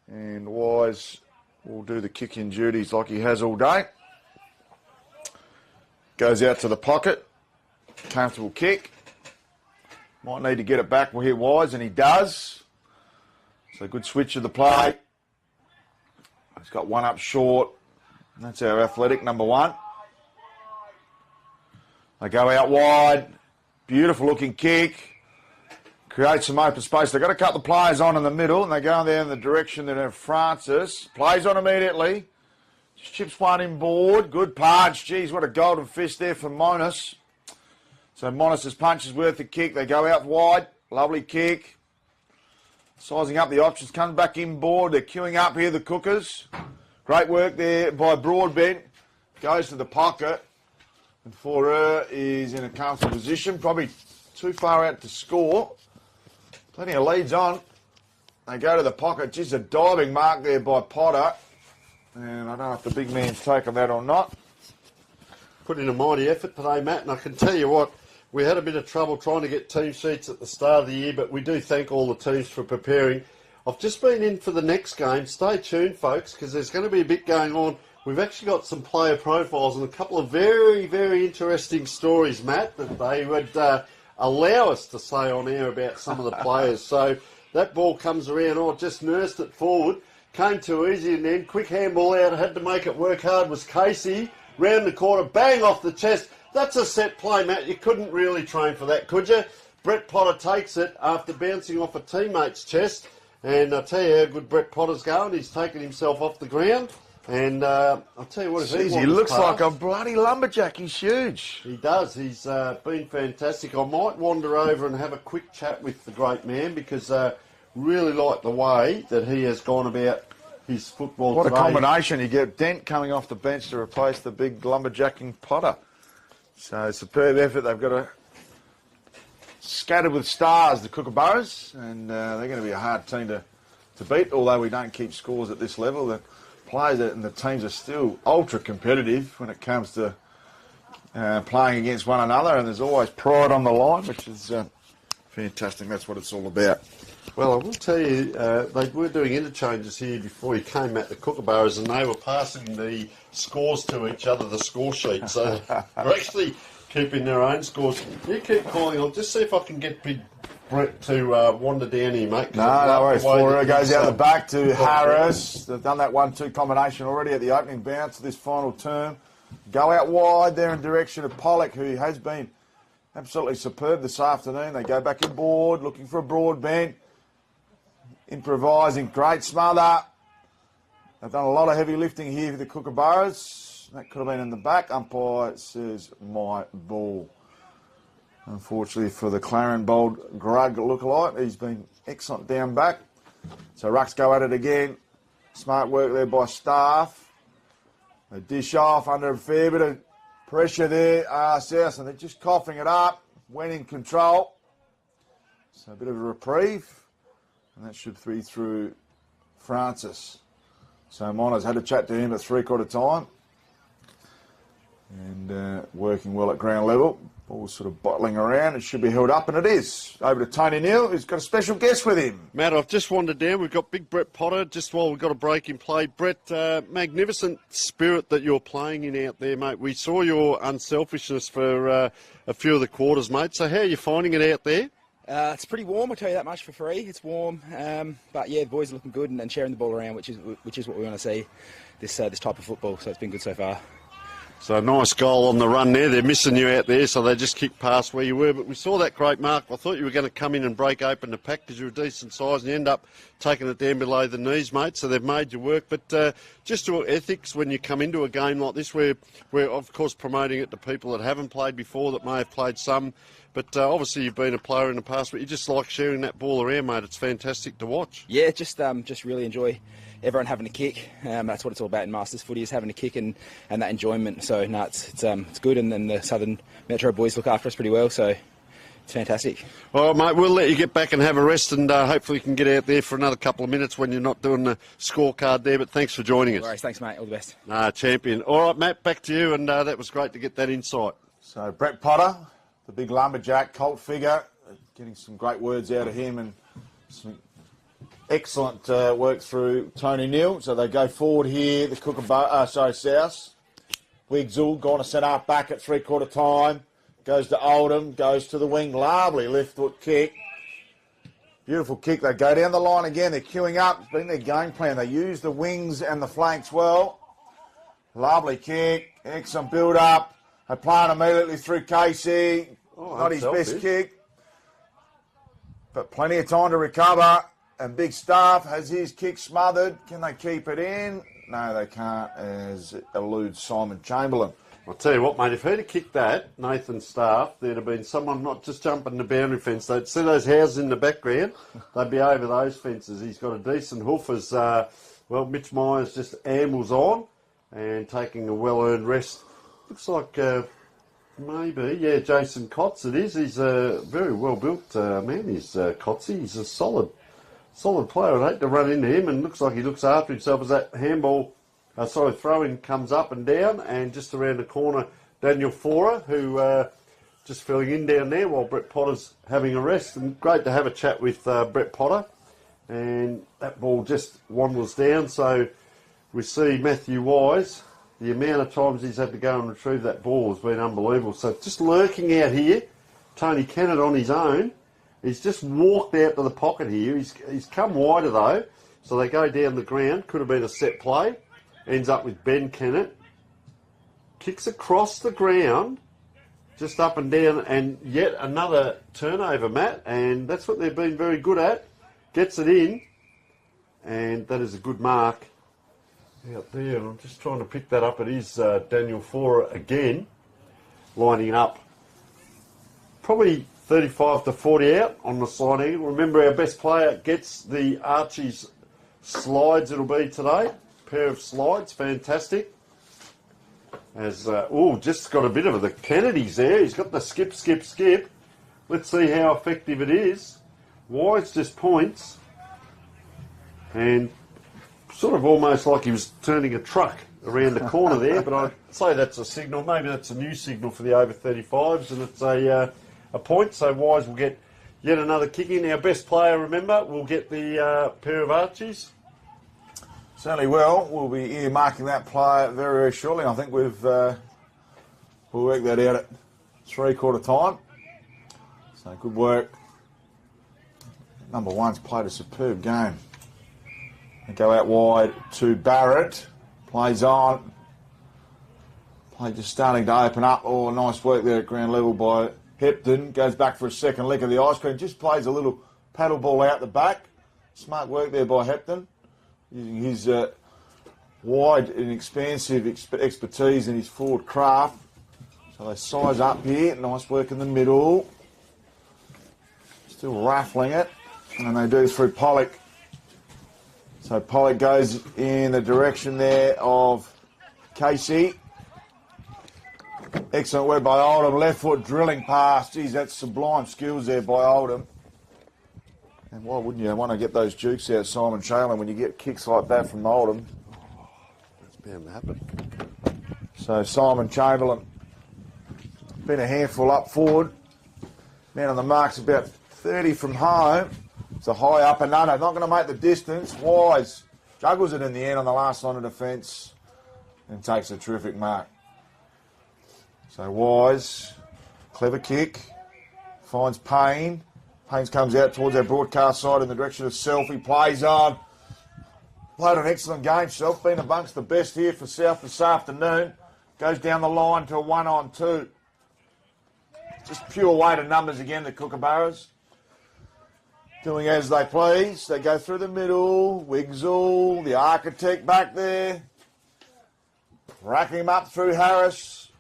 And Wise will do the kicking duties like he has all day. Goes out to the pocket. Comfortable kick. Might need to get it back here Wise, and he does. So good switch of the play. He's got one up short. That's our athletic number one. They go out wide. Beautiful looking kick. Create some open space. They've got to cut the players on in the middle, and they go there in the direction that have Francis. Plays on immediately. Just chips one in board. Good punch. Geez, what a golden fist there for Monas. So Monas' punch is worth the kick. They go out wide. Lovely kick. Sizing up the options. Comes back in board. They're queuing up here, the Cookers. Great work there by Broadbent. Goes to the pocket. And for her is in a comfortable position. Probably too far out to score. Plenty of leads on. They go to the pocket. Just a diving mark there by Potter. And I don't know if the big man's taken that or not. Put in a mighty effort today, Matt, and I can tell you what, we had a bit of trouble trying to get team sheets at the start of the year, but we do thank all the teams for preparing. I've just been in for the next game. Stay tuned, folks, because there's going to be a bit going on. We've actually got some player profiles and a couple of very, very interesting stories, Matt, that they would allow us to say on air about some of the players. So that ball comes around. Oh, just nursed it forward. Came too easy, and then quick handball out. Had to make it work hard was Casey. Round the corner, bang off the chest. That's a set play, Matt. You couldn't really train for that, could you? Brett Potter takes it after bouncing off a teammate's chest. And I'll tell you how good Brett Potter's going. He's taken himself off the ground. And I'll tell you what, he looks like a bloody lumberjack. He's huge. He does. He's been fantastic. I might wander over and have a quick chat with the great man because really like the way that he has gone about his football What today. a combination. You get Dent coming off the bench to replace the big lumberjacking Potter. So superb effort. They've got a scattered with stars, the Kookaburras, and they're going to be a hard team to beat, although we don't keep scores at this level. The players and the teams are still ultra competitive when it comes to playing against one another, and there's always pride on the line, which is fantastic. That's what it's all about. Well, I will tell you, they were doing interchanges here before you came at the Kookaburras, and they were passing the scores to each other, the score sheet. So they're actually keeping their own scores. You keep calling. I'll just see if I can get Big Brett to wander down here, mate. No worries. Four goes out the back to Harris. They've done that 1-2 combination already at the opening bounce of this final term. Go out wide there in direction of Pollock, who has been absolutely superb this afternoon. They go back inboard, looking for a Broadbent. Improvising, great smother. They've done a lot of heavy lifting here for the Kookaburras. That could have been in the back. Umpire says my ball. Unfortunately for the Clarion Bold Grug lookalike, he's been excellent down back. So Rucks go at it again. Smart work there by Staff. They dish off under a fair bit of pressure there, South, and they're just coughing it up. Went in control. So a bit of a reprieve. And that should be through Francis. So Mona's had a chat to him at 3/4 time. And working well at ground level. Ball's sort of bottling around. It should be held up, and it is. Over to Tony Neal, who's got a special guest with him. Matt, I've just wandered down. We've got Big Brett Potter just while we've got a break in play. Brett, magnificent spirit that you're playing in out there, mate. We saw your unselfishness for a few of the quarters, mate. So how are you finding it out there? It's pretty warm, I'll tell you that much for free. It's warm, but yeah, the boys are looking good and sharing the ball around, which is what we want to see this type of football. So it's been good so far. So nice goal on the run there. They're missing you out there, so they just kicked past where you were. But we saw that great mark. I thought you were going to come in and break open the pack because you're a decent size, and you end up taking it down below the knees, mate. So they've made you work. But just your ethics when you come into a game like this, we're of course promoting it to people that haven't played before, that may have played some. But obviously you've been a player in the past, but you just like sharing that ball around, mate. It's fantastic to watch. Yeah, just really enjoy everyone having a kick. That's what it's all about in Masters footy, is having a kick and that enjoyment. So no, it's good, and then the Southern Metro boys look after us pretty well. So it's fantastic. All right, mate, we'll let you get back and have a rest, and hopefully you can get out there for another couple of minutes when you're not doing the scorecard there. But thanks for joining us. No worries, thanks, mate. All the best. Champion. All right, Matt, back to you, and that was great to get that insight. So Brett Potter, the big lumberjack, cult figure, getting some great words out of him and some excellent work through Tony Neal. So they go forward here, the South. Wigzell going to set up back at three-quarter time. Goes to Oldham, goes to the wing. Lovely left foot kick. Beautiful kick. They go down the line again. They're queuing up. It's been their game plan. They use the wings and the flanks well. Lovely kick. Excellent build-up. They play it immediately through Casey. Not his best kick. But plenty of time to recover. And Big Staff has his kick smothered. Can they keep it in? No, they can't, as it eludes Simon Chamberlain. I'll tell you what, mate, if he'd have kicked that, Nathan Staff, there'd have been someone not just jumping the boundary fence. They'd see those houses in the background. They'd be over those fences. He's got a decent hoof as, Mitch Myers just ambles on and taking a well-earned rest. Looks like Jason Kotz it is. He's a very well-built man, he's Kotzy. He's a solid player. I'd hate to run into him, and looks like he looks after himself as that throw-in comes up and down, and just around the corner, Daniel Forer, who just filling in down there while Brett Potter's having a rest. And great to have a chat with Brett Potter. And that ball just wanders down, so we see Matthew Wise. The amount of times he's had to go and retrieve that ball has been unbelievable. So just lurking out here, Tony Kennett on his own. He's just walked out to the pocket here. He's come wider though, so they go down the ground. Could have been a set play. Ends up with Ben Kennett. Kicks across the ground, just up and down, and yet another turnover, Matt. And that's what they've been very good at. Gets it in, and that is a good mark out there. I'm just trying to pick that up. It is Daniel Forer again, lining up. Probably 35 to 40 out on the side angle. Remember, our best player gets the Archie's slides it'll be today. Pair of slides, fantastic. As just got a bit of the Kennedys there. He's got the skip. Let's see how effective it is. Wise just points, and sort of almost like he was turning a truck around the corner there. But I'd say that's a signal. Maybe that's a new signal for the over 35s, and it's a point. So Wise will get yet another kick in. Our best player, remember, will get the pair of Archies. Certainly will. We'll be earmarking that player very, very shortly. I think we'll work that out at three-quarter time. So good work. Number one's played a superb game. They go out wide to Barrett. Plays on. Play just starting to open up. Oh, nice work there at ground level by Hepton. Goes back for a second lick of the ice cream. Just plays a little paddle ball out the back. Smart work there by Hepton. Using his wide and expansive expertise in his forward craft. So they size up here. Nice work in the middle. Still raffling it. And they do through Pollock. So Pollock goes in the direction there of Casey. Excellent work by Oldham. Left foot drilling past. Geez, that's sublime skills there by Oldham. And why wouldn't you want to get those jukes out, Simon Chamberlain, when you get kicks like that from Oldham? That's bound to happen. So Simon Chamberlain, been a handful up forward. Man on the mark's about 30 from home. It's a high up and under. Not going to make the distance. Wise juggles it in the end on the last line of defence and takes a terrific mark. So Wise, clever kick, finds Payne. Haynes comes out towards our broadcast side in the direction of Self. He plays on. Played an excellent game, Self. Been amongst the best here for South this afternoon. Goes down the line to a 1-on-2. Just pure weight of numbers again, the Kookaburras. Doing as they please. They go through the middle. Wigzell, the architect back there. Racking him up through Harris.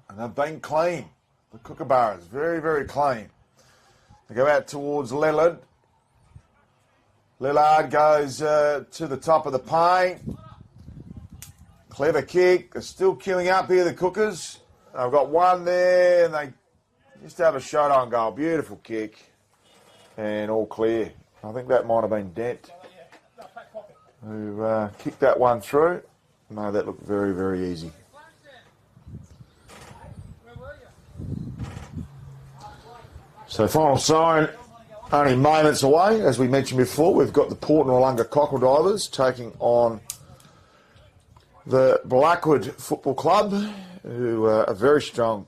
And they've been clean. The Kookaburras, very, very clean. They go out towards Lillard. Lillard goes to the top of the paint. Clever kick. They're still queuing up here, the Cookers. I've got one there, and they just have a shot on goal. Beautiful kick. And all clear. I think that might have been Dent who kicked that one through. No, that looked very, very easy. So final siren only moments away. As we mentioned before, we've got the Port Noarlunga Cockerel Divers taking on the Blackwood Football Club, who are a very strong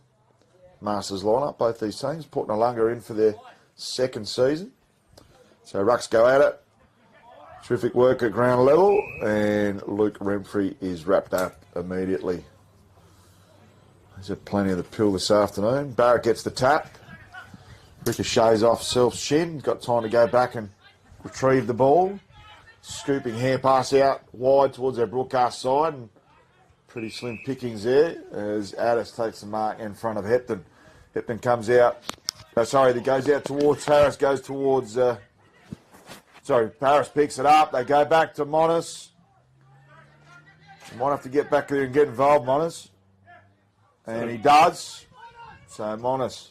Masters lineup, both these teams. Port Noarlunga are in for their second season. So Rucks go at it. Terrific work at ground level, and Luke Renfrey is wrapped up immediately. He's had plenty of the pill this afternoon. Barrett gets the tap. Ricochets off Self's shin. Got time to go back and retrieve the ball. Scooping hand pass out wide towards our broadcast side. And pretty slim pickings there as Addis takes the mark in front of Hepton. Hepton comes out. He goes out towards Harris, goes towards... Paris picks it up. They go back to Monis. Might have to get back there and get involved, Monis. And he does. So Monis.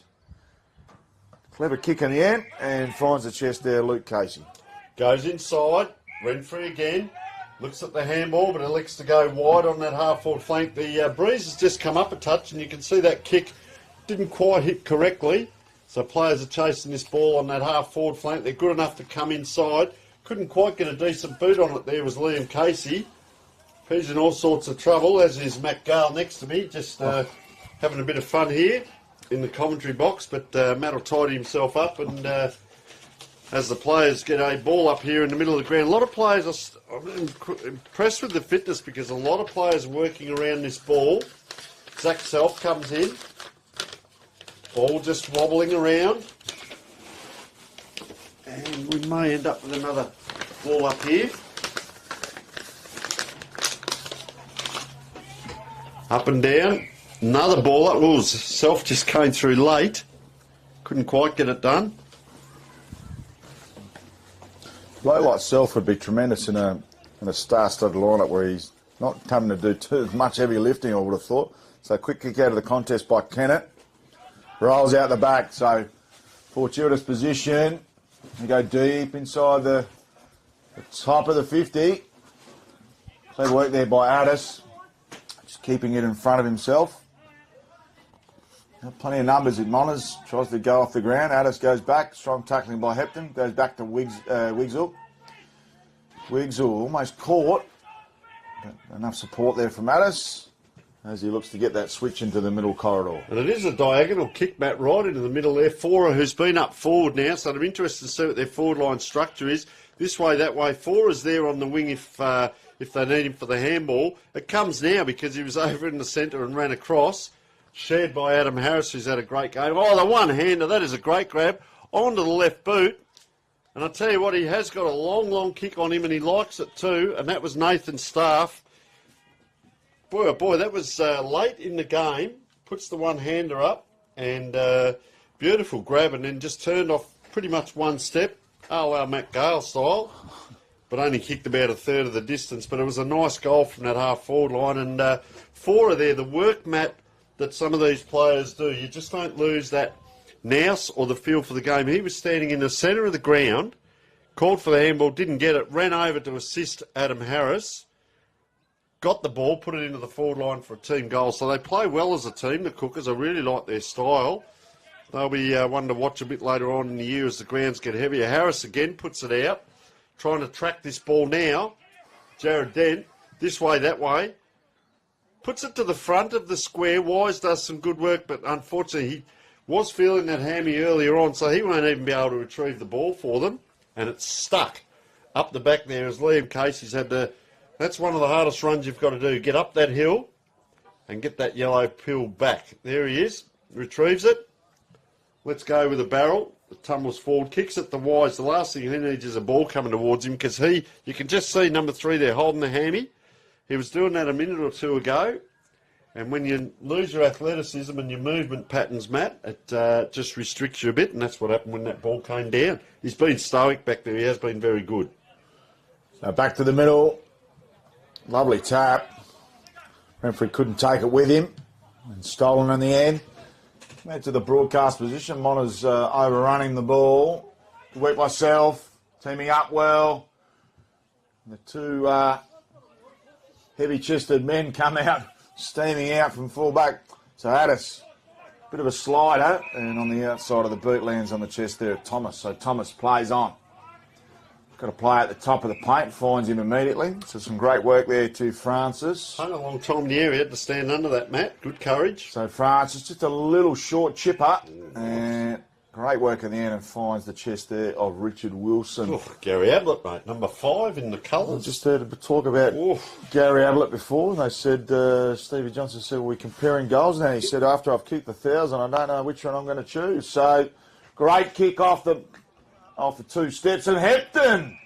Clever kick in the end and finds the chest there, Luke Casey. Goes inside. Renfrey again. Looks at the handball, but elects to go wide on that half-forward flank. The breeze has just come up a touch, and you can see that kick didn't quite hit correctly. So players are chasing this ball on that half-forward flank. They're good enough to come inside. Couldn't quite get a decent boot on it there was Liam Casey. He's in all sorts of trouble, as is Matt Gale next to me, just having a bit of fun here in the commentary box. But Matt will tidy himself up, and as the players get a ball up here in the middle of the ground. A lot of players, I'm impressed with the fitness because a lot of players are working around this ball. Zach Self comes in. Ball just wobbling around. And we may end up with another ball up here. Up and down. Another ball up. Oh, Self just came through late. Couldn't quite get it done. A bloke like Self would be tremendous in a star-studded lineup where he's not having to do too much heavy lifting, I would have thought. So quick kick out of the contest by Kennett. Rolls out the back, so fortuitous position. You go deep inside the top of the 50. Clever work there by Addis. Just keeping it in front of himself. Plenty of numbers at Monas. Tries to go off the ground. Addis goes back. Strong tackling by Hepton. Goes back to Wigzell. Wigzell almost caught. But enough support there from Addis as he looks to get that switch into the middle corridor. And it is a diagonal kick, Matt, right into the middle there. Fora, who's been up forward now, so I'm interested to see what their forward line structure is. This way, that way. Fora's there on the wing if they need him for the handball. It comes now because he was over in the centre and ran across. Shared by Adam Harris, who's had a great game. Oh, the one-hander, that is a great grab. Onto the left boot. And I'll tell you what, he has got a long, long kick on him, and he likes it too. And that was Nathan Staff. Boy, oh boy, that was late in the game. Puts the one-hander up, and beautiful grab, and then just turned off pretty much one step. Oh, our Matt Gale style. But only kicked about a third of the distance. But it was a nice goal from that half-forward line. And Fora there, the work, Matt, that some of these players do. You just don't lose that nous or the feel for the game. He was standing in the centre of the ground, called for the handball, didn't get it, ran over to assist Adam Harris, got the ball, put it into the forward line for a team goal. So they play well as a team, the Cookers. I really like their style. They'll be one to watch a bit later on in the year as the grounds get heavier. Harris again puts it out, trying to track this ball now. Jared Dent, this way, that way. Puts it to the front of the square. Wise does some good work, but unfortunately he was feeling that hammy earlier on, so he won't even be able to retrieve the ball for them. And it's stuck up the back there as Liam Casey's had to... That's one of the hardest runs you've got to do. Get up that hill and get that yellow pill back. There he is, retrieves it. Let's go with a barrel. The tumbles forward, kicks it the wise. The last thing he needs is a ball coming towards him because you can just see number 3 there holding the hammy. He was doing that a minute or two ago. And when you lose your athleticism and your movement patterns, Matt, it just restricts you a bit, and that's what happened when that ball came down. He's been stoic back there. He has been very good. So back to the middle. Lovely tap. Referee couldn't take it with him. And stolen in the end. Back to the broadcast position. Mona's overrunning the ball. Work myself. Teaming up well. The two heavy-chested men come out, steaming out from fullback. So Addis, bit of a slider, and on the outside of the boot lands on the chest there of Thomas. So Thomas plays on. Got a play at the top of the paint, finds him immediately. So some great work there to Francis. Hung a long time in the air. He had to stand under that, Matt. Good courage. So Francis, just a little short chipper, and great work in the end, and finds the chest there of Richard Wilson. Oh, Gary Ablett, mate, number 5 in the I colours. just heard talk about Gary Ablett before. They said, Stevie Johnson said, we're comparing goals now. He said, after I've kicked the 1,000, I don't know which one I'm going to choose. So great kick off the 2 steps, and Hepton.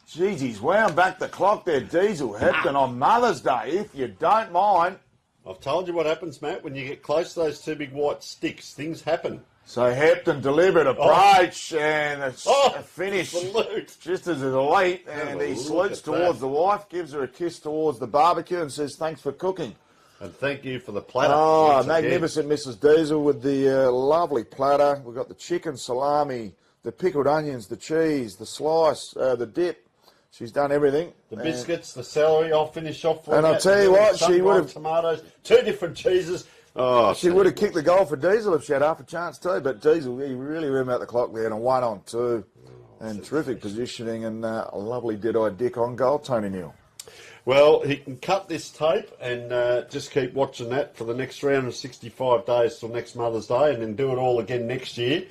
Jeez, he's wound back the clock there, Diesel. Hepton on Mother's Day, if you don't mind. I've told you what happens, Matt. When you get close to those 2 big white sticks, things happen. So Hepton deliberate approach and a finish Salute. just as it's late, and he salutes towards the wife, gives her a kiss towards the barbecue and says, thanks for cooking. And thank you for the platter. Oh, once again. magnificent Mrs. Diesel with the lovely platter. We've got the chicken salami, the pickled onions, the cheese, the slice, the dip. She's done everything. The biscuits, the celery, I'll finish off for And you. I'll tell you what, she would have... Tomatoes, 2 different cheeses. Oh, She would have kicked the goal for Diesel if she had half a chance too, but Diesel, he really ran out the clock there, and a 1-on-2. And terrific positioning, and a lovely dead-eyed dick on goal, Tony Neal. Well, he can cut this tape and just keep watching that for the next 365 days till next Mother's Day, and then do it all again next year.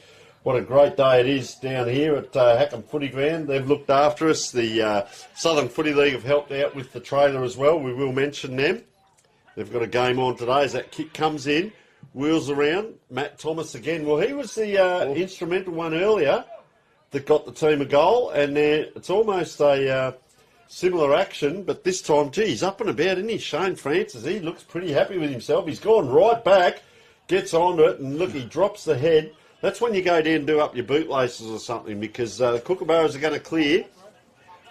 What a great day it is down here at Hackham Footy Ground. They've looked after us. The Southern Footy League have helped out with the trailer as well. We will mention them. They've got a game on today as that kick comes in, wheels around. Matt Thomas again. Well, he was the instrumental one earlier that got the team a goal, and it's almost a similar action, but this time, gee, he's up and about, isn't he? Shane Francis, he looks pretty happy with himself. He's gone right back, gets onto it, and look, he drops the head. That's when you go down and do up your bootlaces or something, because the Kookaburras are going to clear.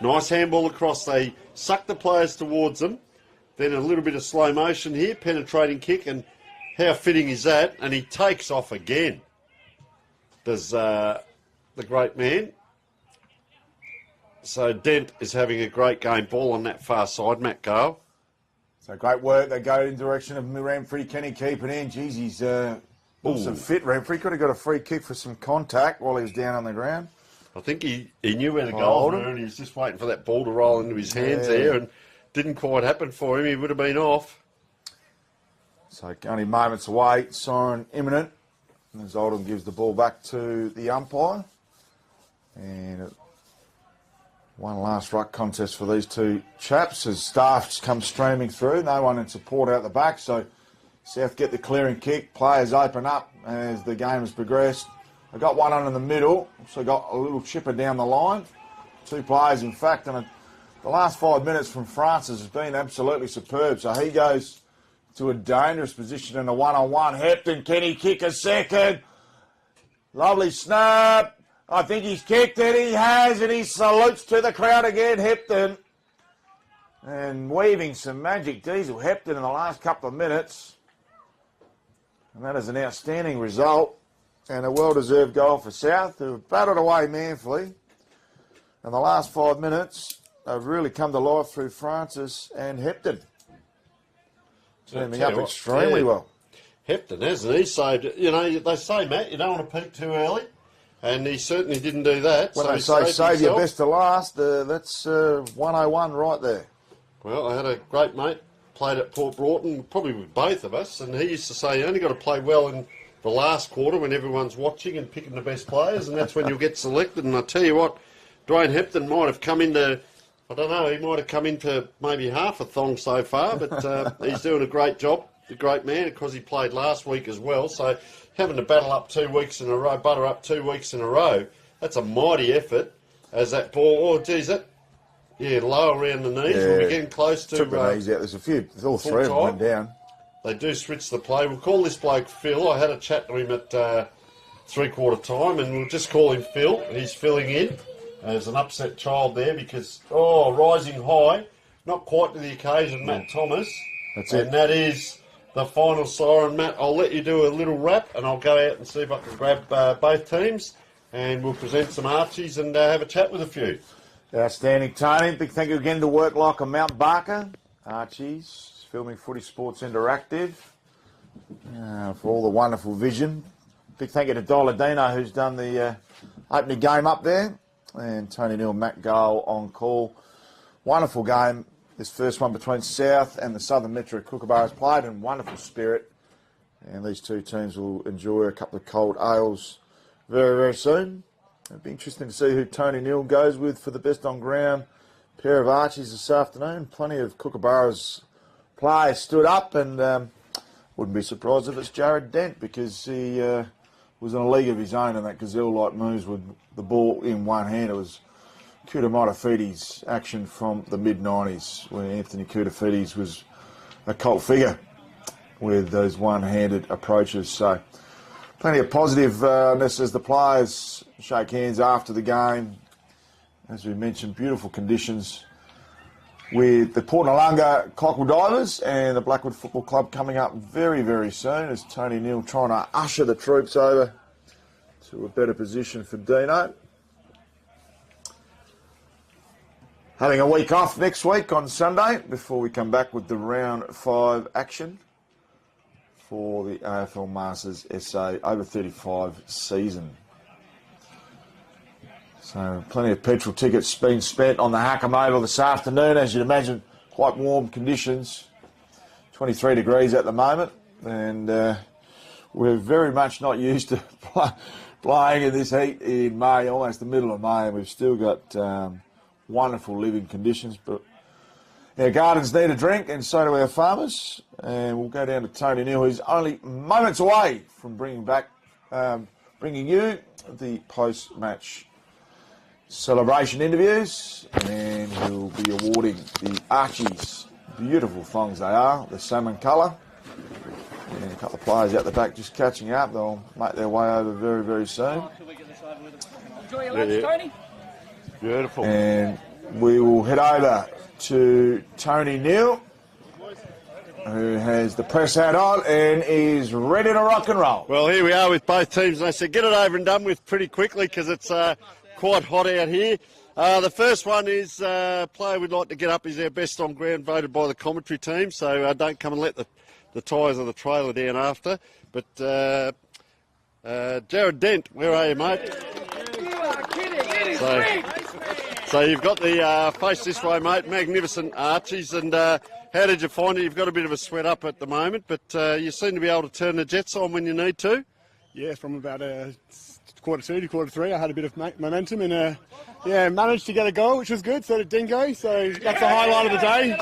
Nice handball across. They suck the players towards them. Then a little bit of slow motion here, penetrating kick, and how fitting is that? And he takes off again. Does the great man. So Dent is having a great game. Ball on that far side, Matt Gale. So great work. They go in the direction of Ramfrey. Can he keep it in? Jeez, he's some fit. Ramfrey could have got a free kick for some contact while he was down on the ground. I think he knew where the goals were, and he was just waiting for that ball to roll into his hands there, and didn't quite happen for him. He would have been off. So only moments away. Siren imminent. And as Oldham gives the ball back to the umpire. And one last ruck contest for these two chaps as staff come streaming through. No one in support out the back. So South get the clearing kick. Players open up as the game has progressed. I got one on in the middle. So got a little chipper down the line. 2 players, in fact. And the last 5 minutes from Francis has been absolutely superb. So he goes to a dangerous position in a 1-on-1. Hepton, can he kick a second? Lovely snap. I think he's kicked it. He has, and he salutes to the crowd again, Hepton. And weaving some magic, Diesel Hepton in the last couple of minutes. And that is an outstanding result. And a well-deserved goal for South, who have battled away manfully. And the last 5 minutes have really come to life through Francis and Hepton. Turning up extremely well. Hepton, hasn't he? So, you know, they say, Matt, you don't want to peak too early. And he certainly didn't do that. When they say save your best to last, that's 101 right there. Well, I had a great mate, played at Port Broughton, probably with both of us, and he used to say you only got to play well in the last quarter when everyone's watching and picking the best players, and that's when you'll get selected. And I tell you what, Dwayne Hepton might have come into, I don't know, he might have come into maybe half a thong so far, but he's doing a great job. the great man, because he played last week as well. So having to battle up 2 weeks in a row, butter up 2 weeks in a row, that's a mighty effort. As that ball, low around the knees. We'll be getting close to... Took the knees out. There's a few, all three of them went down. They do switch the play. We'll call this bloke Phil. I had a chat to him at three-quarter time, and we'll just call him Phil. He's filling in. There's an upset child there because, rising high, not quite to the occasion, Matt Thomas. That's it. And that is the final siren. Matt, I'll let you do a little wrap, and I'll go out and see if I can grab both teams, and we'll present some Archies and have a chat with a few. Outstanding, Tony. Big thank you again to Work Like on Mount Barker, Archies, Filming Footy Sports Interactive, for all the wonderful vision. Big thank you to Doladino, who's done the opening game up there, and Tony Neal, Matt Gale on call. Wonderful game. This first one between South and the Southern Metro Kookaburras played in wonderful spirit, and these two teams will enjoy a couple of cold ales very, very soon. It'll be interesting to see who Tony Neal goes with for the best on ground pair of Archies this afternoon. Plenty of Kookaburras players stood up, and wouldn't be surprised if it's Jared Dent, because he was in a league of his own in that gazelle-like moves with the ball in one hand. It was Kuta Matafides action from the mid-90s, where Anthony Kutafides was a cult figure with those one-handed approaches. So plenty of positiveness as the players shake hands after the game. As we mentioned, beautiful conditions with the Port Noarlunga Cockerel Divers and the Blackwood Football Club coming up very, very soon, as Tony Neal trying to usher the troops over to a better position for Dino. Having a week off next week on Sunday before we come back with the round 5 action for the AFL Masters SA over 35 season. So plenty of petrol tickets being spent on the Hackamodal this afternoon. As you'd imagine, quite warm conditions, 23 degrees at the moment, and we're very much not used to playing in this heat in May, almost the middle of May, and we've still got wonderful living conditions. But our gardens need a drink, and so do our farmers. And we'll go down to Tony Neal, who's only moments away from bringing you the post-match celebration interviews, and he'll be awarding the Archies. Beautiful thongs they are, the salmon colour. And a couple of players out the back just catching up. They'll make their way over very, very soon. Enjoy your lunch, Tony. Beautiful. And we will head over to Tony Neal, who has the press hat on and is ready to rock and roll. Well, here we are with both teams, and I said get it over and done with pretty quickly because it's quite hot out here. The first one is player we'd like to get up is our best on ground, voted by the commentary team, so don't come and let the tyres of the trailer down after. But Jared Dent, where are you, mate? You are kidding. So you've got the face this way, mate. Magnificent Archies. And how did you find it? You've got a bit of a sweat up at the moment, but you seem to be able to turn the jets on when you need to. Yeah, from about quarter 2 to quarter 3, I had a bit of momentum and managed to get a goal, which was good. So did Dingo. So that's the highlight of the day.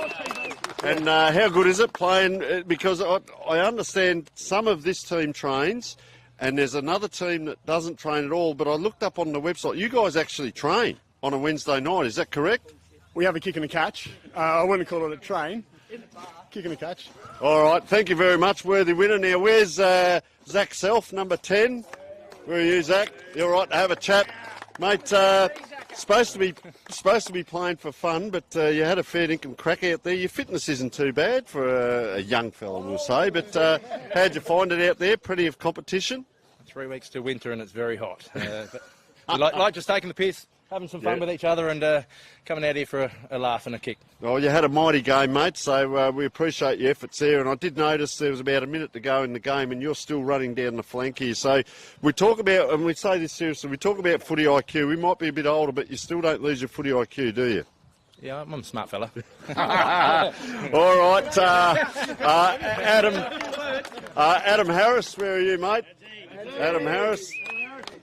And how good is it playing? Because I understand some of this team trains, and there's another team that doesn't train at all. But I looked up on the website. You guys actually train on a Wednesday night. Is that correct? We have a kick and a catch. I wouldn't call it a train. Kick and a catch. All right. Thank you very much, worthy winner. Now, where's Zach Self, number 10? Where are you, Zach? You're all right to have a chat, mate. Supposed to be playing for fun, but you had a fair dinkum crack out there. Your fitness isn't too bad for a young fella, we'll say. But how'd you find it out there? Plenty of competition. 3 weeks to winter and it's very hot. But we like just taking the piss, having some fun with each other, and coming out here for a laugh and a kick. Well, you had a mighty game, mate, so we appreciate your efforts there. And I did notice there was about a minute to go in the game, and you're still running down the flank here. So we talk about, and we say this seriously, we talk about footy IQ. We might be a bit older, but you still don't lose your footy IQ, do you? Yeah, I'm a smart fella. All right, Adam Harris, where are you, mate? Adam Harris.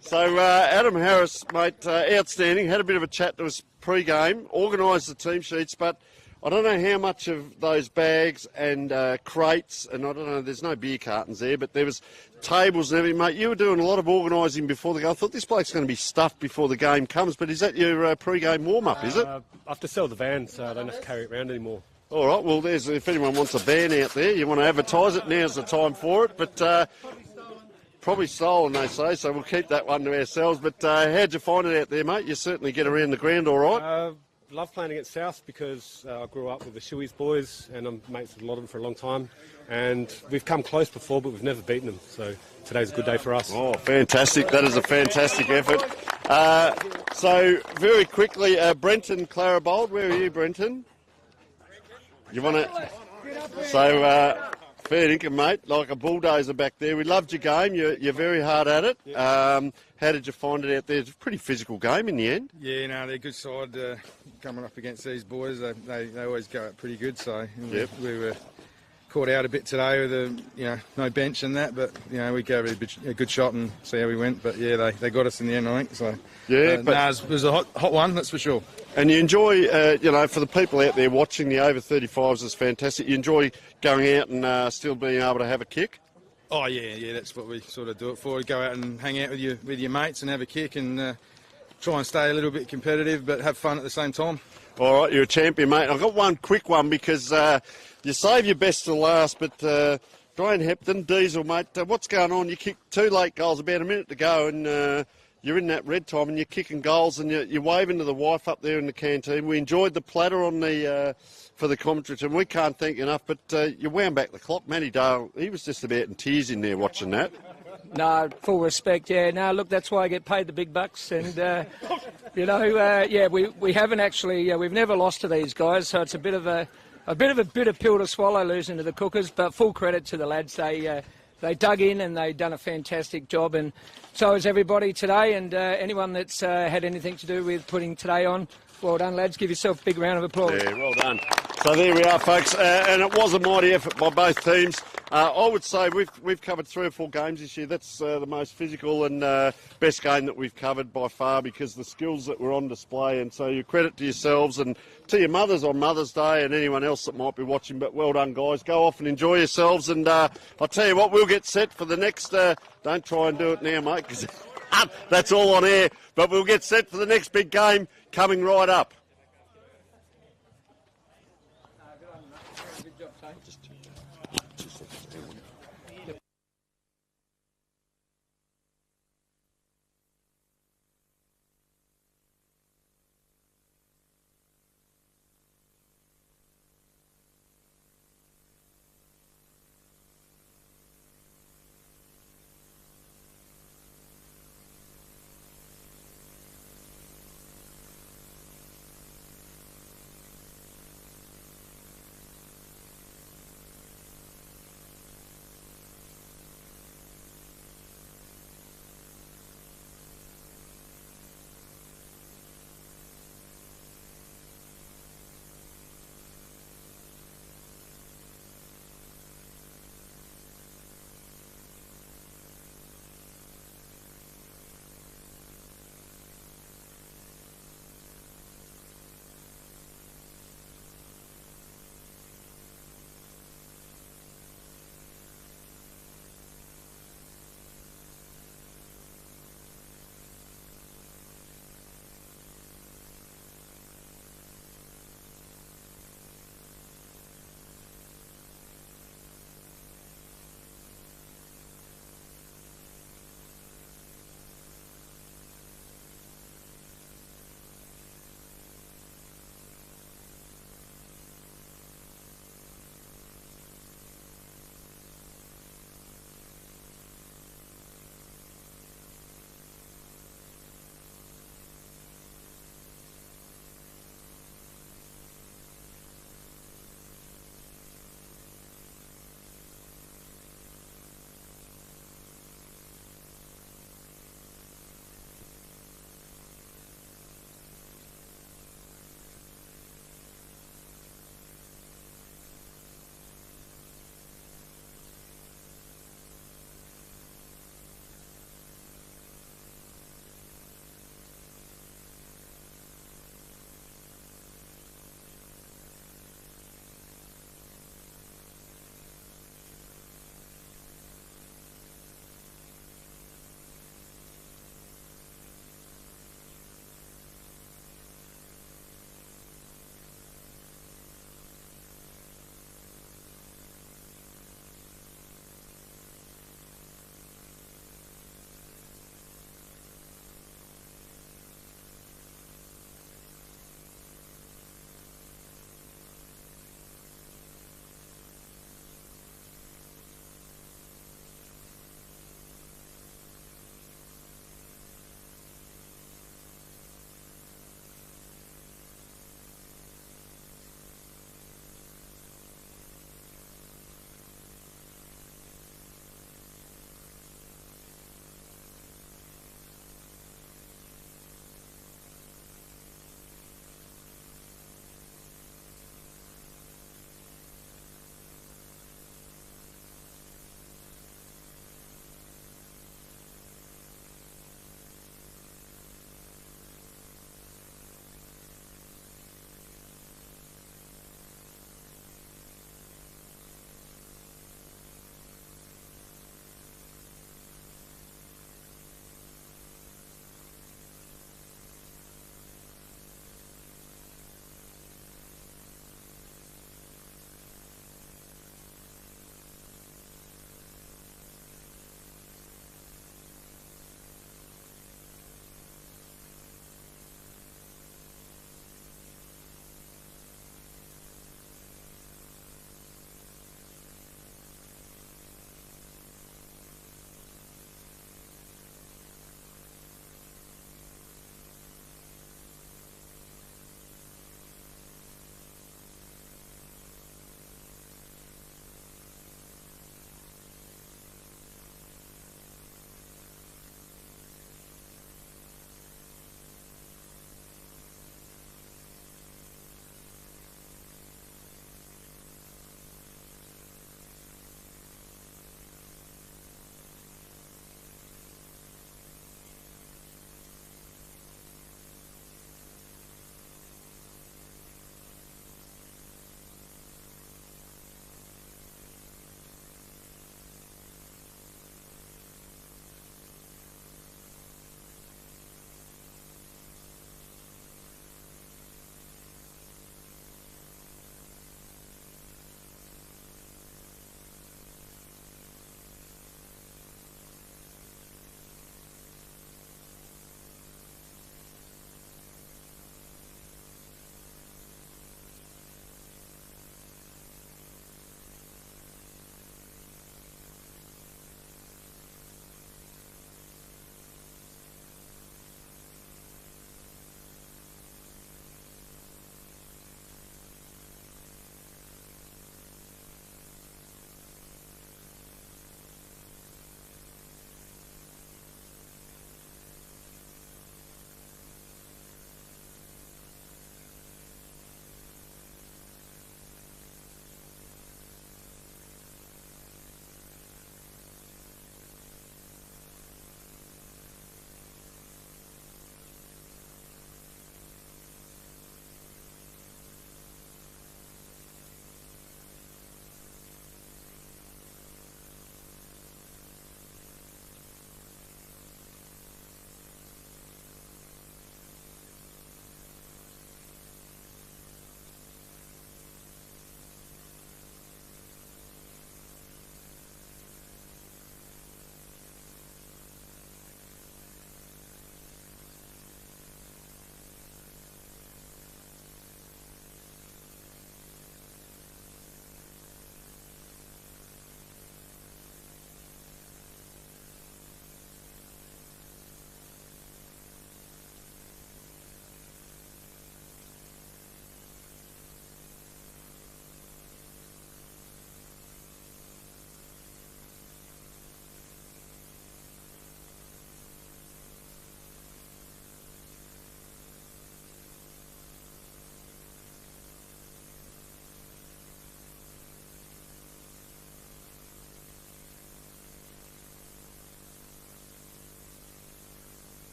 So Adam Harris, mate, outstanding. Had a bit of a chat to us pre-game, organised the team sheets, but I don't know how much of those bags and crates, and I don't know, there's no beer cartons there, but there was tables and everything, mate. You were doing a lot of organising before the game. I thought this bloke's going to be stuffed before the game comes, but is that your pre-game warm-up, is it? I have to sell the van, so I don't have to carry it around anymore. All right, well, if anyone wants a van out there, you want to advertise it, now's the time for it, but probably stolen, they say, so we'll keep that one to ourselves. But how'd you find it out there, mate? You certainly get around the ground all right. Love playing against South because I grew up with the Shuey's boys and I'm mates with a lot of them for a long time. And we've come close before, but we've never beaten them. So today's a good day for us. Oh, fantastic. That is a fantastic effort. So, very quickly, Brenton Clarabold. Where are you, Brenton? You want to... So, fair dinkum, mate. Like a bulldozer back there. We loved your game. You're very hard at it. How did you find it out there? It's a pretty physical game in the end. Yeah, no, they're a good side coming up against these boys. They always go up pretty good. So we were caught out a bit today with no bench and that, but we gave it a good shot and see how we went. But yeah, they got us in the end, I think. So it was a hot one, that's for sure. And you enjoy, for the people out there watching, the over 35s is fantastic. You enjoy going out and still being able to have a kick. Oh yeah, that's what we sort of do it for. Go out and hang out with your mates and have a kick and try and stay a little bit competitive, but have fun at the same time. All right, you're a champion, mate. I've got one quick one because you save your best to last, but Dwayne Hepton, Diesel, mate, what's going on? You kicked 2 late goals, about a minute to go, and you're in that red time and you're kicking goals and you're waving to the wife up there in the canteen. We enjoyed the platter on the for the commentary team. We can't thank you enough, but you wound back the clock. Matty Dale, he was just about in tears in there watching that. No, full respect, yeah. No, look, that's why I get paid the big bucks. And, we haven't actually, we've never lost to these guys, so it's a bit of a bitter pill to swallow losing to the Cookers, but full credit to the lads. They dug in and they done a fantastic job, and so has everybody today, and anyone that's had anything to do with putting today on, well done, lads. Give yourself a big round of applause. Yeah, well done. So there we are, folks, and it was a mighty effort by both teams. I would say we've covered 3 or 4 games this year. That's the most physical and best game that we've covered by far, because the skills that were on display. And so you credit to yourselves and to your mothers on Mother's Day and anyone else that might be watching. But well done, guys. Go off and enjoy yourselves. And I'll tell you what, we'll get set for the next... don't try and do it now, mate, because that's all on air. But we'll get set for the next big game coming right up.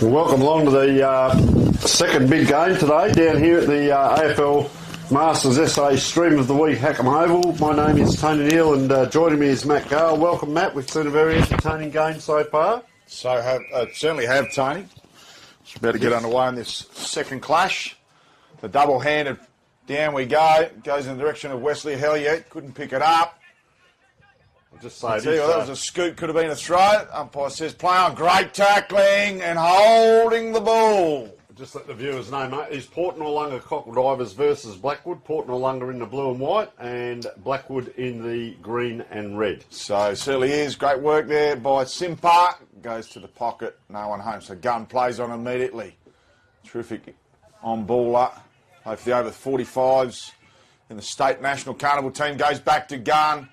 Well, welcome along to the second big game today down here at the AFL Masters SA Stream of the Week Hackham Oval. My name is Tony Neal and joining me is Matt Gale. Welcome, Matt. We've seen a very entertaining game so far. Certainly have, Tony. Just about to get underway in this second clash. The double-handed, down we go. Goes in the direction of Wesley Hellier. Couldn't pick it up. I'll just say that was a scoot, could have been a throw. Umpire says play on. Great tackling and holding the ball. Just let the viewers know, mate, is Port Noarlunga Cockle Divers versus Blackwood. Port Noarlunga in the blue and white and Blackwood in the green and red. So certainly is. Great work there by Simpa. Goes to the pocket. No one home. So Gunn plays on immediately. Terrific on baller. Hopefully over 45s in the state national carnival team. Goes back to Gunn.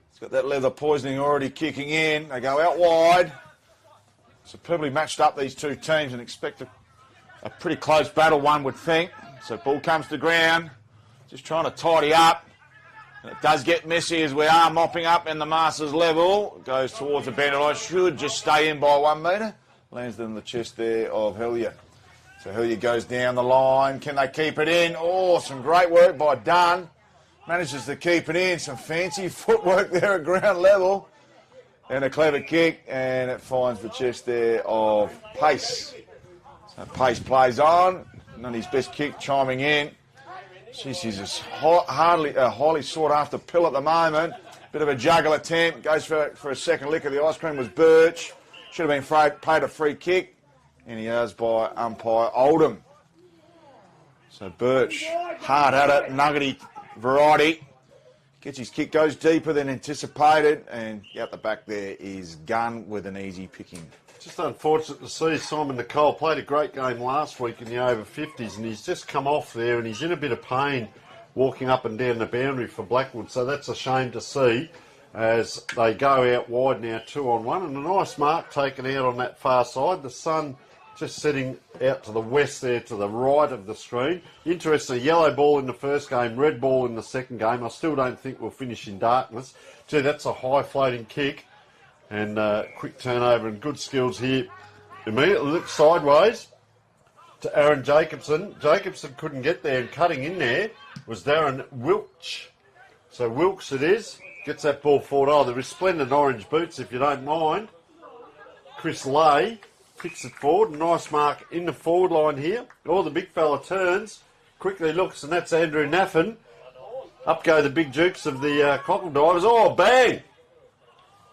He's got that leather poisoning already kicking in. They go out wide. Superbly matched up these two teams and expect a pretty close battle, one would think. So ball comes to ground, just trying to tidy up. And it does get messy as we are mopping up in the Masters level. It goes towards the bend, and I should just stay in by 1 metre. Lands in the chest there of Hellier. So Hellier goes down the line. Can they keep it in? Oh, some great work by Dunn. Manages to keep it in. Some fancy footwork there at ground level. And a clever kick, and it finds the chest there of Pace. So Pace plays on, and then his best kick chiming in. Jeez, he's a highly sought-after pill at the moment. Bit of a juggle attempt. Goes for a second lick of the ice cream was Birch. Should have been paid a free kick, and he is by umpire Oldham. So Birch, hard at it, nuggety variety. Gets his kick, goes deeper than anticipated, and out the back there is Gunn with an easy picking. Just unfortunate to see Simon Nicole played a great game last week in the over 50s, and he's just come off there and he's in a bit of pain walking up and down the boundary for Blackwood. So that's a shame to see as they go out wide now 2-on-1, and a nice mark taken out on that far side. The sun just setting out to the west there to the right of the screen. Interesting, yellow ball in the first game, red ball in the second game. I still don't think we'll finish in darkness. Gee, that's a high floating kick. And quick turnover and good skills here. Immediately looked sideways to Aaron Jacobson. Jacobson couldn't get there, and cutting in there was Darren Wilkes. So Wilkes it is. Gets that ball forward. Oh, the resplendent orange boots, if you don't mind. Chris Lay kicks it forward. Nice mark in the forward line here. Oh, the big fella turns. Quickly looks, and that's Andrew Naffin. Up go the big jukes of the Cockle Divers. Oh, bang!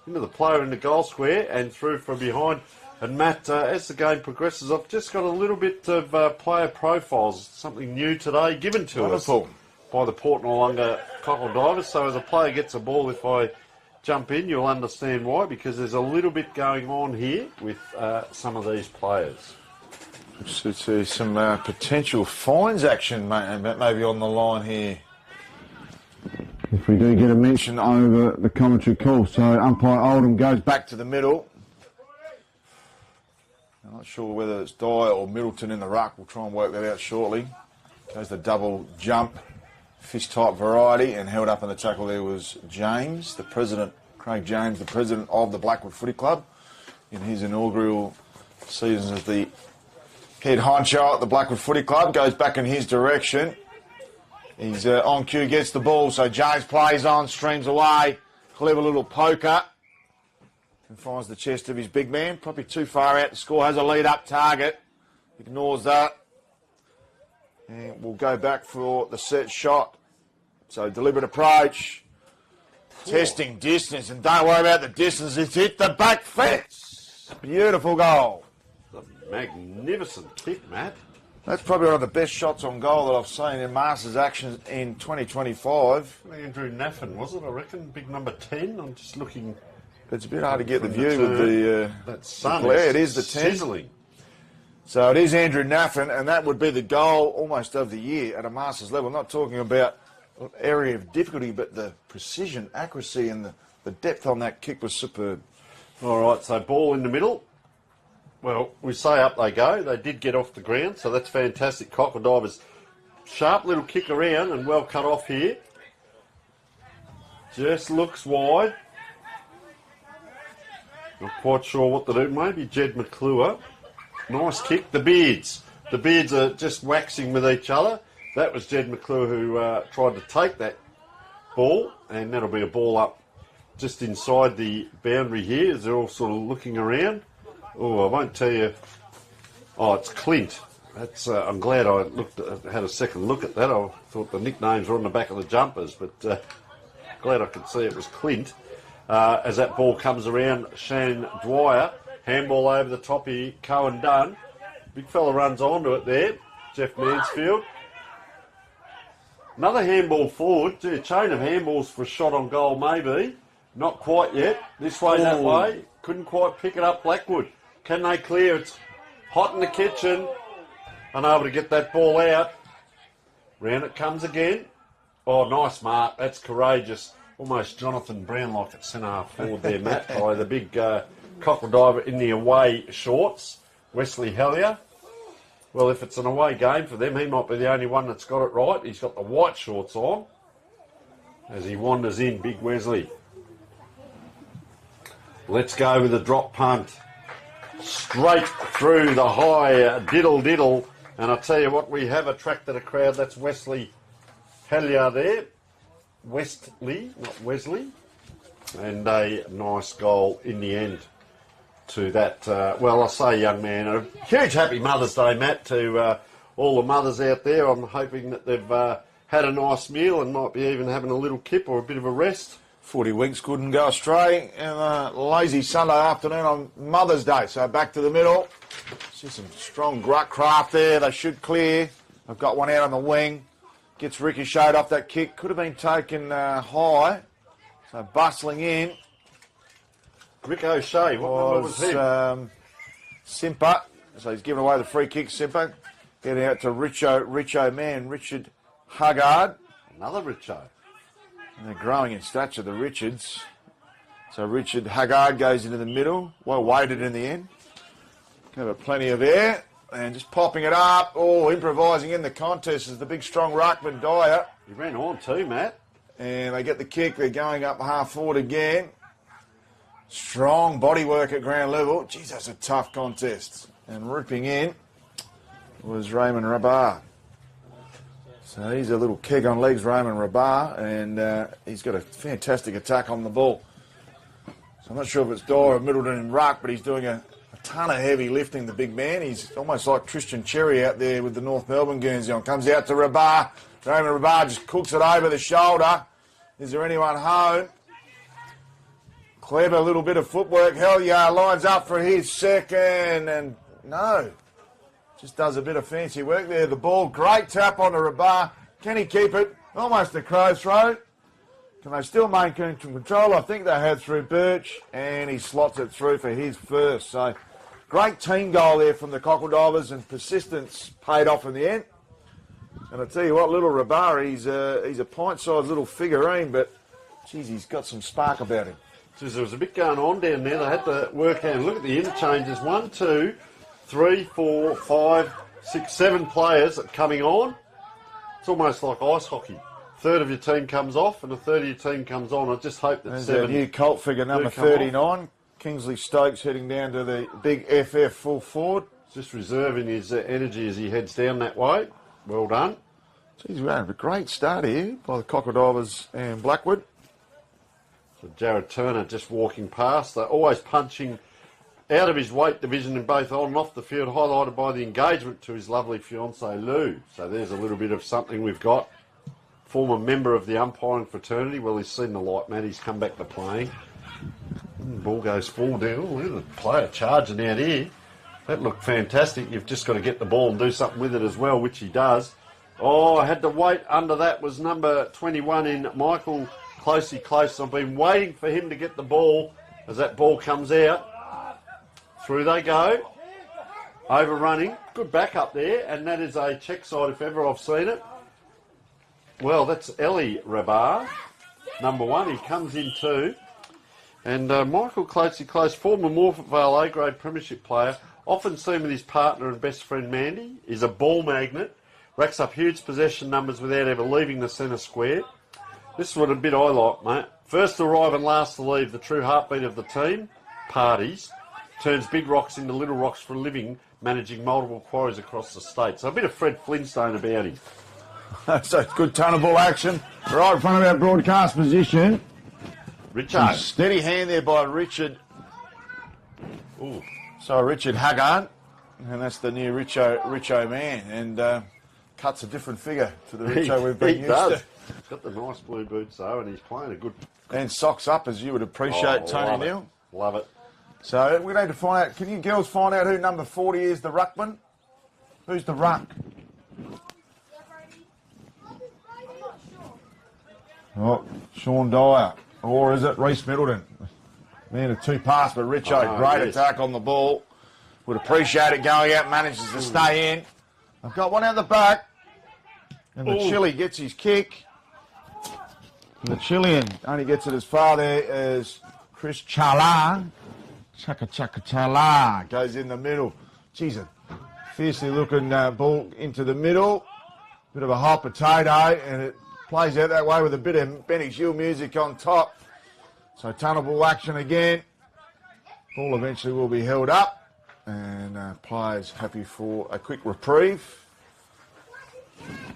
Into the player in the goal square and through from behind. And Matt, as the game progresses, I've just got a little bit of player profiles, something new today given to us by the Port Noarlunga Cockle Divers. So as a player gets a ball, if I jump in, you'll understand why, because there's a little bit going on here with some of these players. So some potential fines action maybe on the line here. If we do get a mention over the commentary call. So umpire Oldham goes back to the middle. I'm not sure whether it's Dyer or Middleton in the ruck. We'll try and work that out shortly. Goes the double jump, fist type variety, and held up in the tackle there was James, the president, Craig James, the president of the Blackwood Footy Club, in his inaugural season as the head honcho at the Blackwood Footy Club. Goes back in his direction. He's on cue, gets the ball, so James plays on, streams away. Clever little poker. And finds the chest of his big man. Probably too far out to score. Has a lead-up target. Ignores that. And we'll go back for the set shot. So deliberate approach. Testing distance. And don't worry about the distance. It's hit the back fence. Beautiful goal. A magnificent kick, Matt. That's probably one of the best shots on goal that I've seen in Masters action in 2025. Andrew Naffin, was it, I reckon? Big number 10. I'm just looking. It's a bit hard to get the view with that sun. It is the 10. Sizzling. So it is Andrew Naffin, and that would be the goal almost of the year at a Masters level. I'm not talking about area of difficulty, but the precision, accuracy, and the depth on that kick was superb. All right, so ball in the middle. Well, we say up they go. They did get off the ground, so that's fantastic. Cockle Divers, sharp little kick around and well cut off here. Just looks wide. Not quite sure what to do. Maybe Jed McClure. Nice kick. The Beards. The Beards are just waxing with each other. That was Jed McClure who tried to take that ball, and that'll be a ball up just inside the boundary here as they're all sort of looking around. Oh, I won't tell you. Oh, it's Clint. That's. I'm glad I had a second look at that. I thought the nicknames were on the back of the jumpers, but glad I could see it was Clint. As that ball comes around, Shane Dwyer, handball over the top here, Cohen Dunn. Big fella runs onto it there, Jeff Mansfield. Another handball forward. Gee, a chain of handballs for a shot on goal maybe. Not quite yet. This way, that way. Couldn't quite pick it up, Blackwood. Can they clear? It's hot in the kitchen. Unable to get that ball out. Round it comes again. Oh, nice mark. That's courageous. Almost Jonathan Brown like at centre half forward there, Matt, by the big cockle diver in the away shorts. Wesley Hellier. Well, if it's an away game for them, he might be the only one that's got it right. He's got the white shorts on as he wanders in, big Wesley. Let's go with a drop punt. Straight through the high diddle. And I tell you what, we have attracted a crowd. That's Wesley Hellier there. Westley, not Wesley. And a nice goal in the end to that, well, I say young man. A huge happy Mother's Day, Matt, to all the mothers out there. I'm hoping that they've had a nice meal and might be even having a little kip or a bit of a rest. 40 winks couldn't go astray. And a lazy Sunday afternoon on Mother's Day. So back to the middle. See some strong grunt craft there. They should clear. I've got one out on the wing. Gets ricocheted off that kick. Could have been taken high. So bustling in. Rick O'Shea, what number was him? Simper. So he's given away the free kick, Simper. Getting out to Richo man, Richard Huggard. Another Richo. And they're growing in stature, the Richards. So Richard Huggard goes into the middle. Well weighted in the end. Got plenty of air. And just popping it up. Oh, improvising in the contest is the big strong ruckman Dyer. He ran on too, Matt. And they get the kick. They're going up half forward again. Strong body work at ground level. Geez, that's a tough contest. And ripping in was Raymond Rabar. So he's a little keg on legs, Raymond Rabar, and he's got a fantastic attack on the ball. So I'm not sure if it's Dyer or Middleton in ruck, but he's doing a ton of heavy lifting, the big man. He's almost like Tristan Cherry out there with the North Melbourne Guernsey on. Comes out to Rabar. Raymond Rabar just cooks it over the shoulder. Is there anyone home? Clever little bit of footwork. Hellier lines up for his second, and no. Just does a bit of fancy work there. The ball, great tap on the Rabar. Can he keep it? Almost a crow's throat. Can they still maintain control? I think they had through Birch, and he slots it through for his first. So, great team goal there from the Cockle Divers, and persistence paid off in the end. And I tell you what, little Rabar, he's a pint-sized little figurine, but, geez, he's got some spark about him. There was a bit going on down there. They had to work out. Look at the interchanges. 1, 2, 3, 4, 5, 6, 7 players coming on. It's almost like ice hockey. A third of your team comes off and a third of your team comes on. I just hope that There's 7... a new Colt figure, number 39. Kingsley Stokes heading down to the big FF full forward. Just reserving his energy as he heads down that way. Well done. Geez, we're having a great start here by the Cockle Divers and Blackwood. So Jared Turner just walking past. They're always punching out of his weight division in both on and off the field, highlighted by the engagement to his lovely fiancée Lou. So there's a little bit of something we've got. Former member of the umpiring fraternity. Well, he's seen the light, Matt. He's come back to playing. Ball goes full down. Look at the player charging out here. That looked fantastic. You've just got to get the ball and do something with it as well, which he does. Oh, I had to wait. Under that was number 21 in Michael Close. I've been waiting for him to get the ball as that ball comes out. Through they go. Overrunning. Good backup there. And that is a check side if ever I've seen it. Well, that's Ellie Rabar, number 1. He comes in too. And Michael Close, former Morphettvale A-grade premiership player, often seen with his partner and best friend Mandy, is a ball magnet, racks up huge possession numbers without ever leaving the centre square. This is what a bit I like, mate. First to arrive and last to leave, the true heartbeat of the team, parties, turns big rocks into little rocks for a living, managing multiple quarries across the state. So a bit of Fred Flintstone about him. So good ton of ball action right in front of our broadcast position. Richard. Steady hand there by Richard. Ooh. So Richard Haggard, and that's the new Richo man, and cuts a different figure to the Richo we've been used to. He's got the nice blue boots though, and he's playing a good... And socks up, as you would appreciate, Tony Neal. Love it. So we need to find out, can you girls find out who number 40 is, the ruckman? Who's the ruck? Oh, Sean Dyer. Or is it Reece Middleton? Man, a two-pass, but Richo, great attack on the ball. Would appreciate it going out, manages to stay in. I've got one out the back. And the Chile gets his kick. And the Chilean only gets it as far there as Chris Chala. Chaka Chala goes in the middle. Jeez, a fiercely looking ball into the middle. Bit of a hot potato, and it plays out that way with a bit of Benny Hill music on top. So tunnel ball action again. Ball eventually will be held up, and players happy for a quick reprieve.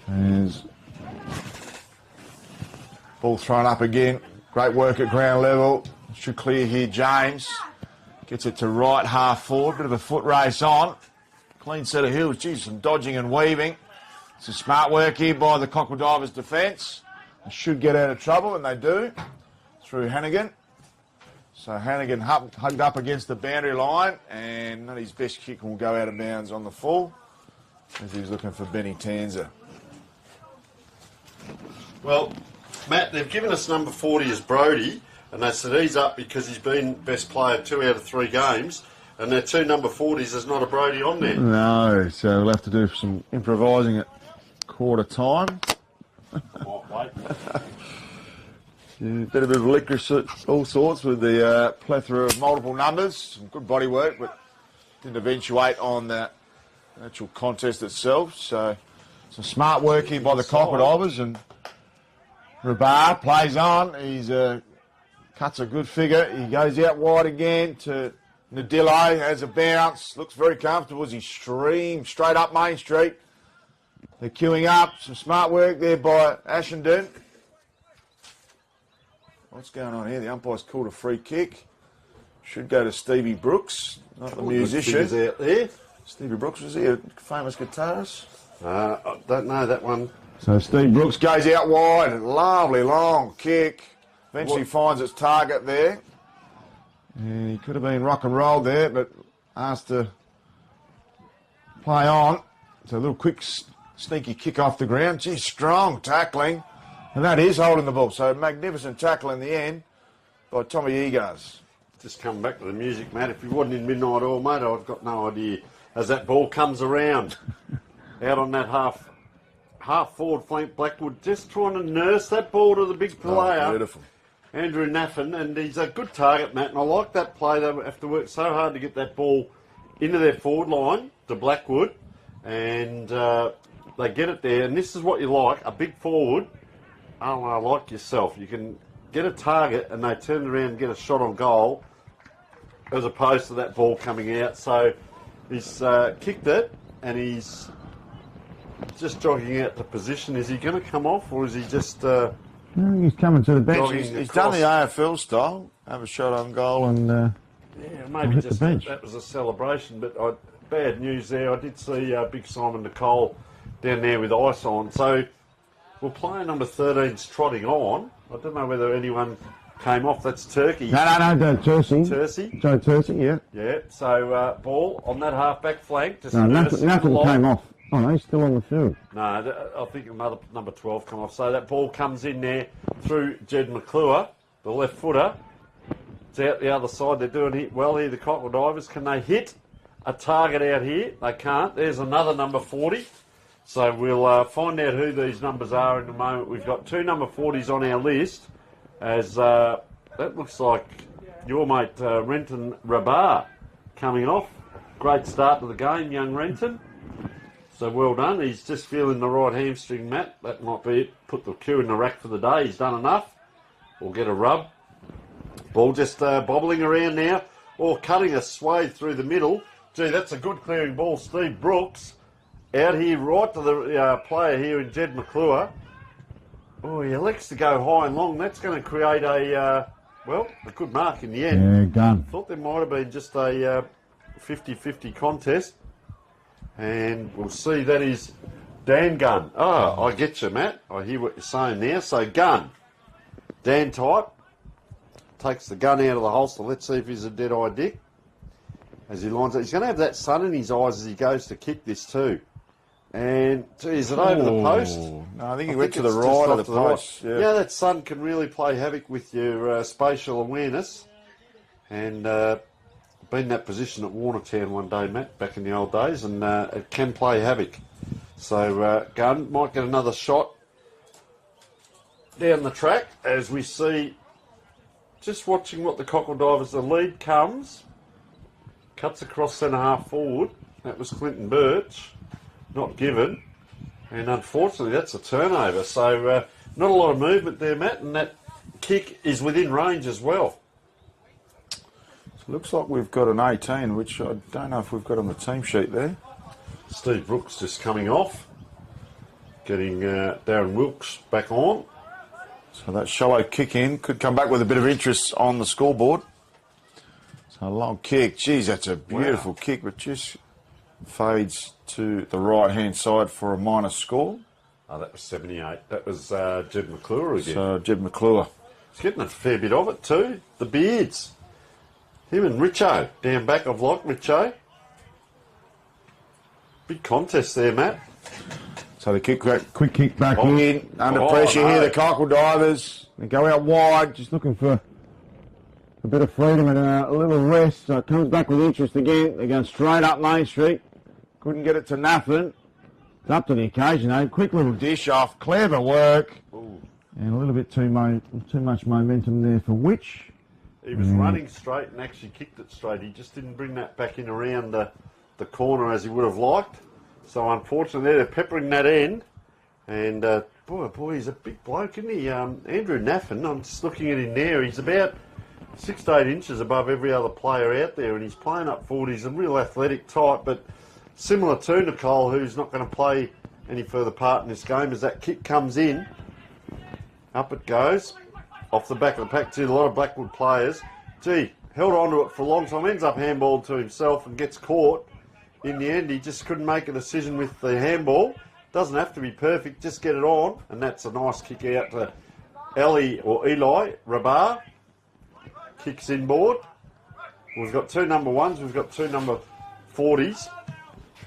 As ball thrown up again. Great work at ground level. Should clear here, James. Gets it to right half forward. Bit of a foot race on. Clean set of heels. Geez, some dodging and weaving. Some smart work here by the Cockle Divers defence. They should get out of trouble, and they do. Through Hannigan. So Hannigan hugged up against the boundary line, and not his best kick will go out of bounds on the full, as he's looking for Benny Tanzer. Well, Matt, they've given us number 40 as Brodie, and they said he's up because he's been best player 2 out of 3 games, and their 2 number 40s, there's not a Brodie on there. No, so we'll have to do some improvising at quarter time. Might wait. Yeah, bit of licorice, all sorts, with the plethora of multiple numbers. Some good body work, but didn't eventuate on the actual contest itself. So some smart work here by the Cockle Divers, and Rabar plays on. He's cuts a good figure. He goes out wide again to Nadillo, has a bounce, looks very comfortable as he streams straight up Main Street. They're queuing up. Some smart work there by Ashenden. What's going on here? The umpire's called a free kick. Should go to Stevie Brooks, not the musician. Out there. Stevie Brooks, was he a famous guitarist? I don't know that one. So Steve Brooks goes out wide, and lovely long kick. Eventually finds its target there. And he could have been rock and roll there, but asked to play on. So a little quick sneaky kick off the ground. Gee, strong tackling. And that is holding the ball. So magnificent tackle in the end by Tommy Egas. Just coming back to the music, Matt. If you wasn't in midnight oil, mate, I've got no idea. As that ball comes around, out on that half forward flank, Blackwood just trying to nurse that ball to the big player. Oh, beautiful. Andrew Naffin, and he's a good target, Matt, and I like that play. They have to work so hard to get that ball into their forward line to Blackwood, and they get it there, and this is what you like, a big forward. Oh, like yourself. You can get a target and they turn around and get a shot on goal as opposed to that ball coming out. So he's kicked it and he's just jogging out the position. Is he going to come off or is he just... No, he's coming to the bench. He's done the AFL style, have a shot on goal and yeah, maybe just that was a celebration, but bad news there. I did see Big Simon Nicole down there with ice on. So... well, player number 13's trotting on. I don't know whether anyone came off. That's Turkey. No, Tercy. Tercy? Joe Tercy, yeah. Yeah, so ball on that half-back flank. Just No, nothing came off. Oh, no, he's still on the field. No, I think another number 12 come off. So that ball comes in there through Jed McClure, the left footer. It's out the other side. They're doing it well here, the Cockle Divers. Can they hit a target out here? They can't. There's another number 40. So we'll find out who these numbers are in a moment. We've got 2 number 40s on our list, as that looks like your mate Renton Rabar coming off. Great start to the game, young Renton. So well done. He's just feeling the right hamstring, Matt. That might be it. Put the cue in the rack for the day. He's done enough. We'll get a rub. Ball just bobbling around now, or cutting a swathe through the middle. Gee, that's a good clearing ball. Steve Brooks out here right to the player here in Jed McClure. Oh, he elects to go high and long. That's going to create a good mark in the end. Yeah, gun. Thought there might have been just a 50-50 contest. And we'll see that is Dan Gunn. Oh, I get you, Matt. I hear what you're saying there. So, Gunn. Dan type. Takes the gun out of the holster. Let's see if he's a dead-eye dick. As he lines up. He's going to have that sun in his eyes as he goes to kick this too. And, gee, is it over the post? No, I think he went to the right of the post. Right. Yeah, that sun can really play havoc with your spatial awareness. And been in that position at Warnertown one day, Matt, back in the old days, and it can play havoc. So Gunn might get another shot down the track as we see, just watching what the Cockle Divers, the lead comes, cuts across centre half forward. That was Clinton Birch. Not given, and unfortunately that's a turnover, so not a lot of movement there, Matt, and that kick is within range as well. So it looks like we've got an 18, which I don't know if we've got on the team sheet there. Steve Brooks just coming off, getting Darren Wilkes back on. So that shallow kick in could come back with a bit of interest on the scoreboard. So a long kick, geez, that's a beautiful kick, but just fades to the right-hand side for a minor score. Oh, that was 78. That was Jed McClure again. So Jed McClure. He's getting a fair bit of it too. The beards. Him and Richo. Down back, I've liked Richo. Big contest there, Matt. So the Quick kick back in. Under pressure here, the Cockle Divers. They go out wide, just looking for a bit of freedom and a little rest. So it comes back with interest again. They're going straight up Main Street. Couldn't get it to nothing. It's up to the occasion, though. Quick little dish off. Clever work. Ooh. And a little bit too much momentum there for Which. He was running straight and actually kicked it straight. He just didn't bring that back in around the corner as he would have liked. So unfortunately, they're peppering that end. And boy, he's a big bloke, isn't he? Andrew Naffin, I'm just looking at him there. He's about 6 to 8 inches above every other player out there, and he's playing up forward. He's a real athletic type, but similar to Nicole, who's not going to play any further part in this game, as that kick comes in. Up it goes. Off the back of the pack, too. A lot of Blackwood players. Gee, held on to it for a long time. Ends up handballed to himself and gets caught. In the end, he just couldn't make a decision with the handball. Doesn't have to be perfect. Just get it on. And that's a nice kick out to Eli Rabar. Kicks inboard. We've got 2 number 1s. We've got 2 number 40s.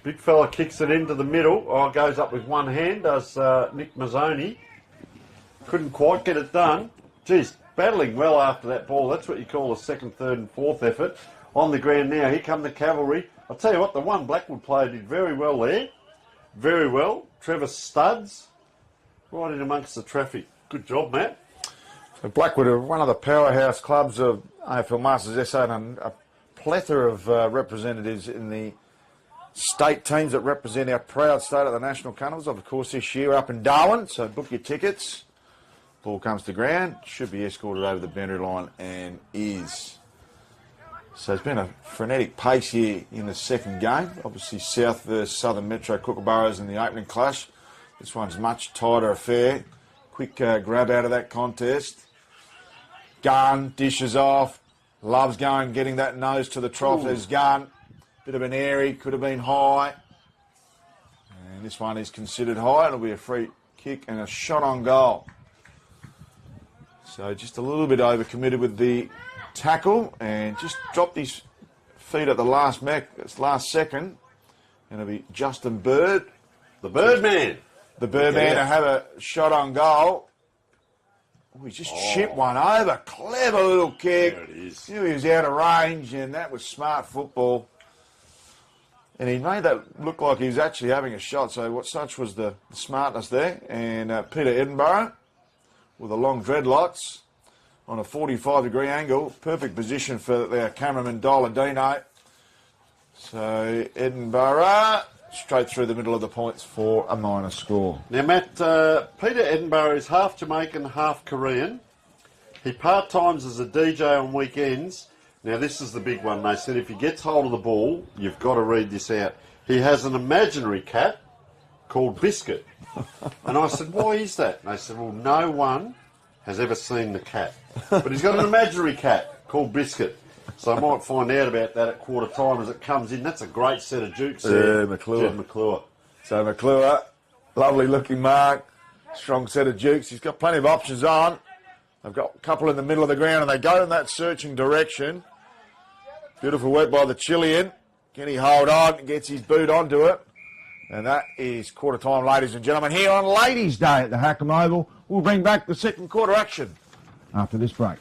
Big fella kicks it into the middle. Oh, goes up with one hand, does Nick Mazzoni. Couldn't quite get it done. Geez, battling well after that ball. That's what you call a second, third and fourth effort. On the ground now. Here come the cavalry. I'll tell you what, the one Blackwood player did very well there. Very well. Trevor Studs. Right in amongst the traffic. Good job, Matt. So Blackwood are one of the powerhouse clubs of AFL Masters SA, and a plethora of representatives in the state teams that represent our proud state at the National Carnivals. Of course, this year up in Darwin, so book your tickets. Ball comes to ground, should be escorted over the boundary line, and is. So it's been a frenetic pace here in the second game. Obviously, South versus Southern Metro Kookaburras in the opening clash. This one's much tighter affair. Quick grab out of that contest. Gun, dishes off. Loves going, getting that nose to the trough. There's Gun. Bit of an airy, could have been high. And this one is considered high. It'll be a free kick and a shot on goal. So just a little bit overcommitted with the tackle and just dropped his feet at the last second. And it'll be Justin Bird. The Birdman. The Birdman to have a shot on goal. Oh, he just chipped one over. Clever little kick. There it is. Knew he was out of range, and that was smart football. And he made that look like he was actually having a shot. So what such was the smartness there. And Peter Edinburgh with the long dreadlocks on a 45-degree angle. Perfect position for their cameraman, Doladino. So Edinburgh straight through the middle of the points for a minor score. Now, Matt, Peter Edinburgh is half Jamaican, half Korean. He part-times as a DJ on weekends. Now, this is the big one. They said if he gets hold of the ball, you've got to read this out. He has an imaginary cat called Biscuit. And I said, why is that? And they said, well, no one has ever seen the cat. But he's got an imaginary cat called Biscuit. So I might find out about that at quarter time as it comes in. That's a great set of dukes there. Yeah, McClure. Jed McClure. So McClure, lovely looking mark, strong set of dukes. He's got plenty of options on. They've got a couple in the middle of the ground and they go in that searching direction. Beautiful work by the Chilean. Can he hold on and gets his boot onto it? And that is quarter time, ladies and gentlemen, here on Ladies' Day at the Hackam Oval. We'll bring back the second quarter action after this break.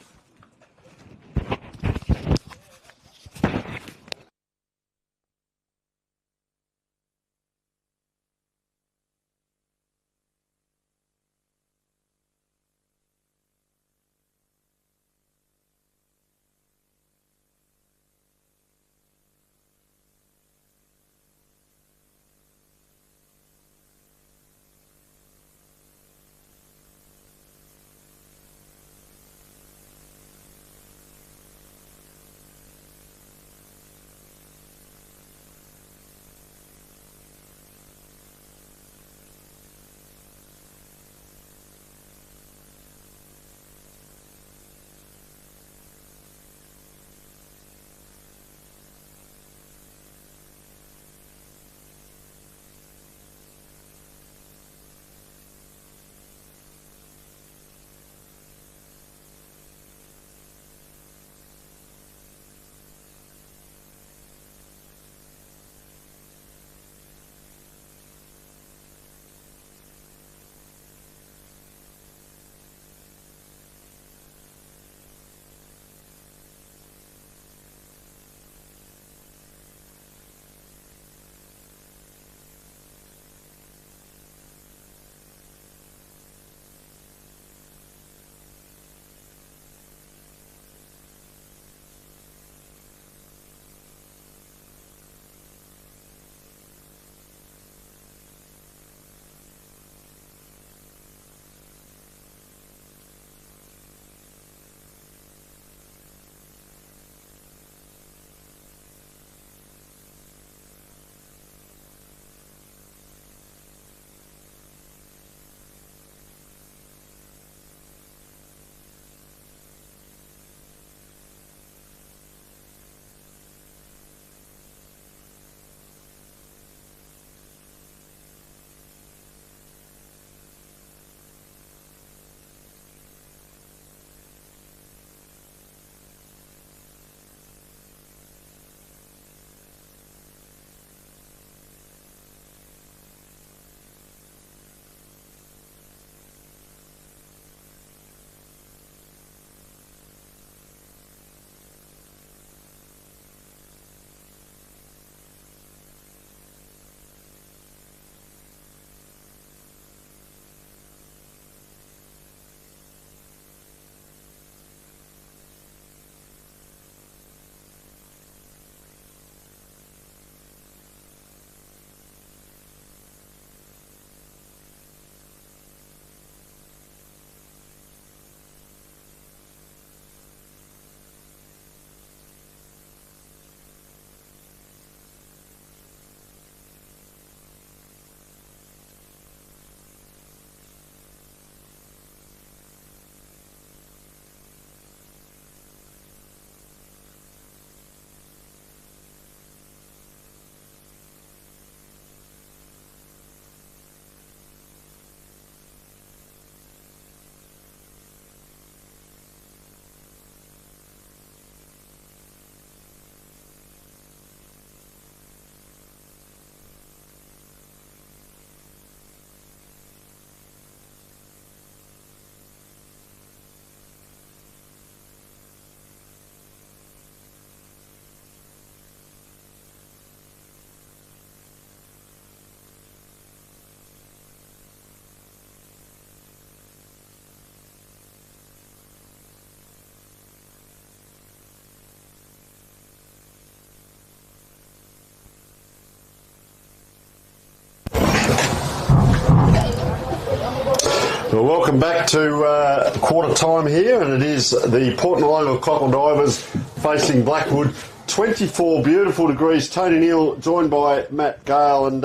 Well, welcome back to quarter time here, and it is the Port Noarlunga Cockle Divers facing Blackwood. 24 beautiful degrees. Tony Neal joined by Matt Gale, and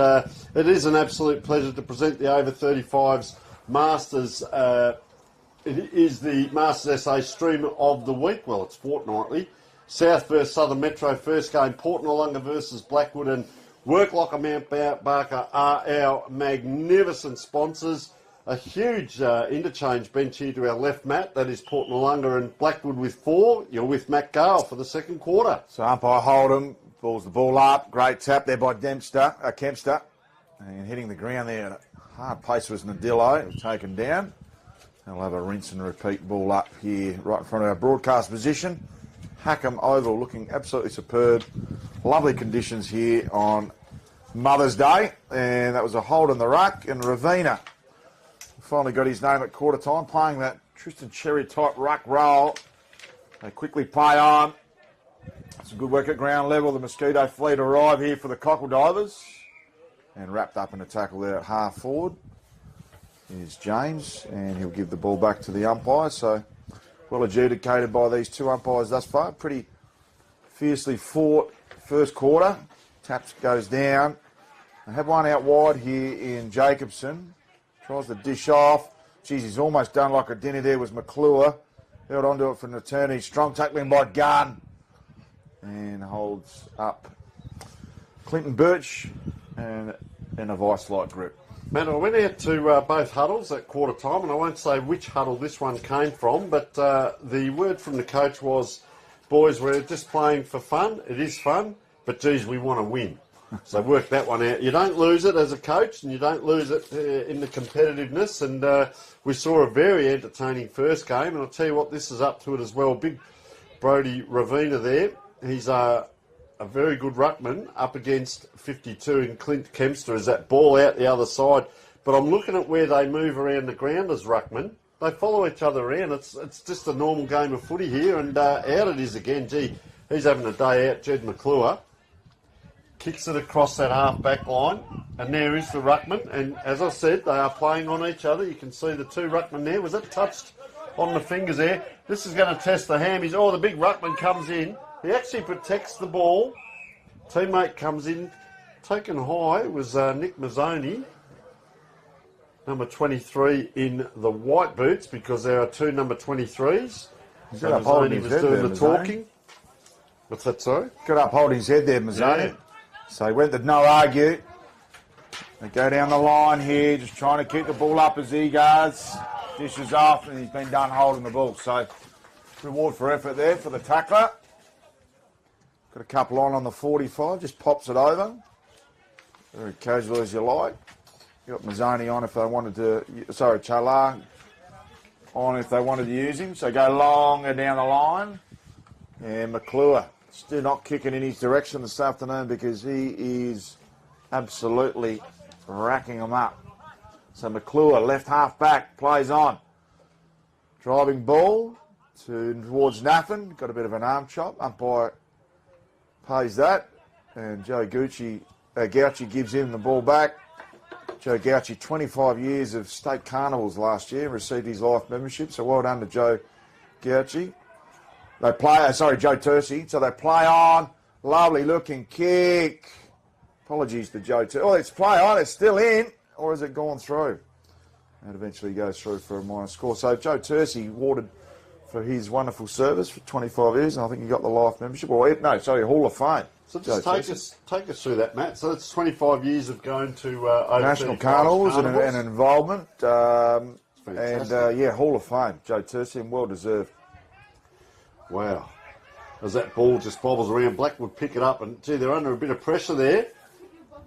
it is an absolute pleasure to present the over 35s Masters. It is the Masters SA stream of the week. Well, it's fortnightly. South versus Southern Metro first game. Port Noarlunga versus Blackwood, and Worklocker Mount Barker are our magnificent sponsors. A huge interchange bench here to our left, Matt. That is Port Noarlunga and Blackwood with 4. You're with Matt Gale for the second quarter. So umpire Hold'em balls the ball up. Great tap there by Kempster. And hitting the ground there. Hard pace was Nadillo. It was taken down. They'll have a rinse and repeat ball up here right in front of our broadcast position. Hackham Oval looking absolutely superb. Lovely conditions here on Mother's Day. And that was a hold on the ruck. And Ravina finally got his name at quarter time, playing that Tristan Cherry type ruck roll. They quickly play on. Some good work at ground level. The Mosquito fleet arrive here for the Cockle Divers. And wrapped up in a tackle there at half forward is James, and he'll give the ball back to the umpire. So well adjudicated by these two umpires thus far. Pretty fiercely fought first quarter. Taps goes down. They have one out wide here in Jacobson. Tries to dish off. Geez, he's almost done like a dinner there was McClure. Held onto it for an attorney. Strong tackling by Gunn. And holds up Clinton Birch and a vice-like grip. Matt, I went out to both huddles at quarter time, and I won't say which huddle this one came from, but the word from the coach was, boys, we're just playing for fun. It is fun, but geez, we want to win. So work that one out. You don't lose it as a coach, and you don't lose it in the competitiveness. And we saw a very entertaining first game, and I'll tell you what, this is up to it as well. Big Brody Ravina there. He's a very good ruckman up against 52 in Clint Kempster as that ball out the other side. But I'm looking at where they move around the ground as ruckman. They follow each other around. It's just a normal game of footy here, and out it is again. Gee, he's having a day out, Jed McClure. Kicks it across that half-back line, and there is the ruckman. And as I said, they are playing on each other. You can see the two ruckmen there. Was that touched on the fingers there? This is going to test the hammies. Oh, the big ruckman comes in. He actually protects the ball. Teammate comes in, taken high. It was Nick Mazzoni, number 23 in the white boots, because there are two number 23s. So Mazzoni was doing the talking. What's that, sorry? Got up holding his head there, Mazzoni. Yeah. So he went to no argue. They go down the line here, just trying to keep the ball up as he goes. Dishes off, and he's been done holding the ball. So reward for effort there for the tackler. Got a couple on the 45, just pops it over. Very casual as you like. You got Mazzoni on if they wanted to, sorry, Chalar on if they wanted to use him. So go longer down the line. And McClure still not kicking in his direction this afternoon because he is absolutely racking them up. So McClure, left half back, plays on. Driving ball towards Naffin. Got a bit of an arm chop. Umpire pays that. And Joe Gauci gives him the ball back. Joe Gauci, 25 years of state carnivals last year, received his life membership. So well done to Joe Gauci. They play, Joe Tercy. So they play on. Lovely looking kick. Apologies to Joe Tercy. Oh, it's play on. It's still in. Or has it gone through? And eventually goes through for a minor score. So Joe Tercy awarded for his wonderful service for 25 years. And I think he got the life membership. Hall of Fame. So just take us through that, Matt. So that's 25 years of going to National Carnivals and involvement. Hall of Fame. Joe Tercy, and well deserved. Wow. As that ball just bobbles around, Blackwood pick it up, and gee, they're under a bit of pressure there.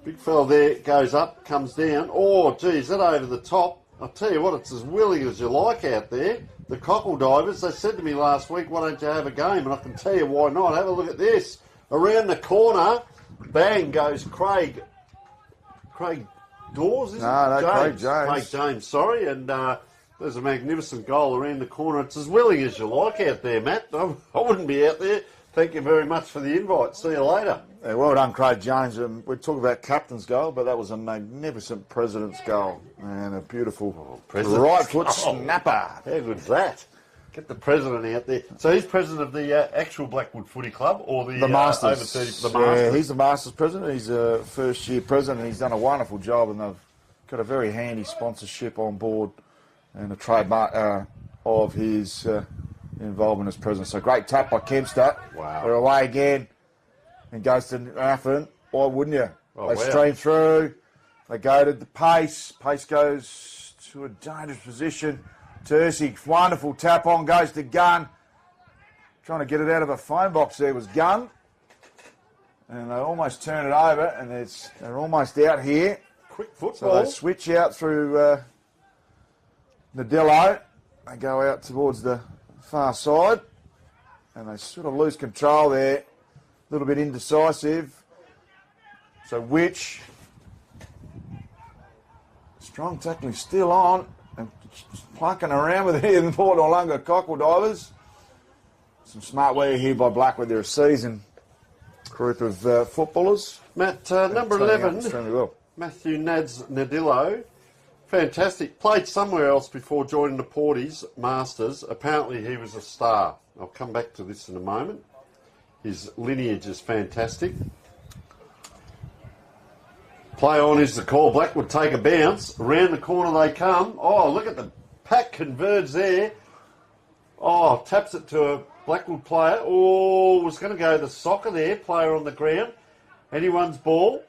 Big fella there goes up, comes down. Oh, geez, that over the top. I'll tell you what, it's as willing as you like out there. The Cockle Divers, they said to me last week, why don't you have a game? And I can tell you why not. Have a look at this. Around the corner, bang goes Craig Dawes, isn't it? Craig James. Craig James, sorry, and there's a magnificent goal around the corner. It's as willing as you like out there, Matt. I wouldn't be out there. Thank you very much for the invite. See you later. Yeah, well done, Craig James. We talk about captain's goal, but that was a magnificent president's goal and a beautiful right foot snapper. How good's that? Get the president out there. So he's president of the actual Blackwood Footy Club, or the Masters. over 30, the Masters. Yeah, he's the Masters president. He's a first-year president. He's done a wonderful job, and they've got a very handy sponsorship on board and a trademark of his involvement as president. So great tap by Kempster. Wow. We're away again, and goes to Nathan. Why wouldn't you? Oh, They wow. stream through. They go to the Pace. Pace goes to a dangerous position. Tercy, wonderful tap on, goes to Gunn. Trying to get it out of a phone box there was Gunn. And they almost turn it over, and they're almost out here. Quick So football. they switch out through Nadello. They go out towards the far side, and they sort of lose control there. A little bit indecisive. So Which, strong tackling still on, and plucking around with it in the Port Noarlunga Cockle Divers. Some smart wear here by Blackwood. They're a seasoned group of footballers. Matt, number Turning up 11, extremely well. Matthew Nadillo. Fantastic. Played somewhere else before joining the Porties Masters. Apparently he was a star. I'll come back to this in a moment. His lineage is fantastic. Play on is the call. Blackwood take a bounce. Around the corner they come. Oh, look at the pack converge there. Oh, taps it to a Blackwood player. Oh, was going to go the soccer there. Player on the ground. Anyone's ball.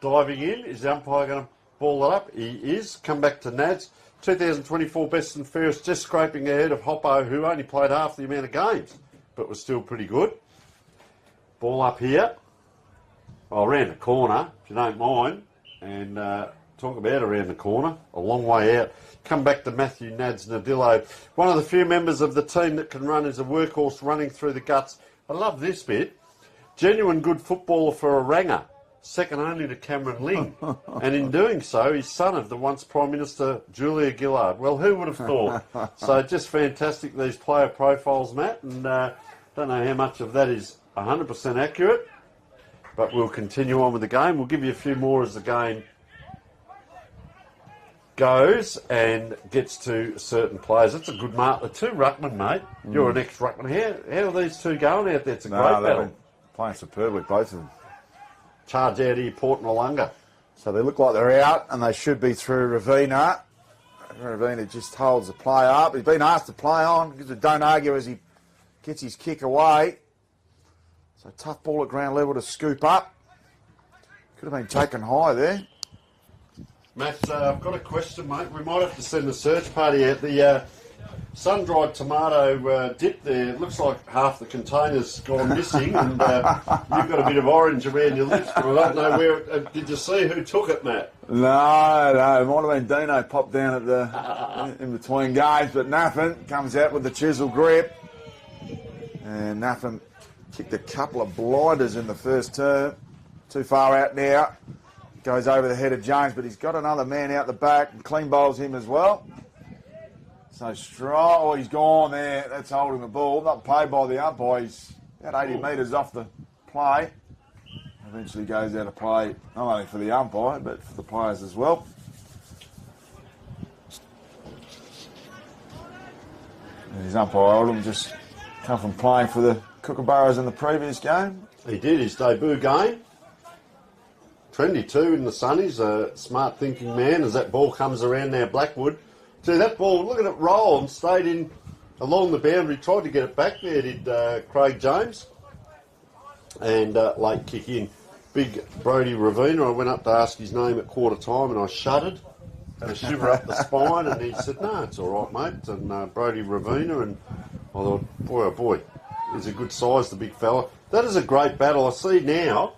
Diving in. Is the umpire going to ball it up? He is. Come back to Nads. 2024 best and fairest, just scraping ahead of Hoppo, who only played half the amount of games, but was still pretty good. Ball up here. Oh, around the corner, if you don't mind. And talk about around the corner. A long way out. Come back to Matthew Nads Nadillo. One of the few members of the team that can run is a workhorse running through the guts. I love this bit. Genuine good footballer for a ranger. Second only to Cameron Ling. And in doing so, he's son of the once Prime Minister Julia Gillard. Well, who would have thought? So just fantastic, these player profiles, Matt. And don't know how much of that is 100% accurate. But we'll continue on with the game. We'll give you a few more as the game goes and gets to certain players. That's a good mark. The two ruckmen, mate. You're an ex-ruckman. How are these two going out there? It's a great battle. Playing superbly, both of them. Charge out here, Port Noarlunga. So they look like they're out, and they should be through Ravina. Ravina just holds the play up. He's been asked to play on. Don't argue as he gets his kick away. So tough ball at ground level to scoop up. Could have been taken high there. Matt, I've got a question, mate. We might have to send a search party out. The sun-dried tomato dip there, it looks like half the container's gone missing, and you've got a bit of orange around your lips, but I don't know where. Did you see who took it, Matt? No, it might have been Dino popped down at the in between games, but Nathan comes out with the chisel grip, and Nathan kicked a couple of blinders in the first term. Too far out now. Goes over the head of James, but he's got another man out the back and clean bowls him as well. So strong. Oh, he's gone there. That's holding the ball. Not paid by the umpire. He's about 80 metres off the play. Eventually goes out of play, not only for the umpire, but for the players as well. And his umpire, Oldham, just come from playing for the Kookaburras in the previous game. He did, his debut game. Trendy too in the Sunnies, a smart thinking man as that ball comes around now Blackwood. See that ball, look at it roll and stayed in along the boundary, tried to get it back there, did Craig James. And late kick in. Big Brodie Ravina, I went up to ask his name at quarter time and I shuddered. Had a shiver up the spine and he said, no, it's all right, mate. And Brodie Ravina, and I thought, boy, oh boy, he's a good size, the big fella. That is a great battle. I see now.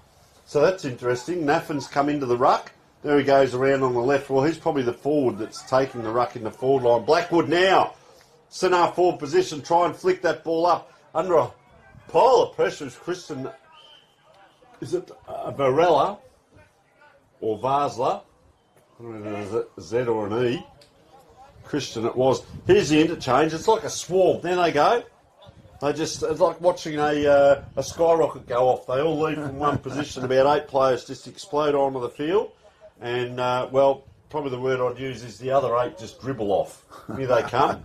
So that's interesting. Naffin's come into the ruck. There he goes around on the left. Well, he's probably the forward that's taking the ruck in the forward line. Blackwood now. Centre forward position. Try and flick that ball up. Under a pile of pressure is Christian. Is it Varela or Varsla? I don't know if it's a Z or an E. Christian it was. Here's the interchange. It's like a swarm. There they go. They just, it's like watching a skyrocket go off. They all leave from one position. About 8 players just explode onto the field. And, well, probably the word I'd use is the other 8 just dribble off. Here they come.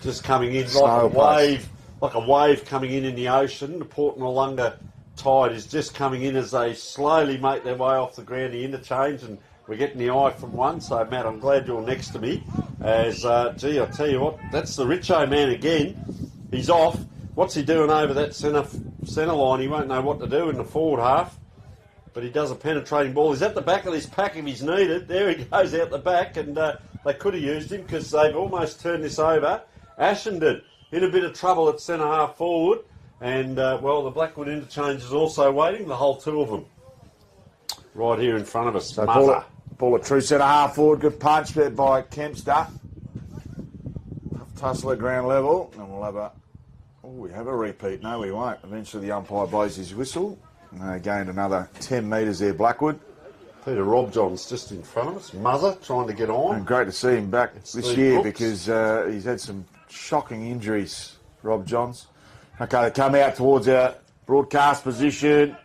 Just coming in like a wave coming in the ocean. The Port Noarlunga tide is just coming in as they slowly make their way off the ground, the interchange, and we're getting the eye from one. So, Matt, I'm glad you're next to me. As, I tell you what, that's the Richo man again. He's off. What's he doing over that centre line? He won't know what to do in the forward half. But he does a penetrating ball. He's at the back of this pack if he's needed. There he goes out the back, and they could have used him because they've almost turned this over. Ashenden in a bit of trouble at centre half forward. And, well, the Blackwood interchange is also waiting, the whole 2 of them. Right here in front of us. So ball a true centre half forward. Good punch there by Kempster. Tussle at ground level. And we'll have we have a repeat. No, we won't. Eventually the umpire blows his whistle. Gained another 10 metres there, Blackwood. Peter Rob John's just in front of us. Mother trying to get on. And great to see him back this year because he's had some shocking injuries, Rob Johns. Okay, they come out towards our broadcast position.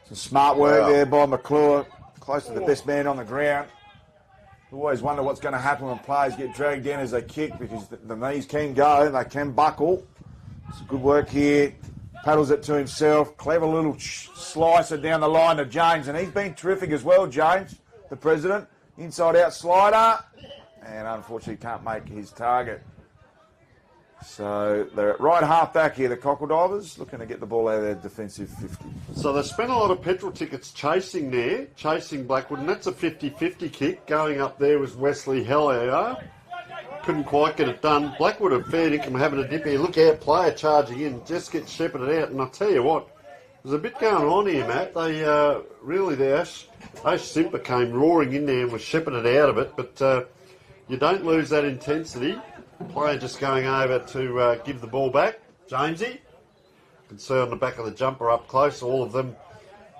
Some smart work there by McClure. Close to the best man on the ground. Always wonder what's going to happen when players get dragged down as they kick because the knees can go, they can buckle. Some good work here. Paddles it to himself. Clever little slicer down the line to James. And he's been terrific as well, James, the president. Inside-out slider. And unfortunately can't make his target. So they're at right half back here, the Cockle Divers, looking to get the ball out of their defensive 50. So they spent a lot of petrol tickets chasing Blackwood. And that's a 50-50 kick. Going up there was Wesley Hellier. Couldn't quite get it done. Blackwood have fair income having a dip here. Look out, player charging in, just gets shepherded out. And I'll tell you what, there's a bit going on here, Matt. They Ash Simper came roaring in there and was shepherded out of it. But you don't lose that intensity. Player just going over to give the ball back. Jamesy. You can see on the back of the jumper up close, all of them.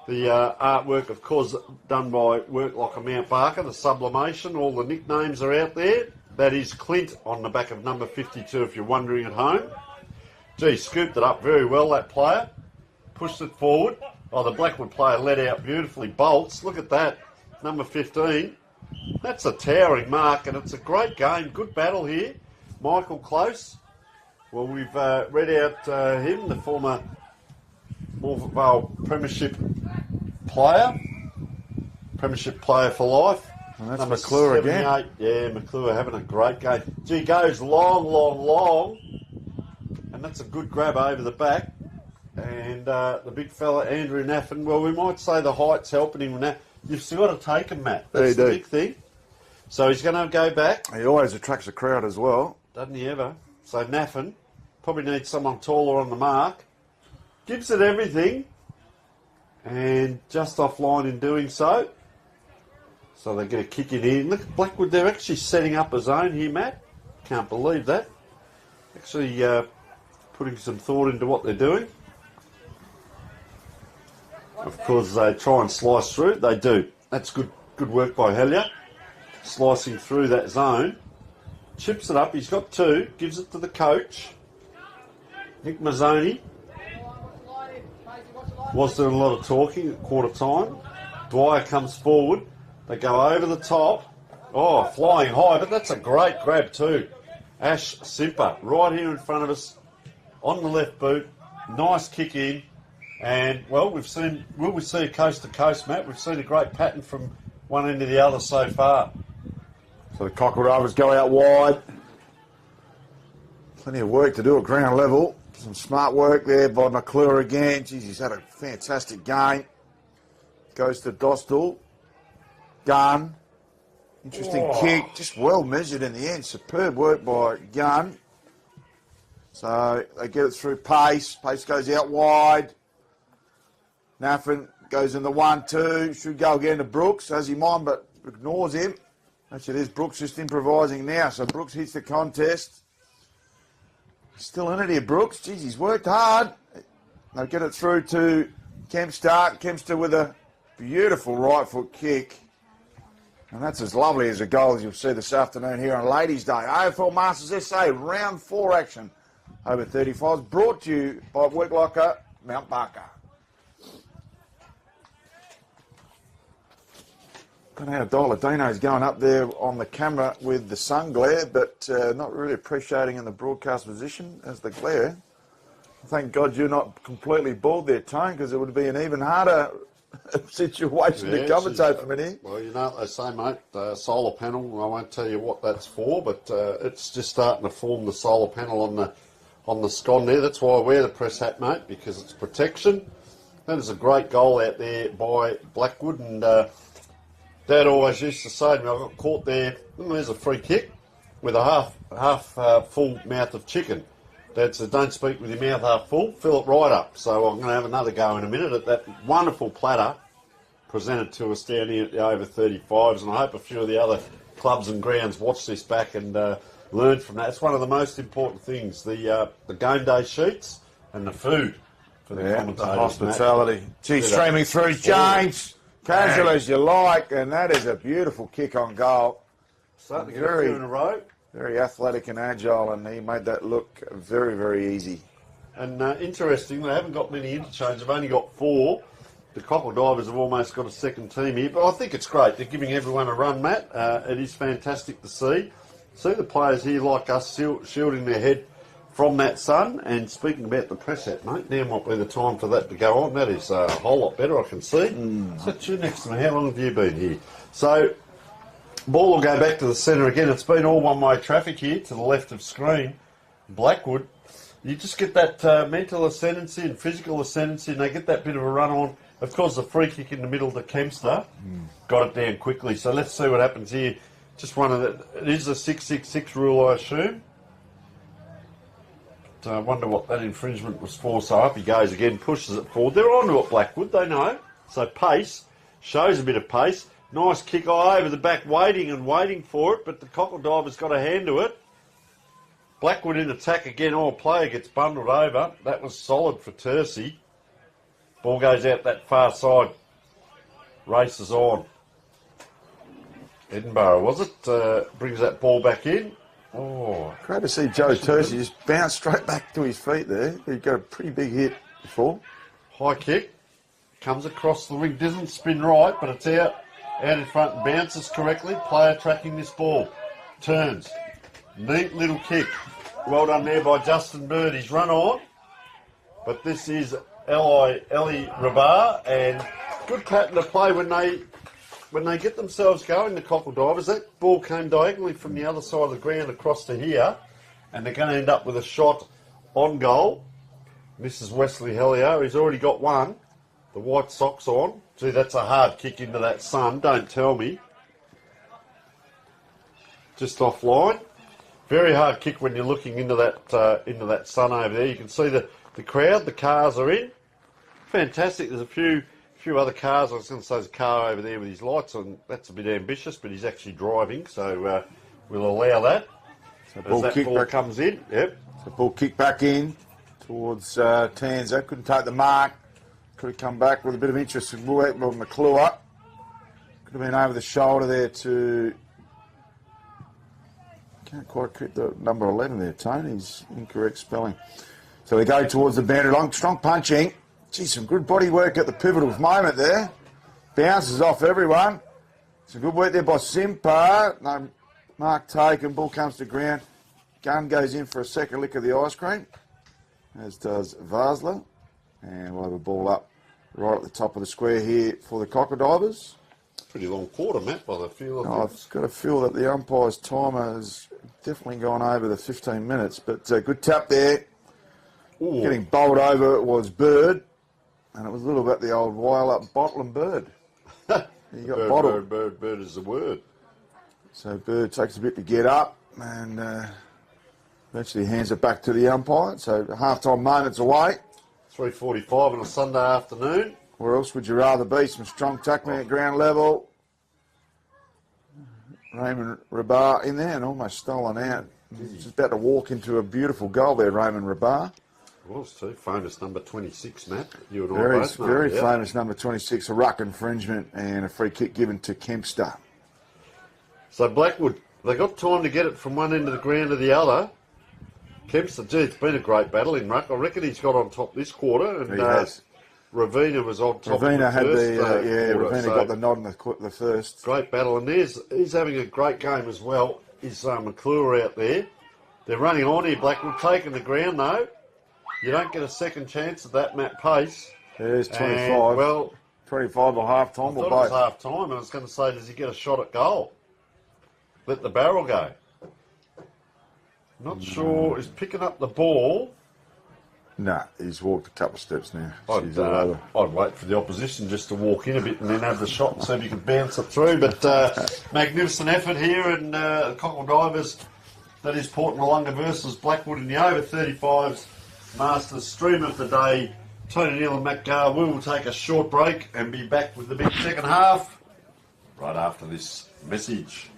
The artwork, of course, done by Work Like a Mount Barker, the sublimation. All the nicknames are out there. That is Clint on the back of number 52, if you're wondering at home. Gee, scooped it up very well, that player. Pushed it forward. Oh, the Blackwood player let out beautifully. Bolts, look at that. Number 15. That's a towering mark, and it's a great game. Good battle here. Michael Close. Well, we've read out him, the former Morphettvale Premiership player for life. And that's McClure again. Yeah, McClure having a great game. Gee, goes long. And that's a good grab over the back. And the big fella, Andrew Naffin, well, we might say the height's helping him with that. You've still got to take him, Matt. That's the big thing. So he's going to go back. He always attracts a crowd as well. Doesn't he ever? So Naffin probably needs someone taller on the mark. Gives it everything. And just offline in doing so. So they get a kick in here. Look at Blackwood, they're actually setting up a zone here, Matt. Can't believe that. Actually putting some thought into what they're doing. Of course, they try and slice through. They do. That's good work by Hellier. Slicing through that zone. Chips it up. He's got 2. Gives it to the coach. Nick Mazzoni. Was doing a lot of talking at quarter time. Dwyer comes forward. They go over the top. Oh, flying high, but that's a great grab too. Ash Simper, right here in front of us, on the left boot. Nice kick in. And, well, will we see a coast to coast, Matt? We've seen a great pattern from one end to the other so far. So the Cockle Rovers go out wide. Plenty of work to do at ground level. Some smart work there by McClure again. Jeez, he's had a fantastic game. Goes to Dostal. Gunn. Interesting kick. Just well measured in the end. Superb work by Gunn. So they get it through Pace. Pace goes out wide. Naffin goes in the 1-2. Should go again to Brooks. Has him on, but ignores him. Actually, there's Brooks just improvising now. So Brooks hits the contest. Still in it here, Brooks. Jeez, he's worked hard. They'll get it through to Kempster. Kempster with a beautiful right foot kick. And that's as lovely as a goal as you'll see this afternoon here on Ladies' Day. AFL Masters SA Round 4 action over 35s. Brought to you by Work Like a Mount Barker. don't know how Dialadino's going up there on the camera with the sun glare, but not really appreciating in the broadcast position as the glare. Thank God you're not completely bald there, Tone, because it would be an even harder situation to commentate from in here. Well, you know what they say, mate, solar panel, I won't tell you what that's for, but it's just starting to form the solar panel on the scon there. That's why I wear the press hat, mate, because it's protection. That is a great goal out there by Blackwood, and Dad always used to say to me, I got caught there, there's a free kick with a half full mouth of chicken. Dad said, don't speak with your mouth half full, fill it right up. So I'm going to have another go in a minute at that wonderful platter presented to us down here at the over 35s, and I hope a few of the other clubs and grounds watch this back and learn from that. It's one of the most important things, the game day sheets and the food for the commentators. The hospitality. Gee, streaming through, James, casual as you like, and that is a beautiful kick on goal. Starting to get a few in a row. Very athletic and agile, and he made that look very, very easy. And interesting, they haven't got many interchanges. They've only got 4. The Cockle Divers have almost got a second team here, but I think it's great. They're giving everyone a run, Matt. It is fantastic to see. See the players here like us shielding their head from that sun. And speaking about the press hat, mate, now might be the time for that to go on. That is a whole lot better, I can see. Sit you next to me. How long have you been here? So, ball will go back to the centre again. It's been all one-way traffic here to the left of screen. Blackwood, you just get that mental ascendancy and physical ascendancy, and they get that bit of a run on. Of course, the free kick in the middle to Kempster got it down quickly. So let's see what happens here. Just one of the... It is a 666 rule, I assume. I wonder what that infringement was for. So up he goes again, pushes it forward. They're on to it, Blackwood, they know. So pace, shows a bit of pace. Nice kick over the back, waiting for it, but the Cockle Diver's got a hand to it. Blackwood in attack again. Oh, player gets bundled over. That was solid for Tercy. Ball goes out that far side. Races on. Edinburgh, was it? Brings that ball back in. Oh, great to see Joe Tercy just bounce straight back to his feet there. He got a pretty big hit before. High kick. Comes across the wing. Doesn't spin right, but it's out in front and bounces correctly. Player tracking this ball. Turns. Neat little kick. Well done there by Justin Bird. He's run on. But this is Ellie Rabar, and good pattern to play when they get themselves going, the Cockle Divers. That ball came diagonally from the other side of the ground across to here, and they're going to end up with a shot on goal. This is Wesley Hellier. He's already got one. The white socks on. Gee, that's a hard kick into that sun. Don't tell me. Just offline. Very hard kick when you're looking into that sun over there. You can see the crowd. The cars are in. Fantastic. There's a few other cars. I was going to say there's a car over there with his lights on. That's a bit ambitious, but he's actually driving, so we'll allow that. So ball comes in. Yep. So ball kick back in towards Tanza. Couldn't take the mark. Could have come back with a bit of interest in McClure. Could have been over the shoulder there to... Can't quite get the number 11 there, Tony's incorrect spelling. So they go towards the boundary line. Strong punching. Gee, some good body work at the pivotal moment there. Bounces off everyone. Some good work there by Simpa. No mark taken. Ball comes to ground. Gunn goes in for a second lick of the ice cream, as does Varsler. And we'll have a ball up right at the top of the square here for the Cockle Divers. Pretty long quarter, Matt, by the feel of it. I've got a feel that the umpire's timer has definitely gone over the 15 minutes. But good tap there. Ooh. Getting bowled over was Bird. And it was a little bit the old while up bottle and Bird. You got bottled. Bird is the word. So Bird takes a bit to get up and eventually hands it back to the umpire. So half-time moments away. 3:45 on a Sunday afternoon. Where else would you rather be? Some strong tackling at ground level. Raymond Rabar in there and almost stolen out. He's about to walk into a beautiful goal there, Raymond Rabar. Was too. Famous number 26, Matt. You and I Very, both know. very famous number 26, a ruck infringement and a free kick given to Kempster. So Blackwood, they got time to get it from one end of the ground to the other. Kempster, gee, it's been a great battle in ruck. I reckon he's got on top this quarter. And, he has. Ravina was on top Ravina of had the the first Ravina so got the nod in the first. great battle, and he's having a great game as well. Is McClure out there? They're running on here. Blackwood taking the ground though. You don't get a second chance at that, Matt Pace. There's 25. And, well, 25 or half time. I thought it was half time, and I was going to say, does he get a shot at goal? Let the barrel go. Not sure. He's picking up the ball. Nah, he's walked a couple of steps now. I'd wait for the opposition just to walk in a bit and then have the shot and see if you can bounce it through. But magnificent effort here, and the Cockle Divers. That is Port Noarlunga versus Blackwood in the over 35s Masters stream of the day. Tony Neal and Matt Garr. We will take a short break and be back with the big second half right after this message.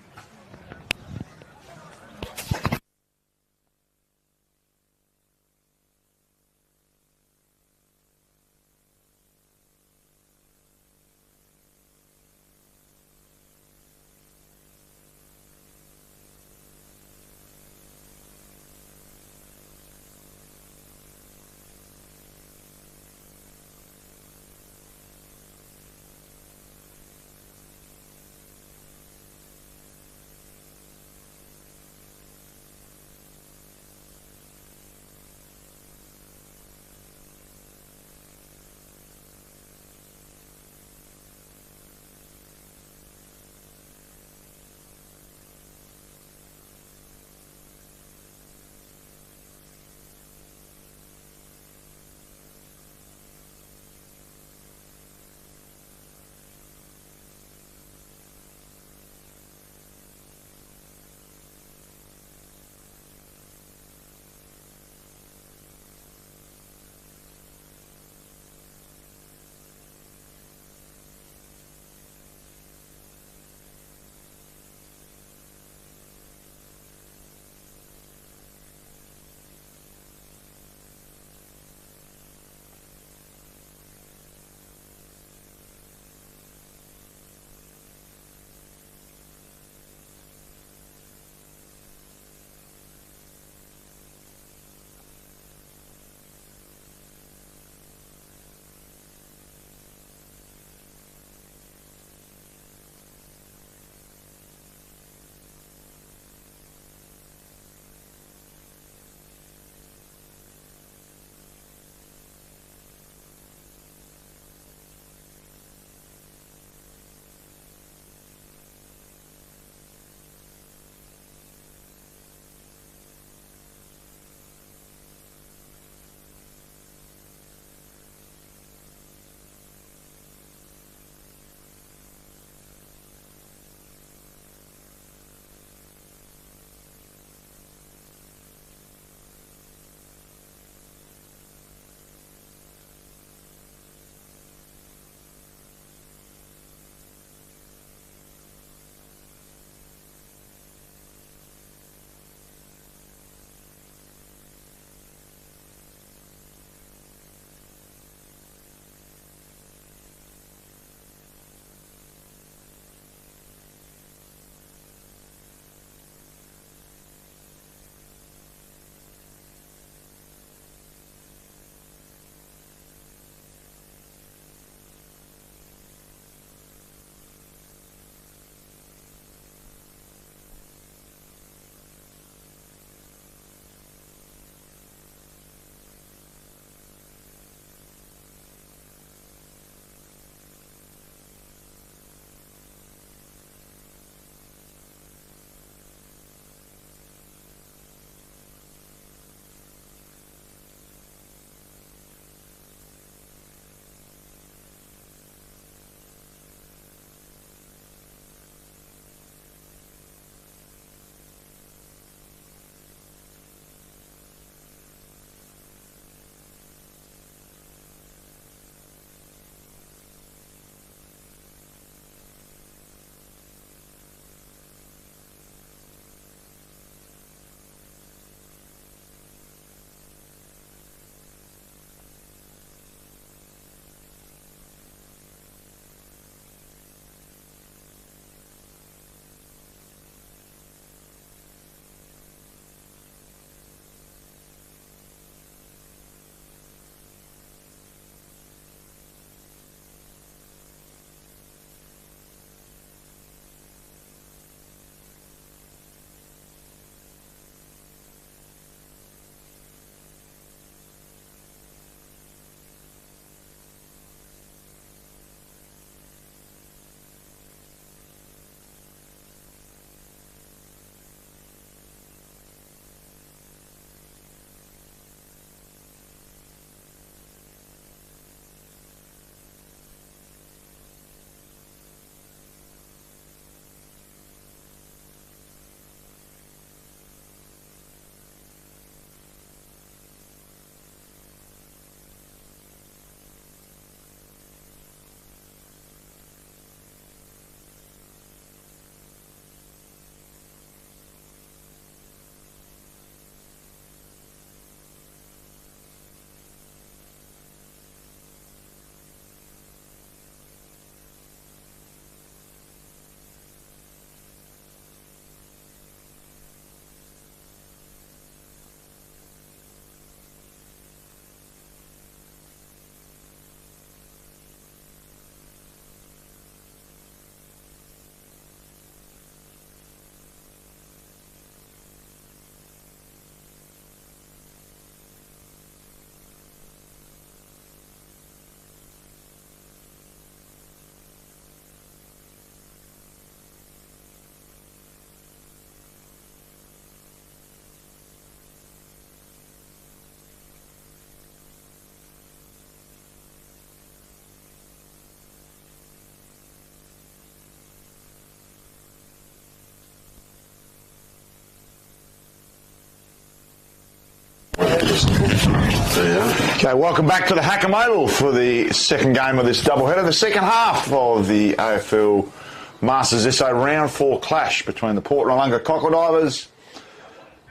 Okay, welcome back to the Hackam Oval for the second game of this doubleheader, the second half of the AFL Masters SA Round 4 clash between the Port Noarlunga Cockledivers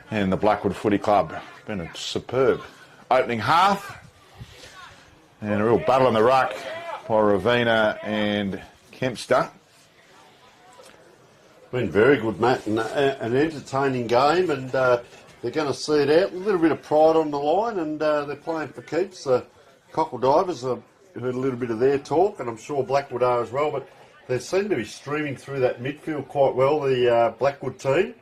and the Blackwood Footy Club. Been a superb opening half and a real battle in the ruck by Ravina and Kempster. Been very good, Matt, and an entertaining game, and they're going to see it out. A little bit of pride on the line, and they're playing for keeps. The Cockledivers have heard a little bit of their talk, and I'm sure Blackwood are as well, but they seem to be streaming through that midfield quite well, the Blackwood team.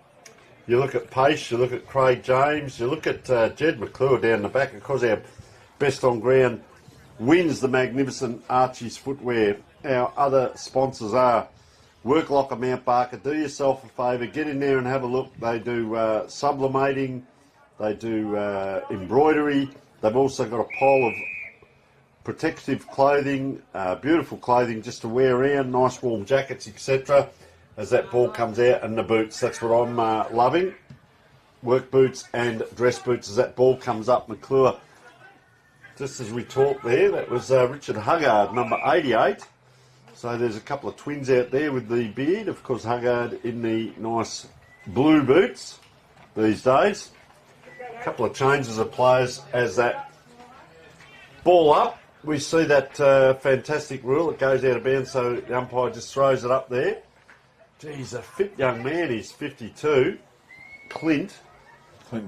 You look at Pace, you look at Craig James, you look at Jed McClure down the back. Of course, our best on ground wins the magnificent Archie's Footwear. Our other sponsors are Work Locker Mount Barker. Do yourself a favour, get in there and have a look. They do sublimating, they do embroidery. They've also got a pile of protective clothing, beautiful clothing just to wear around, nice warm jackets, etc. as that ball comes out, and the boots. That's what I'm loving. Work boots and dress boots as that ball comes up. McClure, just as we talked there, that was Richard Huggard, number 88. So there's a couple of twins out there with the beard. Of course, Huggard in the nice blue boots these days. A couple of changes of players as that ball up. We see that fantastic rule. It goes out of bounds, so the umpire just throws it up there. Geez, a fit young man. He's 52. Clint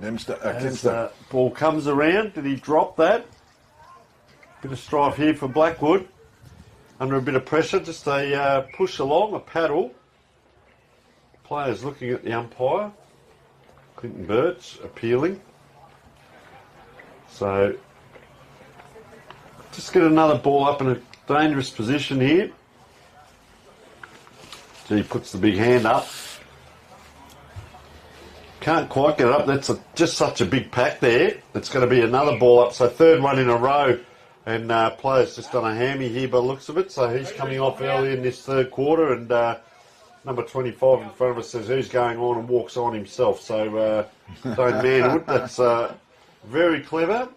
Dempster. As ball comes around, did he drop that? Bit of strife here for Blackwood. Under a bit of pressure, just a push along, a paddle. Players looking at the umpire. Clinton Birch appealing. So, just get another ball up in a dangerous position here. He puts the big hand up. Can't quite get it up. That's just such a big pack there. It's going to be another ball up. So third one in a row. And player's just done a hammy here by the looks of it. So he's coming off early in this third quarter. And number 25 in front of us says who's going on and walks on himself. So don't manhood. That's very clever.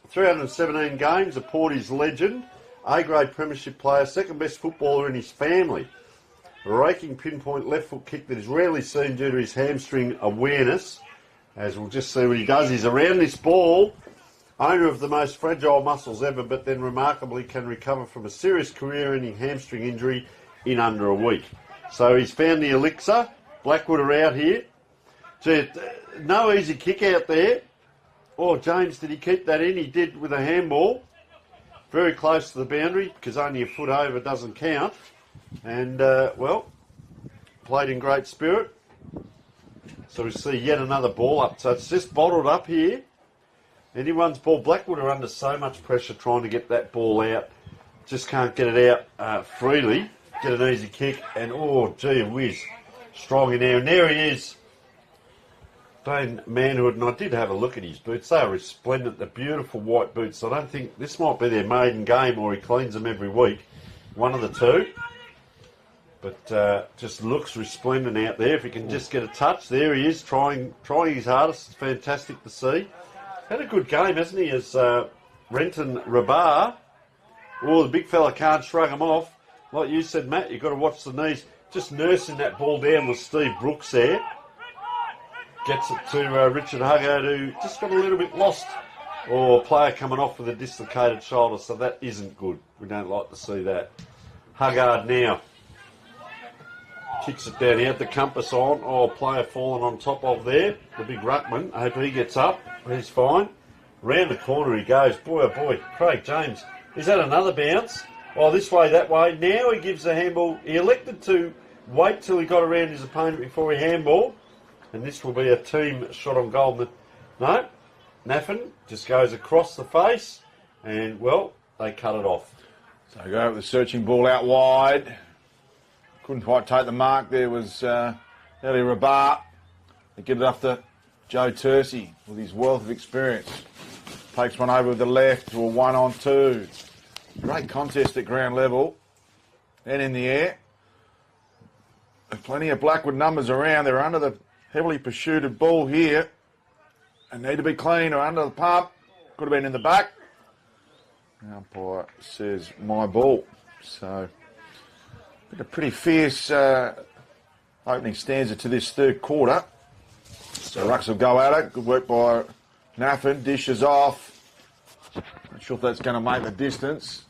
317 games. A Porties legend. A-grade premiership player. Second best footballer in his family. A raking pinpoint left foot kick that is rarely seen due to his hamstring awareness. As we'll just see what he does. He's around this ball. Owner of the most fragile muscles ever, but then remarkably can recover from a serious career-ending hamstring injury in under a week. So he's found the elixir. Blackwood are out here. Gee, no easy kick out there. Oh, James, did he keep that in? He did with a handball. Very close to the boundary, because only a foot over doesn't count. And, well, played in great spirit. So we see yet another ball up. So it's just bottled up here. Anyone's ball. Blackwood are under so much pressure trying to get that ball out. Just can't get it out freely. Get an easy kick. And, oh, gee whiz. Strong in there. And there he is. Plain manhood. And I did have a look at his boots. They are resplendent. The beautiful white boots. I don't think this might be their maiden game or he cleans them every week. One of the two. But just looks resplendent out there. If he can just get a touch. There he is. Trying his hardest. It's fantastic to see. Had a good game, hasn't he, as Renton Rabar. Oh, the big fella can't shrug him off. Like you said, Matt, you've got to watch the knees. Just nursing that ball down with Steve Brooks there. Gets it to Richard Huggard, who just got a little bit lost. Or player coming off with a dislocated shoulder, so that isn't good. We don't like to see that. Huggard now. Kicks it down. He had the compass on. Oh, player falling on top of there. The big ruckman. I hope he gets up. He's fine. Round the corner he goes. Boy, oh boy. Craig James. Is that another bounce? Oh, this way, that way. Now he gives the handball. He elected to wait till he got around his opponent before he handball. And this will be a team shot on goal. No. Naffin just goes across the face. And, well, they cut it off. So go with the searching ball out wide. Couldn't quite take the mark. There was Ellie Rabat. They get it off to Joe Tersey with his wealth of experience. Takes one over with the left to a 1-on-2. Great contest at ground level and in the air. There's plenty of Blackwood numbers around. They're under the heavily pursued ball here and need to be clean or under the pump. Could have been in the back. The umpire says my ball. So, a pretty fierce opening stanza to this third quarter. So Rucks will go at it. Good work by Naffin. Dishes off. Not sure if that's going to make the distance.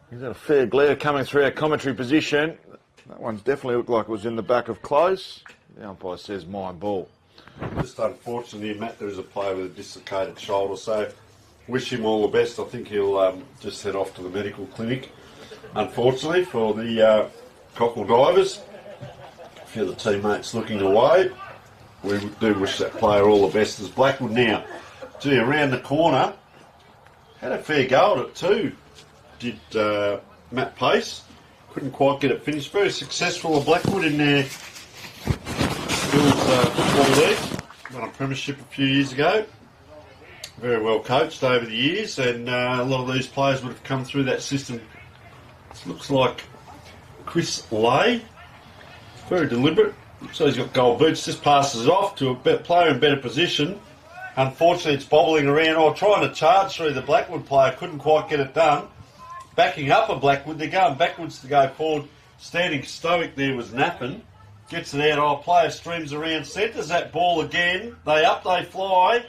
He's got a fair glare coming through our commentary position. That one's definitely looked like it was in the back of close. The umpire says my ball. Just unfortunately, Matt, there is a player with a dislocated shoulder, so wish him all the best. I think he'll just head off to the medical clinic, unfortunately, for the Cockle Divers. A few of the teammates looking away. We do wish that player all the best. As Blackwood now, gee, around the corner, had a fair go at it too, did Matt Pace. Couldn't quite get it finished. Very successful at Blackwood in their football league. Won a premiership a few years ago. Very well coached over the years, and a lot of these players would have come through that system. It looks like Chris Lay. Very deliberate. So he's got gold boots. Just passes it off to a player in better position. Unfortunately, it's bobbling around, trying to charge through the Blackwood player. Couldn't quite get it done. Backing up a Blackwood. They're going backwards to go forward. Standing stoic there was Naffin. Gets it out. Player streams around. Centres that ball again. They up, they fly.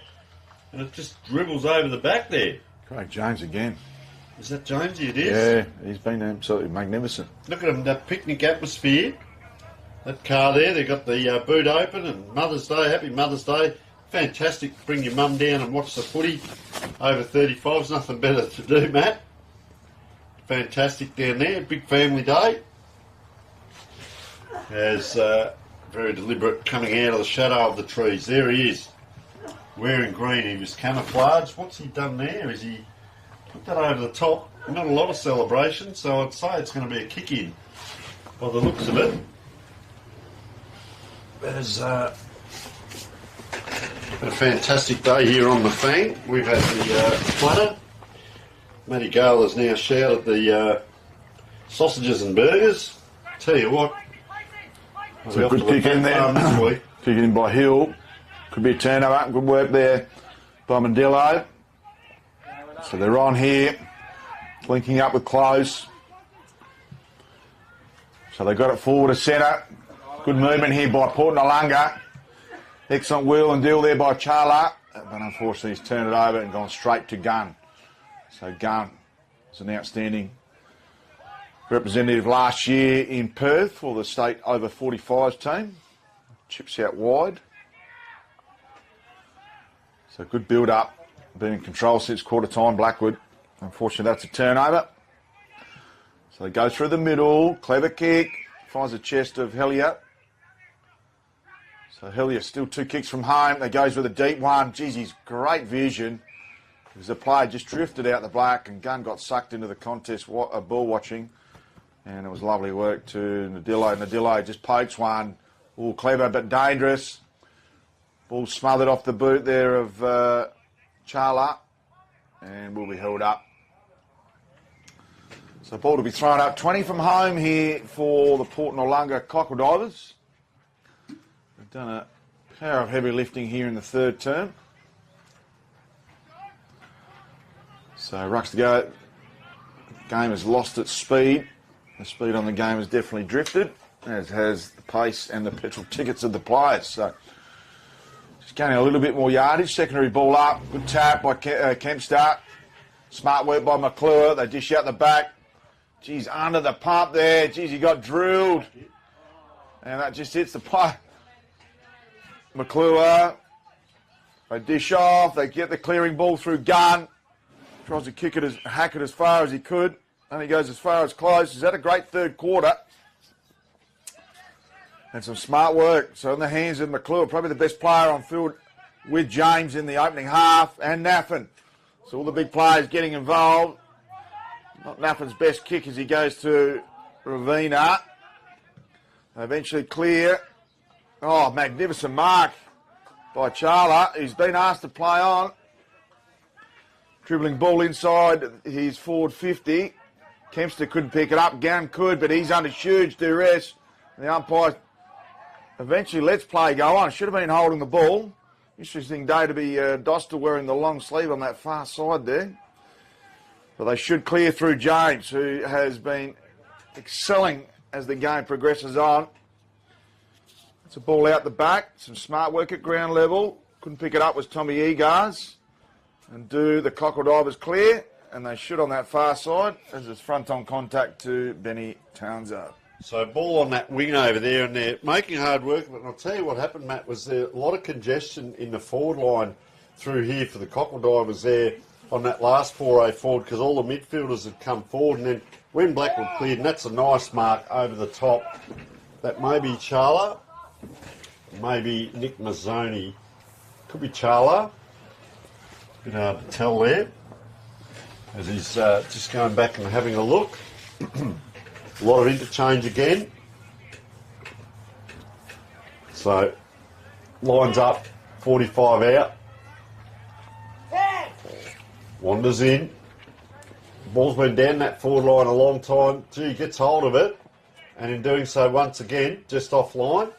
And it just dribbles over the back there. Craig James again. Is that Jonesy? It is. Yeah, he's been absolutely magnificent. Look at him, that picnic atmosphere. That car there, they've got the boot open, and Mother's Day, happy Mother's Day. Fantastic, bring your mum down and watch the footy. Over 35's nothing better to do, Matt. Fantastic down there, big family day. As very deliberate coming out of the shadow of the trees. There he is, wearing green. He was camouflaged. What's he done there? Is he put that over the top? Not a lot of celebration, so I'd say it's going to be a kick-in by the looks of it. There's been a fantastic day here on the Fang. We've had the platter. Matty Gale has now shouted the sausages and burgers. Tell you what, it's a good kick in there. Kick in by Hill. Could be a turnover. Good work there by Mandillo. So they're on here, linking up with close. So they got it forward to centre. Good movement here by Noarlunga. Excellent wheel and deal there by Charla. But unfortunately he's turned it over and gone straight to Gunn. So Gunn is an outstanding representative last year in Perth for the state over 45s team. Chips out wide. So good build up. Been in control since quarter time, Blackwood. Unfortunately that's a turnover. So they go through the middle. Clever kick. Finds the chest of Hellier. So Hellier still 2 kicks from home. They goes with a deep one. Geez, he's great vision. Because the player just drifted out the black and Gunn got sucked into the contest, ball watching. And it was lovely work to Nadillo. Nadillo just pokes one. All clever but dangerous. Ball smothered off the boot there of Charla. And will be held up. So ball to be thrown up. 20 from home here for the Port Noarlunga Cockle Divers. We've done a power of heavy lifting here in the third term. So Rucks to go. Game has lost its speed. The speed on the game has definitely drifted, as has the pace and the petrol tickets of the players. So just gaining a little bit more yardage. Secondary ball up. Good tap by Kempster. Smart work by McClure. They dish out the back. Geez, under the pump there. Geez, he got drilled. And that just hits the player. McClure. They dish off. They get the clearing ball through Gunn. Tries to kick it, hack it as far as he could. Only goes as far as close. He's had a great third quarter. And some smart work. So in the hands of McClure, probably the best player on field with James in the opening half, and Naffin. So all the big players getting involved. Not Naffin's best kick as he goes to Ravina. They eventually clear. Oh, magnificent mark by Charla. He's been asked to play on. Dribbling ball inside his forward 50. Kempster couldn't pick it up. Gunn could, but he's under huge duress. And the umpire eventually lets play go on. Should have been holding the ball. Interesting day to be Dostal wearing the long sleeve on that far side there. But they should clear through James, who has been excelling as the game progresses on. It's a ball out the back. Some smart work at ground level. Couldn't pick it up was Tommy Egars. And do the Cockle Divers clear. And they should on that far side as it's front on contact to Benny Townsend. So ball on that wing over there, and they're making hard work. But I'll tell you what happened, Matt, was there a lot of congestion in the forward line through here for the Cockle Divers there on that last foray forward because all the midfielders had come forward. And then when Blackwood cleared, and that's a nice mark over the top, that may be Charla, maybe Nick Mazzoni. Could be Charla. Bit hard to tell there. As he's just going back and having a look. A lot of interchange again. So, lines up, 45 out. Wanders in. Ball's been down that forward line a long time. Gee, gets hold of it. And in doing so, once again, just offline.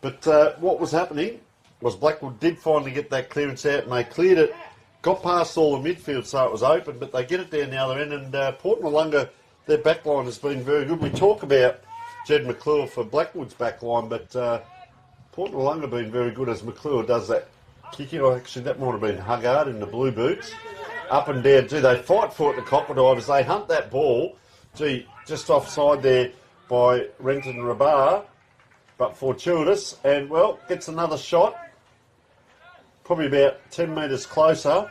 But what was happening was Blackwood did finally get that clearance out and they cleared it. Got past all the midfield, so it was open, but they get it down the other end. And Port Noarlunga, their backline has been very good. We talk about Jed McClure for Blackwood's backline, but Port Noarlunga have been very good as McClure does that kicking. Actually, that might have been Huggard in the blue boots. Up and down. Gee, they fight for it, the Cockle Divers. They hunt that ball. Gee, just offside there by Renton Rabar, but fortuitous. And, well, gets another shot. Probably about 10 metres closer.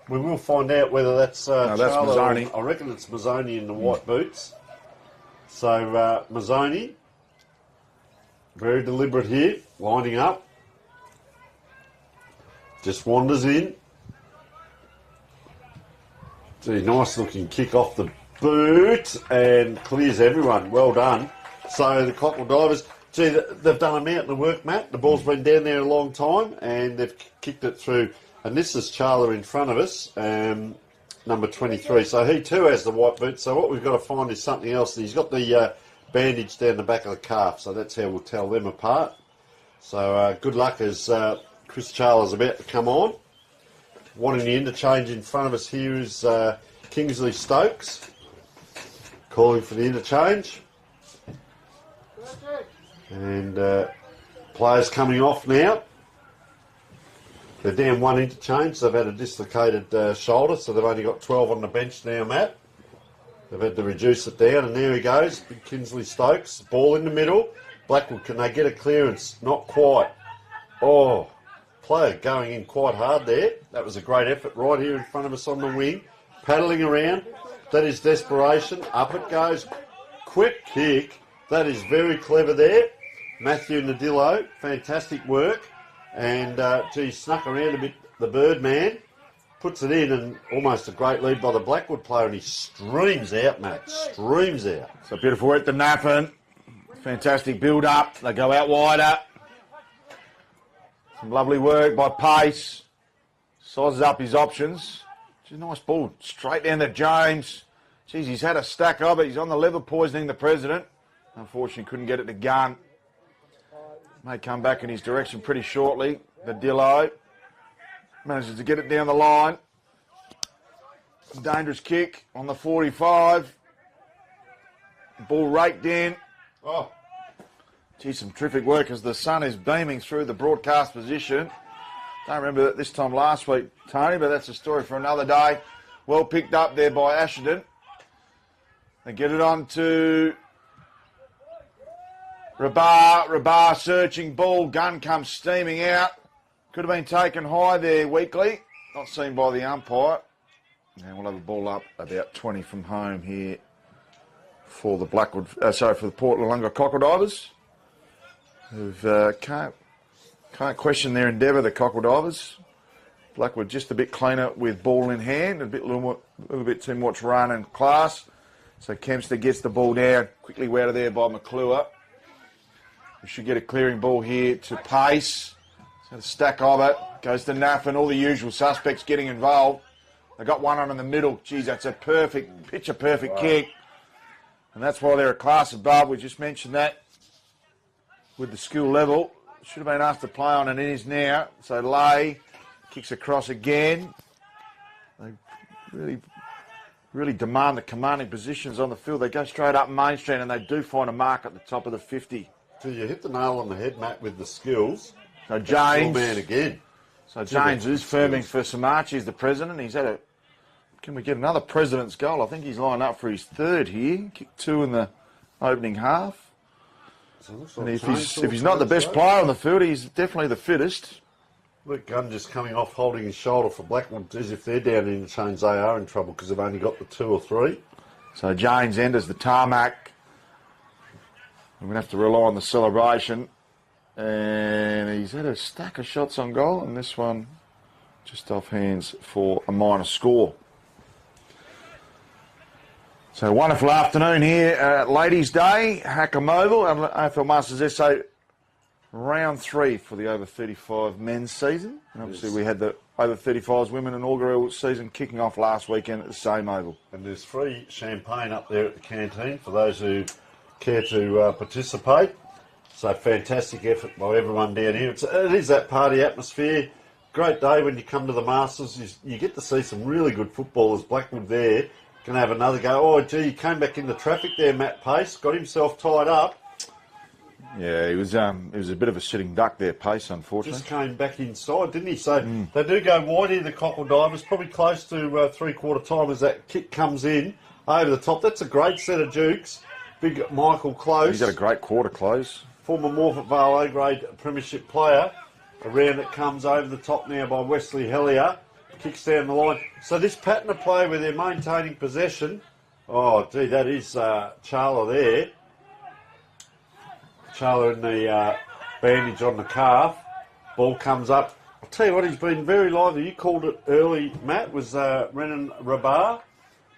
We will find out whether that's no, that's Mazzoni. I reckon it's Mazzoni in the white boots. So Mazzoni, very deliberate here, lining up. Just wanders in. Gee, nice looking kick off the boot and clears everyone. Well done. So the Cockle Divers, gee, they've done a mountain of work, Matt. The ball's been down there a long time and they've kicked it through. And this is Charla in front of us, number 23. So he too has the white boot. So what we've got to find is something else. He's got the bandage down the back of the calf. So that's how we'll tell them apart. So good luck as Chris Charla's about to come on. Wanting the interchange in front of us here is Kingsley Stokes. Calling for the interchange. And players coming off now. They're down one interchange. They've had a dislocated shoulder, so they've only got 12 on the bench now, Matt. They've had to reduce it down, and there he goes. Big Kingsley Stokes. Ball in the middle. Blackwood, can they get a clearance? Not quite. Oh, player going in quite hard there. That was a great effort right here in front of us on the wing. Paddling around. That is desperation. Up it goes. Quick kick. That is very clever there. Matthew Nadillo, fantastic work. And, gee, snuck around a bit, the Birdman. Puts it in and almost a great lead by the Blackwood player. And he streams out, Matt. Streams out. So beautiful work to Naffin. Fantastic build-up. They go out wider. Some lovely work by Pace. Sizes up his options. It's a nice ball. Straight down to James. Geez, he's had a stack of it. He's on the level poisoning the president. Unfortunately, couldn't get it to gun. May come back in his direction pretty shortly. The Dillo manages to get it down the line. Dangerous kick on the 45. Ball raked in. Oh, gee, some terrific work as the sun is beaming through the broadcast position. Don't remember that this time last week, Tony, but that's a story for another day. Well picked up there by Ashton. They get it on to Rabar searching ball. Gun comes steaming out. Could have been taken high there, Weekly. Not seen by the umpire. And we'll have a ball up about 20 from home here for the Blackwood, for the Port Noarlunga Cockle Divers. Who've can't question their endeavour, the Cockle Divers. Blackwood just a bit cleaner with ball in hand, a little bit too much run and class. So Kempster gets the ball down, quickly out of there by McClure. We should get a clearing ball here to Pace. Got a stack of it. Goes to Naff and all the usual suspects getting involved. They got one on in the middle. Geez, that's a picture-perfect kick. And that's why they're a class above. We just mentioned that with the skill level. should have been asked to play on, and it is now. So Lay kicks across again. They really demand the commanding positions on the field. They go straight up Main Street, and they do find a mark at the top of the 50. So you hit the nail on the head, Matt, with the skills. So James, man again. So James is firming for Samachi as the president. He's had a. Can we get another president's goal? I think he's lined up for his third here. Kicked 2 in the opening half. So and if he's not the best player on the field, he's definitely the fittest. Luke Gunn just coming off holding his shoulder for Blackwood. As if they're down in interchange, they are in trouble because they've only got the 2 or 3. So James enters the tarmac. We're going to have to rely on the celebration. And he's had a stack of shots on goal, and this one just off hands for a minor score. So wonderful afternoon here at Ladies' Day, Hackam Oval, AFL Masters SA round 3 for the over 35 men's season. And obviously we had the over 35s women inaugural season kicking off last weekend at the same oval. And there's free champagne up there at the canteen for those who care to participate. So fantastic effort by everyone down here. It is that party atmosphere. Great day when you come to the Masters. You get to see some really good footballers. Blackwood there can have another go. Oh, gee, he came back into traffic there, Matt Pace. Got himself tied up. Yeah, he was a bit of a sitting duck there, Pace, unfortunately. Just came back inside, didn't he? So they do go wide here, the Cockle Divers. Probably close to three-quarter time as that kick comes in over the top. That's a great set of dukes. Big Michael Close. He's had a great quarter close. Former Morfett Vale A-grade premiership player. Around it comes over the top now by Wesley Hellier. Kicks down the line. So this pattern of play where they're maintaining possession. Oh, gee, that is Charla there. Charla in the bandage on the calf. Ball comes up. I'll tell you what, he's been very lively. You called it early, Matt, was Renan Rabar.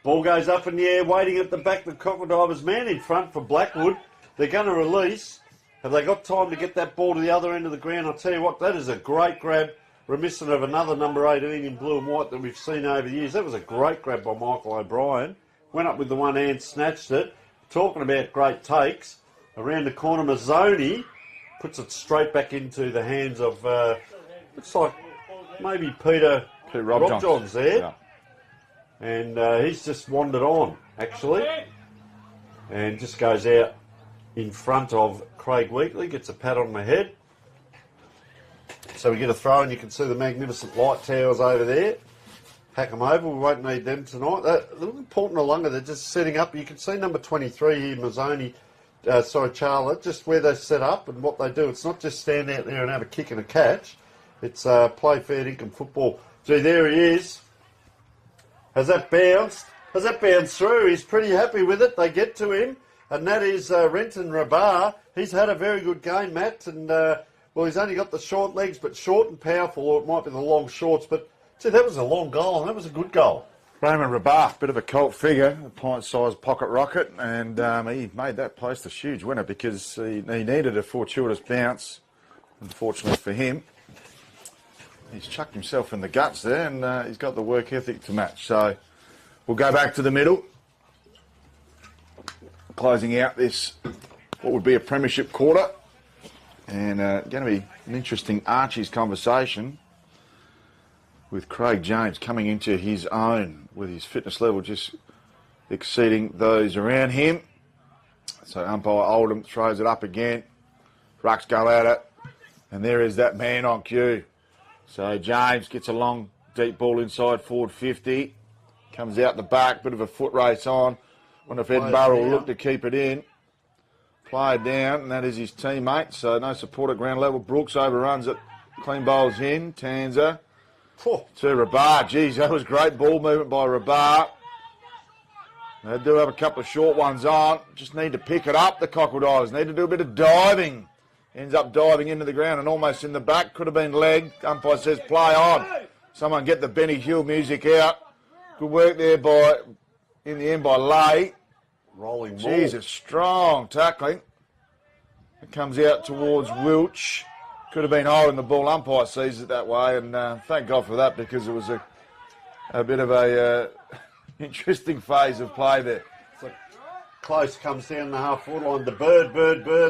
Ball goes up in the air, waiting at the back. The Crocodiles man in front for Blackwood. They're going to release. Have they got time to get that ball to the other end of the ground? I'll tell you what, that is a great grab, reminiscent of another number 18 in blue and white that we've seen over the years. That was a great grab by Michael O'Brien. Went up with the one hand, snatched it. Talking about great takes. Around the corner, Mazzoni puts it straight back into the hands of, looks like maybe Peter Robjohns there. Yeah. And he's just wandered on, actually. And just goes out in front of Craig Wheatley, gets a pat on the head. So we get a throw, and you can see the magnificent light towers over there. Hackam Oval, we won't need them tonight. They're important Noarlunga, they're just setting up. You can see number 23 here, Mazzoni, Charla, just where they set up and what they do. It's not just stand out there and have a kick and a catch. It's play fair income football. Gee, there he is. Has that bounced? Has that bounced through? He's pretty happy with it. They get to him, and that is Renton Rabar. He's had a very good game, Matt, and well, he's only got the short legs, but short and powerful, or it might be the long shorts. But gee, that was a long goal, and that was a good goal. Raymond Rabar, bit of a cult figure, a pint-sized pocket rocket, and he made that post a huge winner because he needed a fortuitous bounce. Unfortunately for him, he's chucked himself in the guts there, and he's got the work ethic to match. So we'll go back to the middle, closing out this, what would be a premiership quarter, and going to be an interesting Archie's conversation with Craig James coming into his own with his fitness level just exceeding those around him. So umpire Oldham throws it up again. Rucks go at it, and there is that man on cue. So James gets a long, deep ball inside forward 50. Comes out the back, bit of a foot race on. Wonder if Edinburgh will look to keep it in. Play it down, and that is his teammate. So no support at ground level. Brooks overruns it. Clean bowls in. Tanza to Rabar. Geez, that was great ball movement by Rabar. They do have a couple of short ones on. Just need to pick it up, the Crocodiles. Need to do a bit of diving. Ends up diving into the ground and almost in the back. Could have been leg. Umpire says play on. Someone get the Benny Hill music out. Good work there in the end by Lay. Rolling ball. Jesus, strong tackling. It comes out towards Wilch. Could have been holding the ball. Umpire sees it that way, and thank God for that because it was a bit of a interesting phase of play there. So Close comes down the half-forward line. The bird.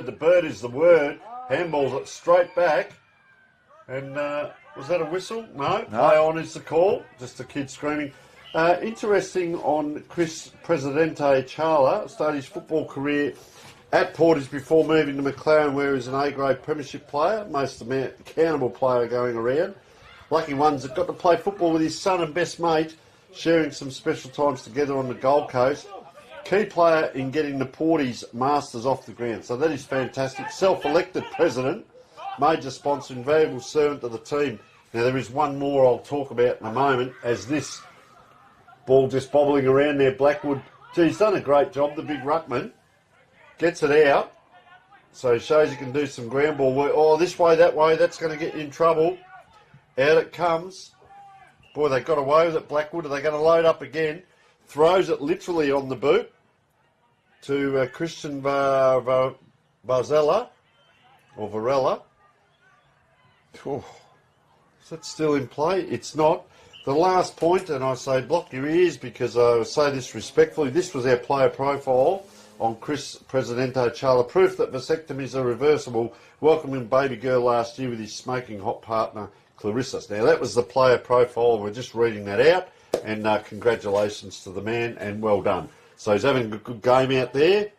The bird is the word. Handballs it straight back. And was that a whistle? No. Play on is the call. Just a kid screaming. Interesting on Chris Presidente Charla. Started his football career at Portage before moving to McLaren, where he's an A-grade premiership player. Most accountable player going around. Lucky ones that got to play football with his son and best mate, sharing some special times together on the Gold Coast. Key player in getting the Porties Masters off the ground. So that is fantastic. Self-elected president, major sponsor, invaluable servant to the team. Now there is one more I'll talk about in a moment, as this ball just bobbling around there, Blackwood. Gee, he's done a great job, the big ruckman. Gets it out. So he shows he can do some ground ball work. Oh, this way, that way, that's going to get you in trouble. Out it comes. Boy, they got away with it, Blackwood. Are they going to load up again? Throws it literally on the boot to Christian Varela, or Varela. Oh, is that still in play? It's not. The last point, and I say block your ears because I say this respectfully, this was our player profile on Chris Presidente Charla. Proof that vasectomies are reversible. Welcoming baby girl last year with his smoking hot partner, Clarissa. Now, that was the player profile. We're just reading that out. And congratulations to the man, and well done. So he's having a good game out there,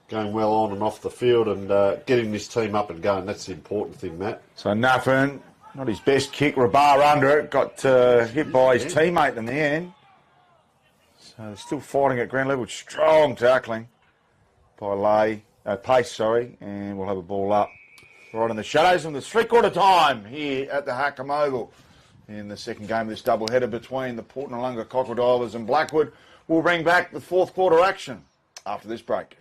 going well on and off the field, and getting this team up and going. That's the important thing, Matt. So nothing, not his best kick. Rabar under it, got hit by his teammate in the end. So they're still fighting at ground level. Strong tackling by Pace, and we'll have a ball up right in the shadows. And the three-quarter time here at the Hackam Oval in the second game of this doubleheader between the Port Noarlunga Crocodiles and Blackwood. We'll bring back the fourth quarter action after this break.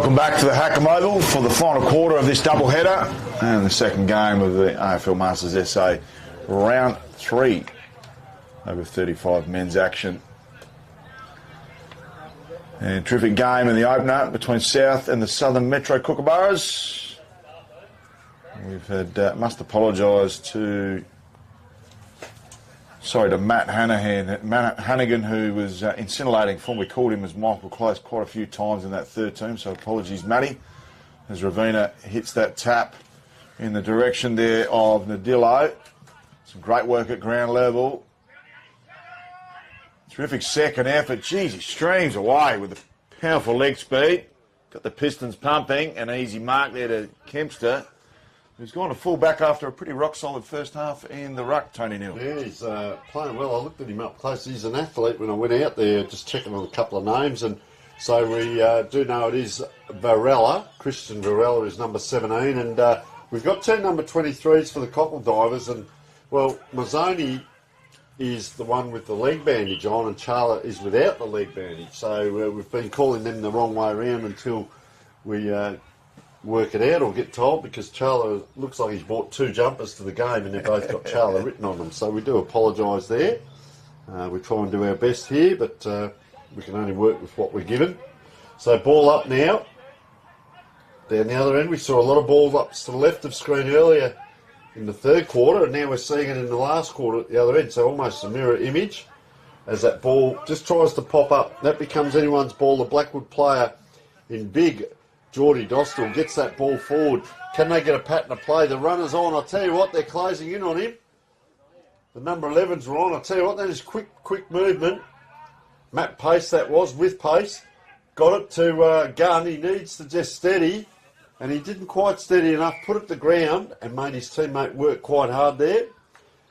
Welcome back to the Hackam Oval for the final quarter of this doubleheader and the second game of the AFL Masters SA round 3 over 35 men's action. And terrific game in the opener between South and the Southern Metro Kookaburras. We've had, must apologise to Matt Hannigan, who was incinerating form. We called him as Michael Close quite a few times in that third team, so apologies, Matty, as Ravina hits that tap in the direction there of Nadillo. Some great work at ground level. Terrific second effort. Jeez, he streams away with a powerful leg speed. Got the pistons pumping. An easy mark there to Kempster, who's gone to full back after a pretty rock-solid first half in the ruck, Tony Neal. Yeah, he's playing well. I looked at him up close. He's an athlete when I went out there, just checking on a couple of names. And so we do know it is Varela. Christian Varela is number 17. And we've got 2 number 23s for the Cockle Divers. And, well, Mazzoni is the one with the leg bandage on, and Charla is without the leg bandage. So we've been calling them the wrong way around until we work it out or get told, because Charla looks like he's bought 2 jumpers to the game and they've both got Charla written on them. So we do apologise there. We try and do our best here, but we can only work with what we're given. So ball up now. Down the other end, we saw a lot of balls up to the left of screen earlier in the third quarter, and now we're seeing it in the last quarter at the other end. So almost a mirror image as that ball just tries to pop up. That becomes anyone's ball. The Blackwood player in big, Geordie Dostal, gets that ball forward. Can they get a pattern of play? The runner's on. I'll tell you what, they're closing in on him. The number 11s were on. I'll tell you what, that is quick movement. Matt Pace that was, with pace. Got it to Gunn. He needs to just steady, and he didn't quite steady enough. Put it to ground and made his teammate work quite hard there.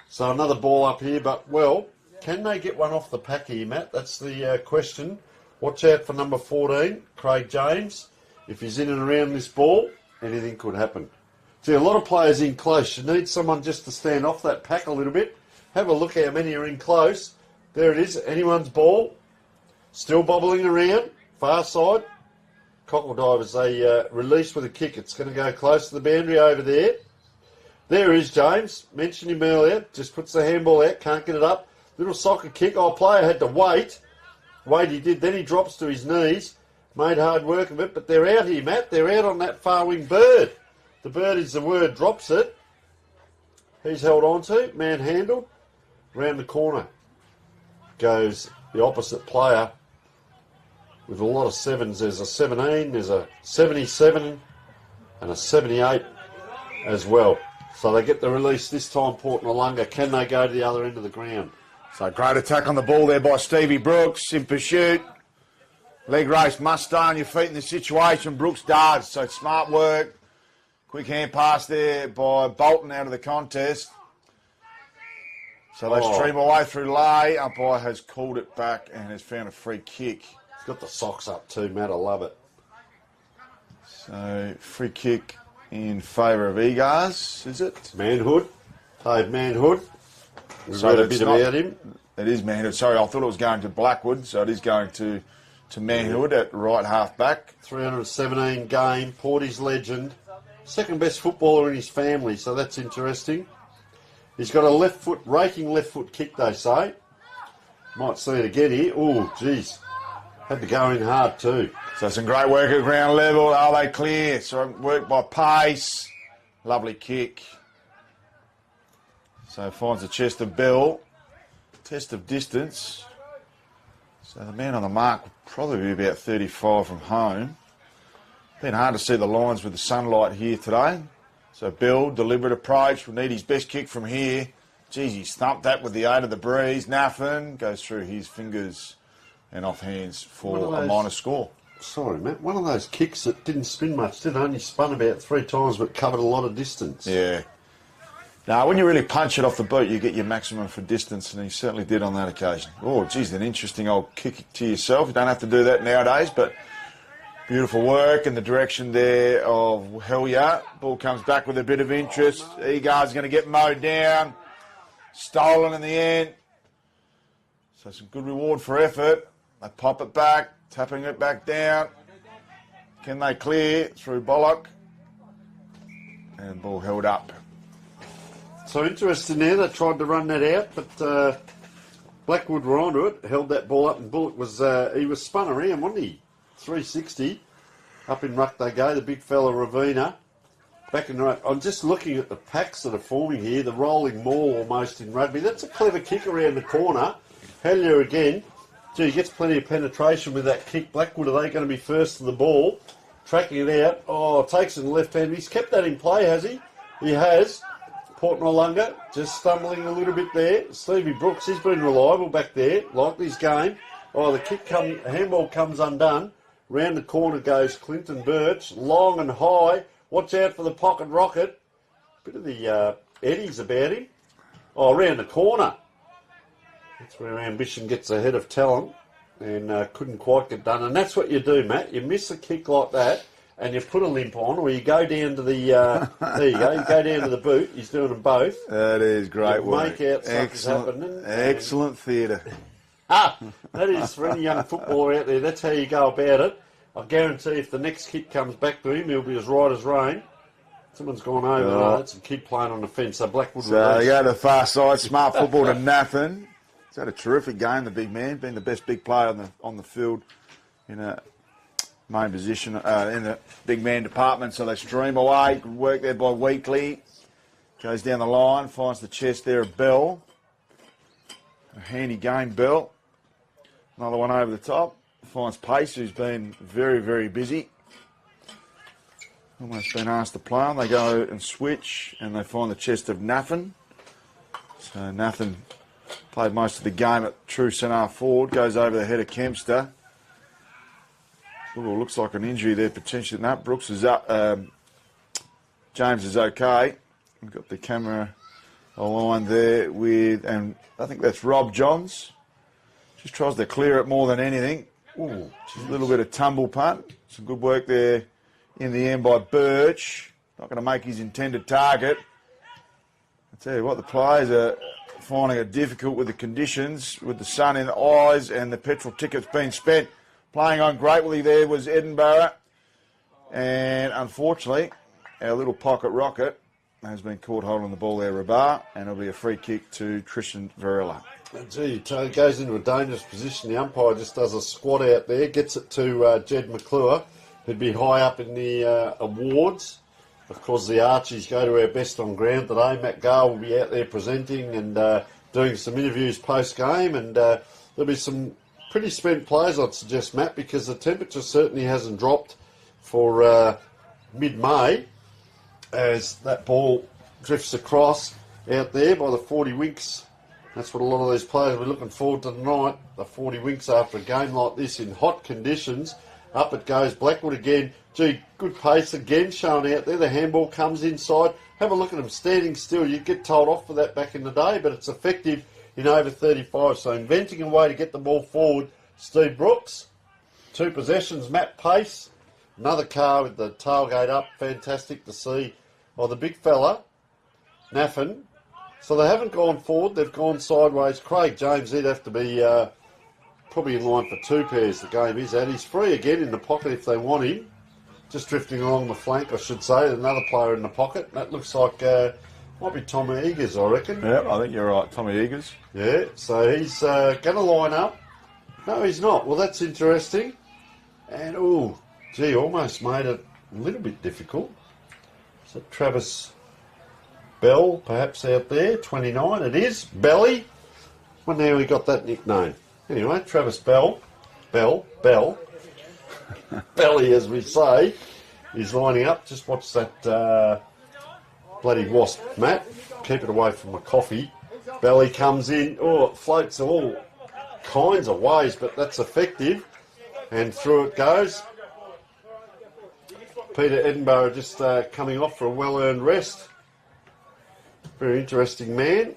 So another ball up here, but, well, can they get one off the pack here, Matt? That's the question. Watch out for number 14, Craig James. If he's in and around this ball, anything could happen. See, a lot of players in close. You need someone just to stand off that pack a little bit. Have a look how many are in close. There it is, anyone's ball. Still bobbling around, far side. Cockle Divers, they release with a kick. It's going to go close to the boundary over there. There is James. Mentioned him earlier. Just puts the handball out, can't get it up. Little soccer kick. Our player had to wait. Wait, he did. Then he drops to his knees. Made hard work of it, but they're out here, Matt. They're out on that far wing bird. The bird is the word, drops it. He's held on to, manhandled. Round the corner goes the opposite player with a lot of 7s. There's a 17, there's a 77 and a 78 as well. So they get the release this time, Port Noarlunga. Can they go to the other end of the ground? So great attack on the ball there by Stevie Brooks in pursuit. Leg race must stay on your feet in this situation. Brooks does, so smart work. Quick hand pass there by Bolton out of the contest. So they stream away through lay. Umpire has called it back and has found a free kick. He's got the socks up too, Matt. I love it. So free kick in favour of Egars, is it? Manhood. Played Manhood. We've read a bit about him. It is Manhood. Sorry, I thought it was going to Blackwood, so it is going to Manhood at right half back. 317 game, Porty's legend. Second best footballer in his family, so that's interesting. He's got a left foot, raking left foot kick, they say. Might see it again here. Oh, geez. Had to go in hard too. So some great work at ground level. Are they clear? So work by Pace. Lovely kick. So finds the chest of Bell. Test of distance. So the man on the mark will probably be about 35 from home. Been hard to see the lines with the sunlight here today. So Bill, deliberate approach, will need his best kick from here. Geez, he stumped that with the aid of the breeze. Naffin goes through his fingers and off hands for a minor score. Sorry, Matt. One of those kicks that didn't spin much, did only spun about 3 times but covered a lot of distance. Yeah. Now, when you really punch it off the boot, you get your maximum for distance, and he certainly did on that occasion. Oh, geez, an interesting old kick to yourself. You don't have to do that nowadays, but beautiful work in the direction there of Hellier. Ball comes back with a bit of interest. Egar's going to get mowed down. Stolen in the end. So some good reward for effort. They pop it back, tapping it back down. Can they clear through Bollock? And ball held up. So interesting there, they tried to run that out, but Blackwood were onto it, held that ball up, and Bullock was, he was spun around, wasn't he? 360. Up in ruck they go, the big fella Ravina. Back in the ruck. I'm just looking at the packs that are forming here, the rolling maul almost in rugby. That's a clever kick around the corner. Hellier again. Gee, he gets plenty of penetration with that kick. Blackwood, are they going to be first to the ball? Tracking it out. Oh, takes it in the left hand. He's kept that in play, has he? He has. Port Noarlunga just stumbling a little bit there. Stevie Brooks, he's been reliable back there. Like this game. Oh, the handball comes undone. Round the corner goes Clinton Birch. Long and high. Watch out for the pocket rocket. Bit of the eddies about him. Oh, round the corner. That's where ambition gets ahead of talent. And couldn't quite get done. And that's what you do, Matt. You miss a kick like that, and you put a limp on, or you go down to the, there you go, you go down to the boot. He's doing them both. That is great work. Make out something's happening. Excellent theatre. That is for any young footballer out there. That's how you go about it. I guarantee if the next kick comes back to him, he'll be as right as rain. Someone's gone over. Oh. That's a keep playing on the fence. So Blackwood. So they go to the far side. Smart football to Nathan. He's had a terrific game, the big man, been the best big player on the field in a main position in the big man department. So they stream away. Good work there by Weekly. Goes down the line, finds the chest there of Bell. A handy game, Bell. Another one over the top. Finds Pace, who's been very, very busy. Almost been asked to play on. They go and switch, and they find the chest of Nathan. So Nathan played most of the game at true centre forward. Goes over the head of Kempster. Looks like an injury there potentially. No, Brooks is up. James is okay. We've got the camera aligned there with, and I think that's Rob Johns. Just tries to clear it more than anything. Ooh, just a little bit of tumble punt. Some good work there in the end by Birch. Not going to make his intended target. I tell you what, the players are finding it difficult with the conditions, with the sun in the eyes and the petrol tickets being spent. Playing on greatly there was Edinburgh. And unfortunately, our little pocket rocket has been caught holding the ball there, Rabar, and it'll be a free kick to Tristan Varela. Gee, he goes into a dangerous position. The umpire just does a squat out there, gets it to Jed McClure, who'd be high up in the awards. Of course, the Archies go to our best on ground today. Matt Gale will be out there presenting and doing some interviews post-game, and there'll be some pretty spent players, I'd suggest, Matt, because the temperature certainly hasn't dropped for mid-May as that ball drifts across out there by the 40 winks. That's what a lot of these players will be looking forward to tonight, the 40 winks after a game like this in hot conditions. Up it goes, Blackwood again. Gee, good pace again shown out there. The handball comes inside. Have a look at him standing still. You'd get told off for that back in the day, but it's effective in over 35. So inventing a way to get the ball forward, Steve Brooks. 2 possessions, Matt Pace. Another car with the tailgate up. Fantastic to see. Oh, the big fella, Naffin. So they haven't gone forward, they've gone sideways. Craig James, he'd have to be probably in line for 2 pairs the game is at. He's free again in the pocket if they want him. Just drifting along the flank, I should say. Another player in the pocket. That looks like, might be Tommy Eagers, I reckon. Yeah, I think you're right, Tommy Eagers. Yeah, so he's going to line up. No, he's not. Well, that's interesting. And, oh, gee, almost made it a little bit difficult. Is that Travis Bell, perhaps out there, 29, it is. Belly. When now he got that nickname. Anyway, Travis Bell. Belly, as we say, is lining up. Just watch that bloody wasp, Matt. Keep it away from my coffee. Belly comes in. Oh, it floats all kinds of ways, but that's effective. And through it goes. Peter Edinburgh just coming off for a well-earned rest. Very interesting man.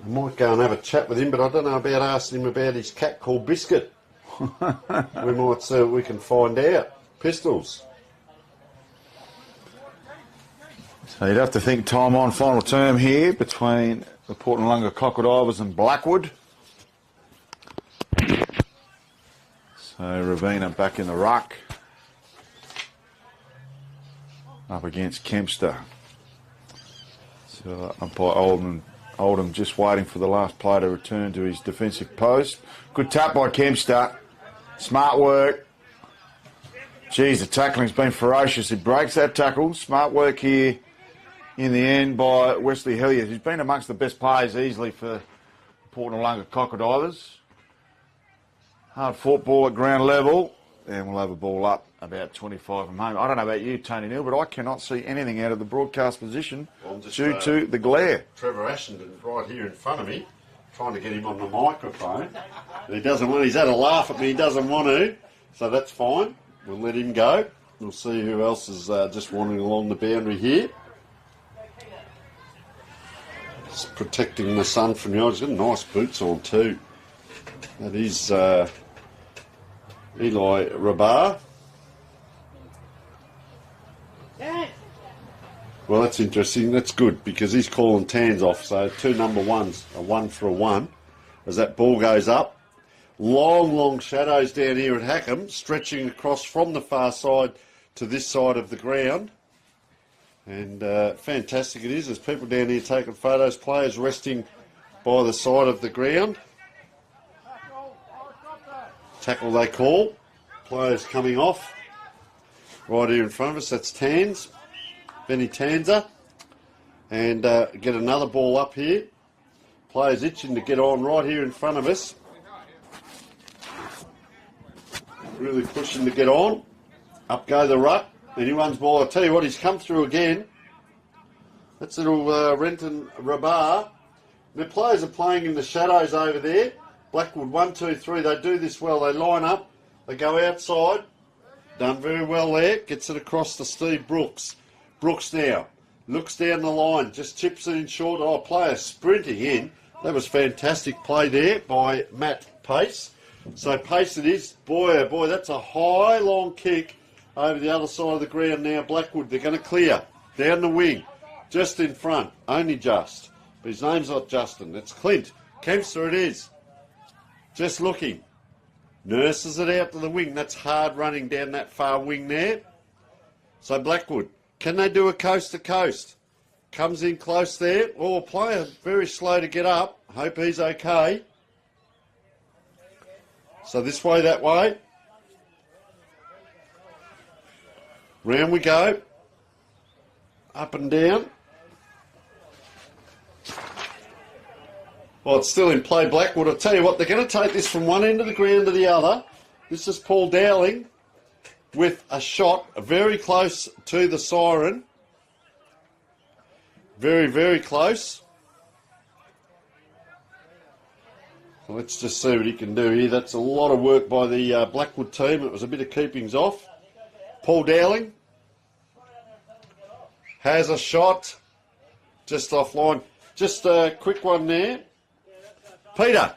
I might go and have a chat with him, but I don't know about asking him about his cat called Biscuit. We might see what we can find out. Pistols. So you'd have to think time on final term here between the Port Noarlunga Crocodiles and Blackwood. So So Ravina back in the ruck. Up against Kempster. So umpire Oldham just waiting for the last player to return to his defensive post. Good tap by Kempster. Smart work. Geez, the tackling's been ferocious. He breaks that tackle. Smart work here in the end by Wesley Hilliard. He's been amongst the best players easily for Port Noarlunga Crocodiles. Hard fought ball at ground level. And we'll have a ball up about 25 from home. I don't know about you, Tony Neal, but I cannot see anything out of the broadcast position due to the glare. Trevor Ashton's right here in front of me, trying to get him on the microphone. And he doesn't want. He's had a laugh at me. He doesn't want to, so that's fine. We'll let him go. We'll see who else is just wandering along the boundary here. Just protecting the sun from the eyes. He's got nice boots on too. That is Eli Rabar. Well, that's interesting. That's good because he's calling tans off. So 2 number ones, a 1 for a 1. As that ball goes up. Long, long shadows down here at Hackham, stretching across from the far side to this side of the ground. And fantastic it is. There's people down here taking photos, players resting by the side of the ground. Tackle they call. Players coming off. Right here in front of us, that's Tans. Benny Tanzer. And get another ball up here. Players itching to get on right here in front of us. Really pushing to get on. Up go the ruck. Anyone's ball. I'll tell you what, he's come through again. That's little Renton Rabar. The players are playing in the shadows over there. Blackwood, 1, 2, 3. They do this well. They line up. They go outside. Done very well there. Gets it across to Steve Brooks. Brooks now. Looks down the line. Just chips it in short. Oh, player sprinting in. That was fantastic play there by Matt Pace. So Pace it is. Boy, oh boy, that's a high, long kick over the other side of the ground now. Blackwood, they're going to clear. Down the wing. Just in front. Only just. But his name's not Justin. It's Clint. Kempster it is. Just looking. Nurses it out to the wing. That's hard running down that far wing there. So Blackwood, can they do a coast to coast? Comes in close there. Oh, player very slow to get up. Hope he's okay. So this way, that way. Round we go. Up and down. Well, it's still in play, Blackwood. I'll tell you what, they're going to take this from one end of the ground to the other. This is Paul Dowling with a shot very close to the siren. Very, very close. So let's just see what he can do here. That's a lot of work by the Blackwood team. It was a bit of keepings off. Paul Dowling has a shot just offline. Just a quick one there. Peter,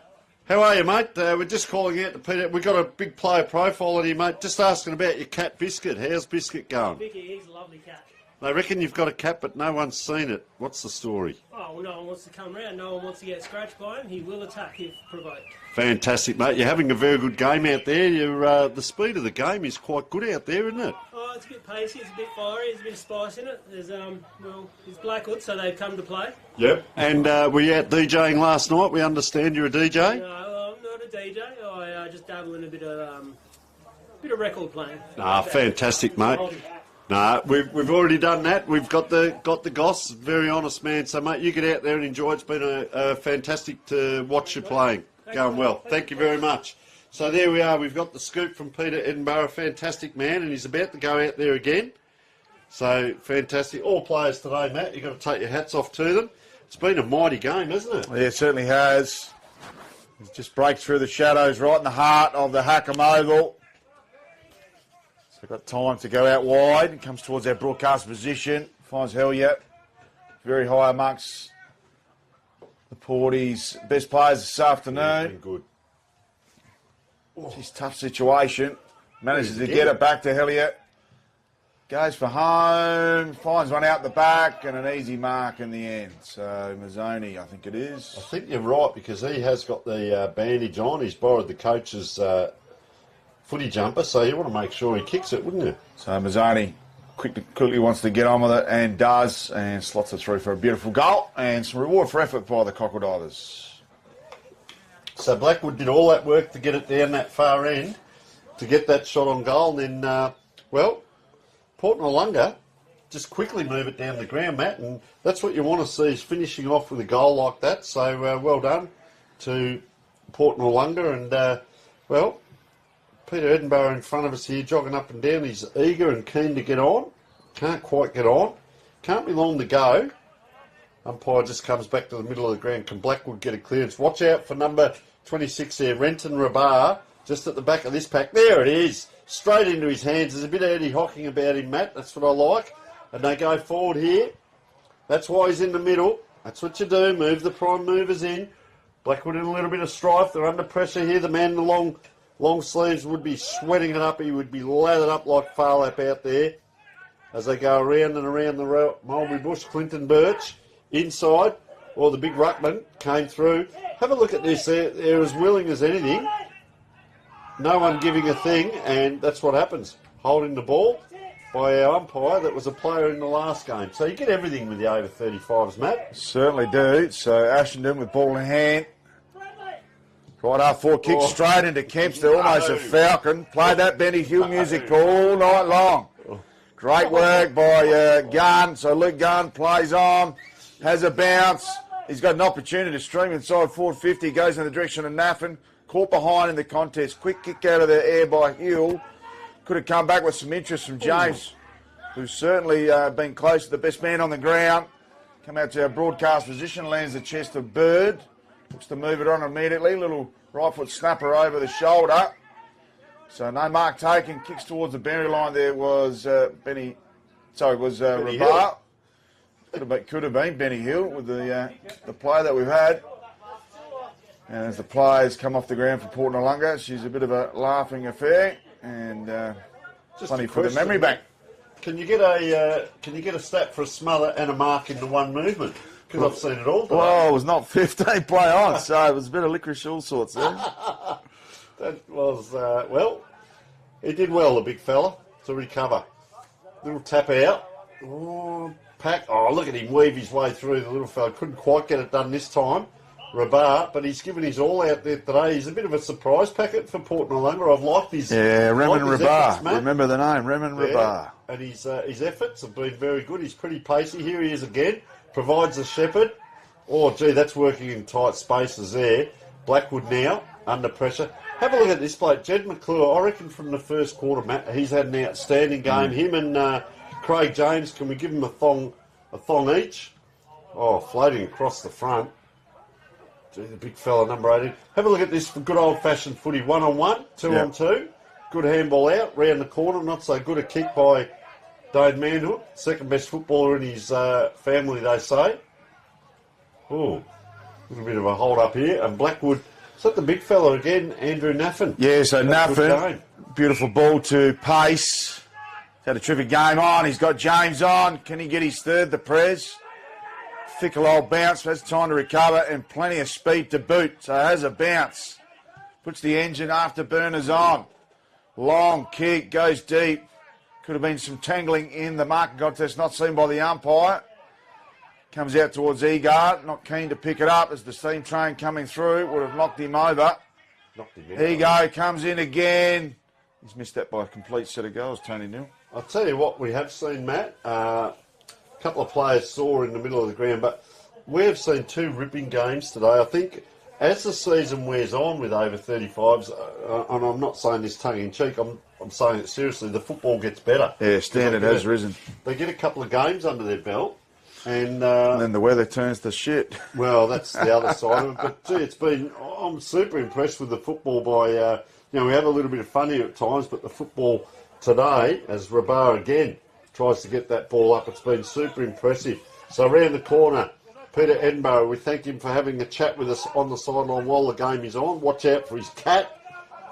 how are you, mate? We're just calling out to Peter. We've got a big player profile on you, mate. Just asking about your cat Biscuit. How's Biscuit going? Vicky, he's a lovely cat. They reckon you've got a cat, but no one's seen it. What's the story? Oh, well, no one wants to come round. No one wants to get scratched by him. He will attack if provoked. Fantastic, mate. You're having a very good game out there. You're, the speed of the game is quite good out there, isn't it? Oh, it's a bit pacey. It's a bit fiery. There's a bit of spice in it. There's, well, it's Blackwood, so they've come to play. Yep. And were you out DJing last night? We understand you're a DJ? No, I'm not a DJ. I just dabble in a bit of record playing. Fantastic, mate. We've already done that. We've got the goss. Very honest man. So, mate, you get out there and enjoy. It's been a fantastic to watch you playing. Going well. Thank you very much. So there we are. We've got the scoop from Peter Edinburgh. Fantastic man, and he's about to go out there again. So fantastic. All players today, Matt. You've got to take your hats off to them. It's been a mighty game, hasn't it? Yeah, it certainly has. It just breaks through the shadows right in the heart of the Hackham Oval. So got time to go out wide. It comes towards our broadcast position. Finds Hellier very high amongst the Porties' best players this afternoon. Been good. It's a tough situation. Manages to get it back to Hellier. Goes for home. Finds one out the back and an easy mark in the end. So Mazzoni, I think it is. I think you're right because he has got the bandage on. He's borrowed the coach's footy jumper, so you want to make sure he kicks it, wouldn't you? So Mazzoni quickly wants to get on with it and does, and slots it through for a beautiful goal and some reward for effort by the Crocodiles. So Blackwood did all that work to get it down that far end to get that shot on goal, and then, Port Noarlunga just quickly move it down the ground, Matt, and that's what you want to see is finishing off with a goal like that. So well done to Port Noarlunga, and Peter Edinburgh in front of us here, jogging up and down. He's eager and keen to get on. Can't quite get on. Can't be long to go. Umpire just comes back to the middle of the ground. Can Blackwood get a clearance? Watch out for number 26 there, Renton Rabar, just at the back of this pack. There it is. Straight into his hands. There's a bit of Eddie Hocking about him, Matt. That's what I like. And they go forward here. That's why he's in the middle. That's what you do. Move the prime movers in. Blackwood in a little bit of strife. They're under pressure here. The man in the long sleeves would be sweating it up. He would be lathered up like Farlap out there as they go around and around the mulberry bush. Clinton Birch inside. Well, the big ruckman came through. Have a look at this. They're as willing as anything. No one giving a thing, and that's what happens. Holding the ball by our umpire that was a player in the last game. So you get everything with the over 35s, Matt. Certainly do. So Ashenden with ball in hand. Right half forward kick straight into Kempster, almost a falcon. Played that Benny Hill music all night long. Great work by Gunn. So Luke Gunn plays on, has a bounce. He's got an opportunity to stream inside forward 50. Goes in the direction of Naffin. Caught behind in the contest. Quick kick out of the air by Hill. Could have come back with some interest from James, who's certainly been close to the best man on the ground. Come out to our broadcast position, lands the chest of Bird. Looks to move it on immediately. Little right foot snapper over the shoulder. So no mark taken. Kicks towards the boundary line. There was Benny Rabar. Could have been Benny Hill with the play that we've had. And as the players come off the ground for Port Noarlunga, she's a bit of a laughing affair, and plenty for the memory bank. Can you get a stat for a smother and a mark in the one movement? Because I've seen it all today. Well, it was not 15 play on, so it was a bit of licorice all sorts there. That was, he did well, the big fella, to recover. Little tap out. Pack. Oh, look at him weave his way through. The little fella couldn't quite get it done this time. Rabar, but he's given his all out there today. He's a bit of a surprise packet for Port Noarlunga. I've liked his Remen Rabar. Efforts, Remember the name, Remen Rabar. And his efforts have been very good. He's pretty pacey. Here he is again. Provides a shepherd. Oh, gee, that's working in tight spaces there. Blackwood now under pressure. Have a look at this bloke, Jed McClure. I reckon from the first quarter, Matt, he's had an outstanding game. Him and Craig James, can we give him a thong each? Oh, floating across the front. Gee, the big fella, number 18. Have a look at this for good old-fashioned footy. 1-on-1, 2-on-2. Good handball out, round the corner. Not so good a kick by Dave Manhood. Second best footballer in his family, they say. Oh, a little bit of a hold up here. And Blackwood, is that the big fella again, Andrew Naffin? Yeah, so Naffin, beautiful ball to pace. He's had a terrific game on. He's got James on. Can he get his third, the Prez? Fickle old bounce, has time to recover and plenty of speed to boot. So has a bounce. Puts the engine after burners on. Long kick, goes deep. Could have been some tangling in the marking contest, not seen by the umpire. Comes out towards Egard, not keen to pick it up as the steam train coming through would have knocked him over. Ego comes in again. He's missed that by a complete set of goals, Tony Neal. I'll tell you what we have seen, Matt. Couple of players saw in the middle of the ground, but we have seen two ripping games today. I think as the season wears on with over 35s, and I'm not saying this tongue-in-cheek, I'm saying it seriously, the football gets better. Yeah, standard has risen. They get a couple of games under their belt, and then the weather turns to shit. Well, that's the other side of it, but gee, I'm super impressed with the football by, we have a little bit of fun here at times, but the football today, as Rabar again tries to get that ball up. It's been super impressive. So around the corner, Peter Edinburgh, we thank him for having a chat with us on the sideline while the game is on. Watch out for his cat,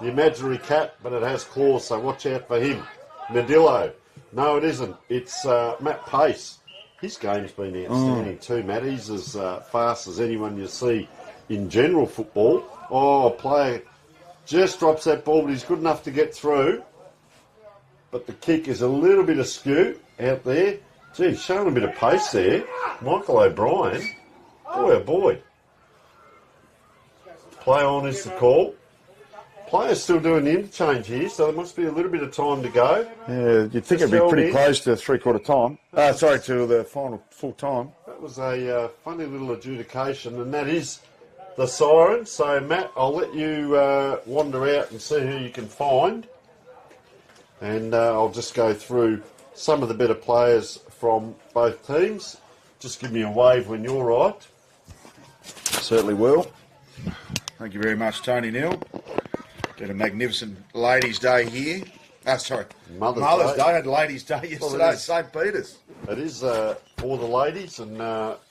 the imaginary cat, but it has claws, so watch out for him. Nadillo. No, it isn't. It's Matt Pace. His game's been outstanding too, Matt. He's as fast as anyone you see in general football. Oh, player Just drops that ball, but he's good enough to get through. But the kick is a little bit askew out there. Gee, showing a bit of pace there. Michael O'Brien. Boy, oh boy. Play on is the call. Players still doing the interchange here, so there must be a little bit of time to go. Yeah, you'd think it'd be pretty close to three-quarter time. To the final full time. That was a funny little adjudication, and that is the siren. So, Matt, I'll let you wander out and see who you can find. And I'll just go through some of the better players from both teams. Just give me a wave when you're right. Certainly will. Thank you very much, Tony Neal. Did a magnificent Ladies' Day here. Mother's Day. Had Ladies' Day yesterday at St. Peter's. It is for the ladies, and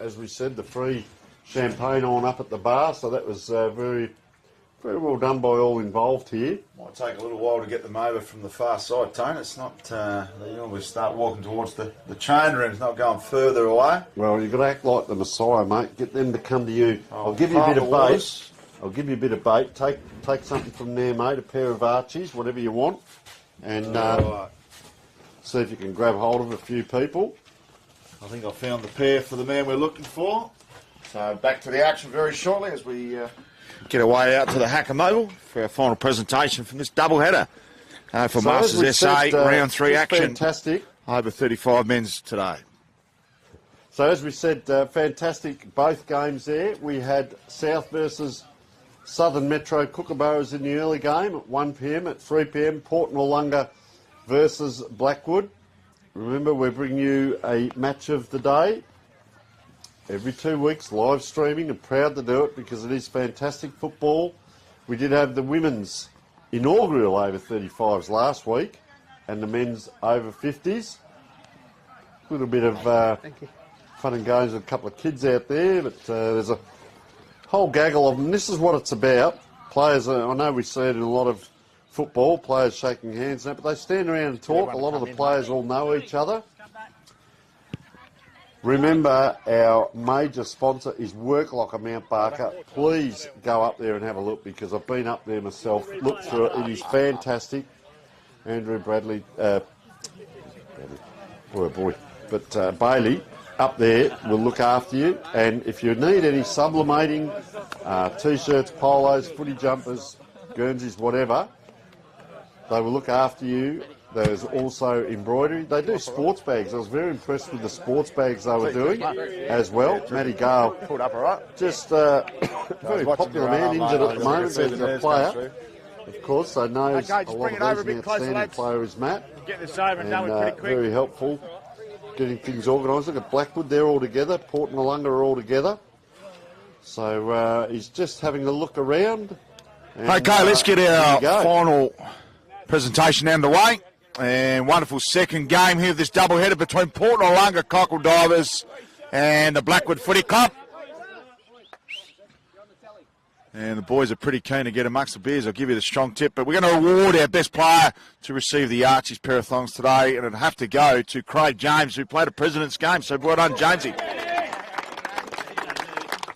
as we said, the free champagne on up at the bar, so that was very, very well done by all involved here. Might take a little while to get them over from the far side, Tone. It's not, they always start walking towards the chain room. It's not going further away. Well, you've got to act like the Messiah, mate. Get them to come to you. I'll give you a bit of bait. I'll give you a bit of bait. Take something from there, mate. A pair of Archies, whatever you want. And see if you can grab hold of a few people. I think I found the pair for the man we're looking for. So back to the action very shortly as we get away out to the Hacker Mobile for our final presentation from this doubleheader for Masters SA round 3 action. Fantastic. Over 35 men's today. So as we said, fantastic both games there. We had South versus Southern Metro Kookaburras in the early game at 1 p.m. At 3 p.m, Port Noarlunga versus Blackwood. Remember, we bring you a match of the day every 2 weeks, live streaming, and proud to do it because it is fantastic football. We did have the women's inaugural over 35s last week and the men's over 50s. A little bit of fun and games with a couple of kids out there, but there's a whole gaggle of them. This is what it's about. Players, I know we see it in a lot of football, players shaking hands, but they stand around and talk. A lot of the players all know each other. Remember, our major sponsor is Work Locker Mount Barker. Please go up there and have a look because I've been up there myself. Look through it. It is fantastic. Andrew Bradley, but Bailey up there will look after you. And if you need any sublimating, T-shirts, polos, footy jumpers, Guernseys, whatever, they will look after you. There's also embroidery. They do sports bags. I was very impressed with the sports bags they were doing as well. Matty Gale, pulled up all right. Just very popular man, injured at the moment. He's a player, of course, so knows a lot of these. An outstanding player is Matt. Get this over and done with pretty quick. Very helpful getting things organised. Look at Blackwood, they're all together. Port Noarlunga are all together. So he's just having a look around. And, okay, let's get our final presentation underway. And wonderful second game here, this doubleheader between Port Noarlunga Cockle Divers and the Blackwood Footy Club. And the boys are pretty keen to get amongst the beers. I'll give you the strong tip. But we're going to award our best player to receive the Archie's pair of thongs today. And it'll have to go to Craig James, who played a President's game. So well done, Jamesy.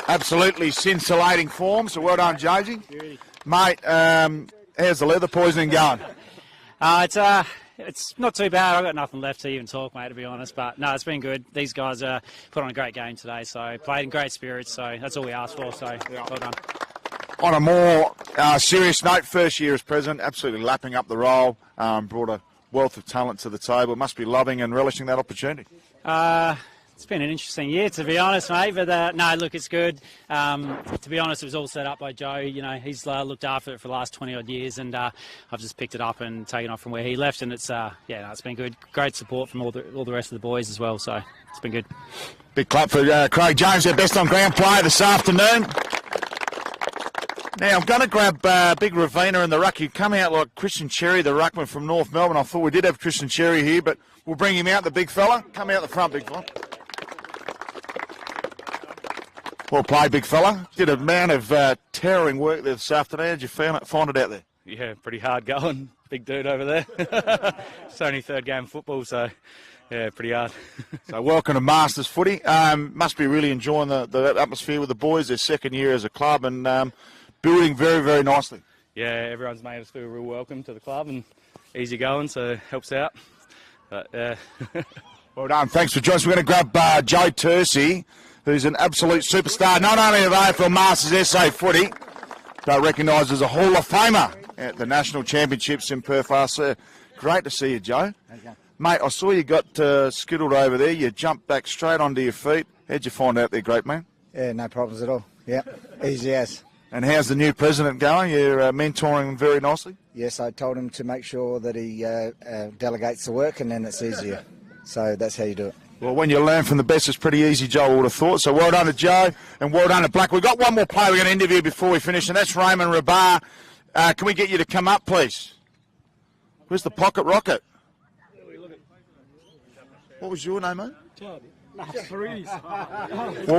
Absolutely scintillating form. So well done, Jamesy. Mate, how's the leather poisoning going? It's not too bad. I've got nothing left to even talk, mate, to be honest. But no, it's been good. These guys put on a great game today, so played in great spirits. So that's all we asked for. So well done. On a more serious note, first year as president, absolutely lapping up the role. Brought a wealth of talent to the table. Must be loving and relishing that opportunity. It's been an interesting year, to be honest, mate. But no, look, it's good. To be honest, it was all set up by Joe. You know, he's looked after it for the last 20-odd years, and I've just picked it up and taken off from where he left. And it's it's been good. Great support from all the rest of the boys as well. So it's been good. Big clap for Craig James, our best on ground player this afternoon. Now, I'm going to grab Big Ravina and the ruck. You come out like Christian Cherry, the ruckman from North Melbourne. I thought we did have Christian Cherry here, but we'll bring him out, the big fella. Come out the front, big fella. Well played, big fella. Did a amount of towering work there this afternoon. How did you find it out there? Yeah, pretty hard going. Big dude over there. It's only third game of football, so yeah, pretty hard. So welcome to Masters Footy. Must be really enjoying the atmosphere with the boys. Their second year as a club and building very, very nicely. yeah, everyone's made us feel real welcome to the club and easy going, so helps out. But Well done. Thanks for joining us. We're going to grab Joe Tursey, who's an absolute superstar, not only of AFL Masters SA footy, but recognised as a Hall of Famer at the National Championships in Perth last year. Great to see you, Joe. Okay. Mate, I saw you got skittled over there. You jumped back straight onto your feet. How'd you find out there, great man? Yeah, no problems at all. Yeah, easy as. And how's the new president going? You're mentoring him very nicely? Yes, I told him to make sure that he delegates the work and then it's easier. So that's how you do it. Well, when you learn from the best, it's pretty easy, Joe, I would have thought. So well done to Joe and well done to Blackwood. We've got one more player we're going to interview before we finish, and that's Raymond Rabar. Can we get you to come up, please? Where's the pocket rocket? What was your name, mate? Well,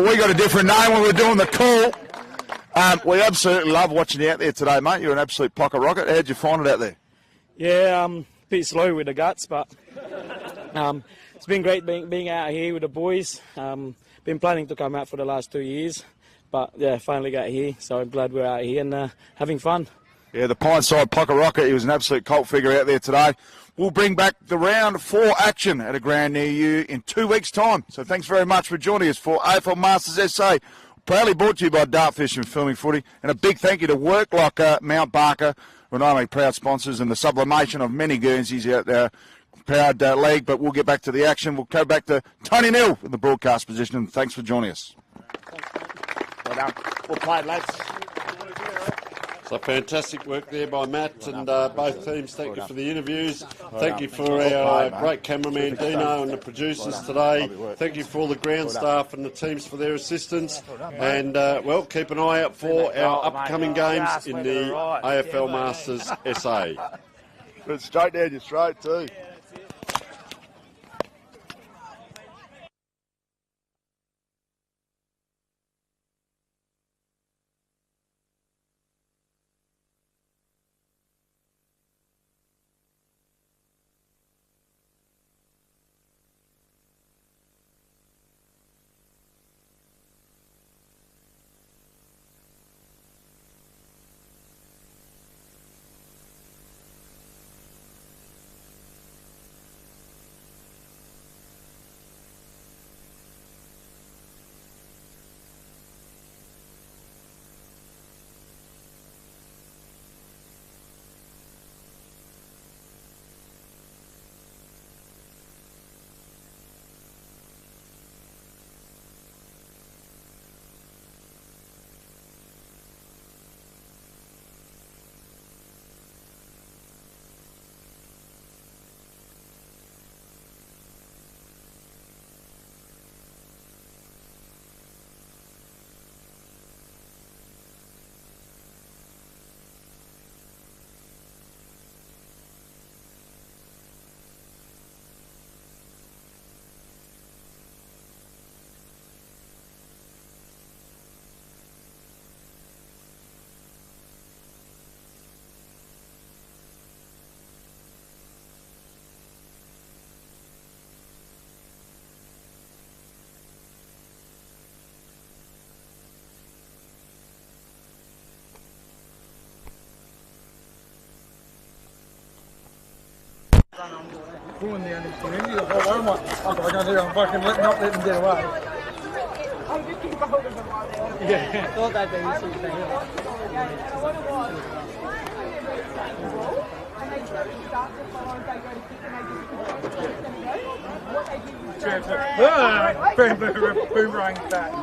we got a different name when we're doing the call. We absolutely love watching you out there today, mate. You're an absolute pocket rocket. How'd you find it out there? Yeah, a bit slow with the guts, but it's been great being out here with the boys. Been planning to come out for the last 2 years, but yeah, finally got here, so I'm glad we're out here and having fun. Yeah, the Pineside Pocket Rocket, he was an absolute cult figure out there today. We'll bring back the round 4 action at a ground near you in 2 weeks' time. So thanks very much for joining us for AFL Masters SA. Proudly brought to you by Dartfish and Filming Footy. And a big thank you to Work Locker, Mount Barker, who are not only proud sponsors and the sublimation of many Guernseys out there. Proud league, but we'll get back to the action. We'll go back to Tony Neal in the broadcast position. And thanks for joining us. Well done. Well played, lads. So fantastic work there by Matt and both teams. Thank you for the interviews. Thank you for our great cameraman Dino and the producers today. Thank you for all the ground staff and the teams for their assistance. And, well, keep an eye out for our upcoming games in the AFL Masters SA. But straight down your throat too. Pulling the end of the community, the whole arm, I'm going to do, I'm fucking not letting them get away. Yeah, thought that they used to say. Boomerang back.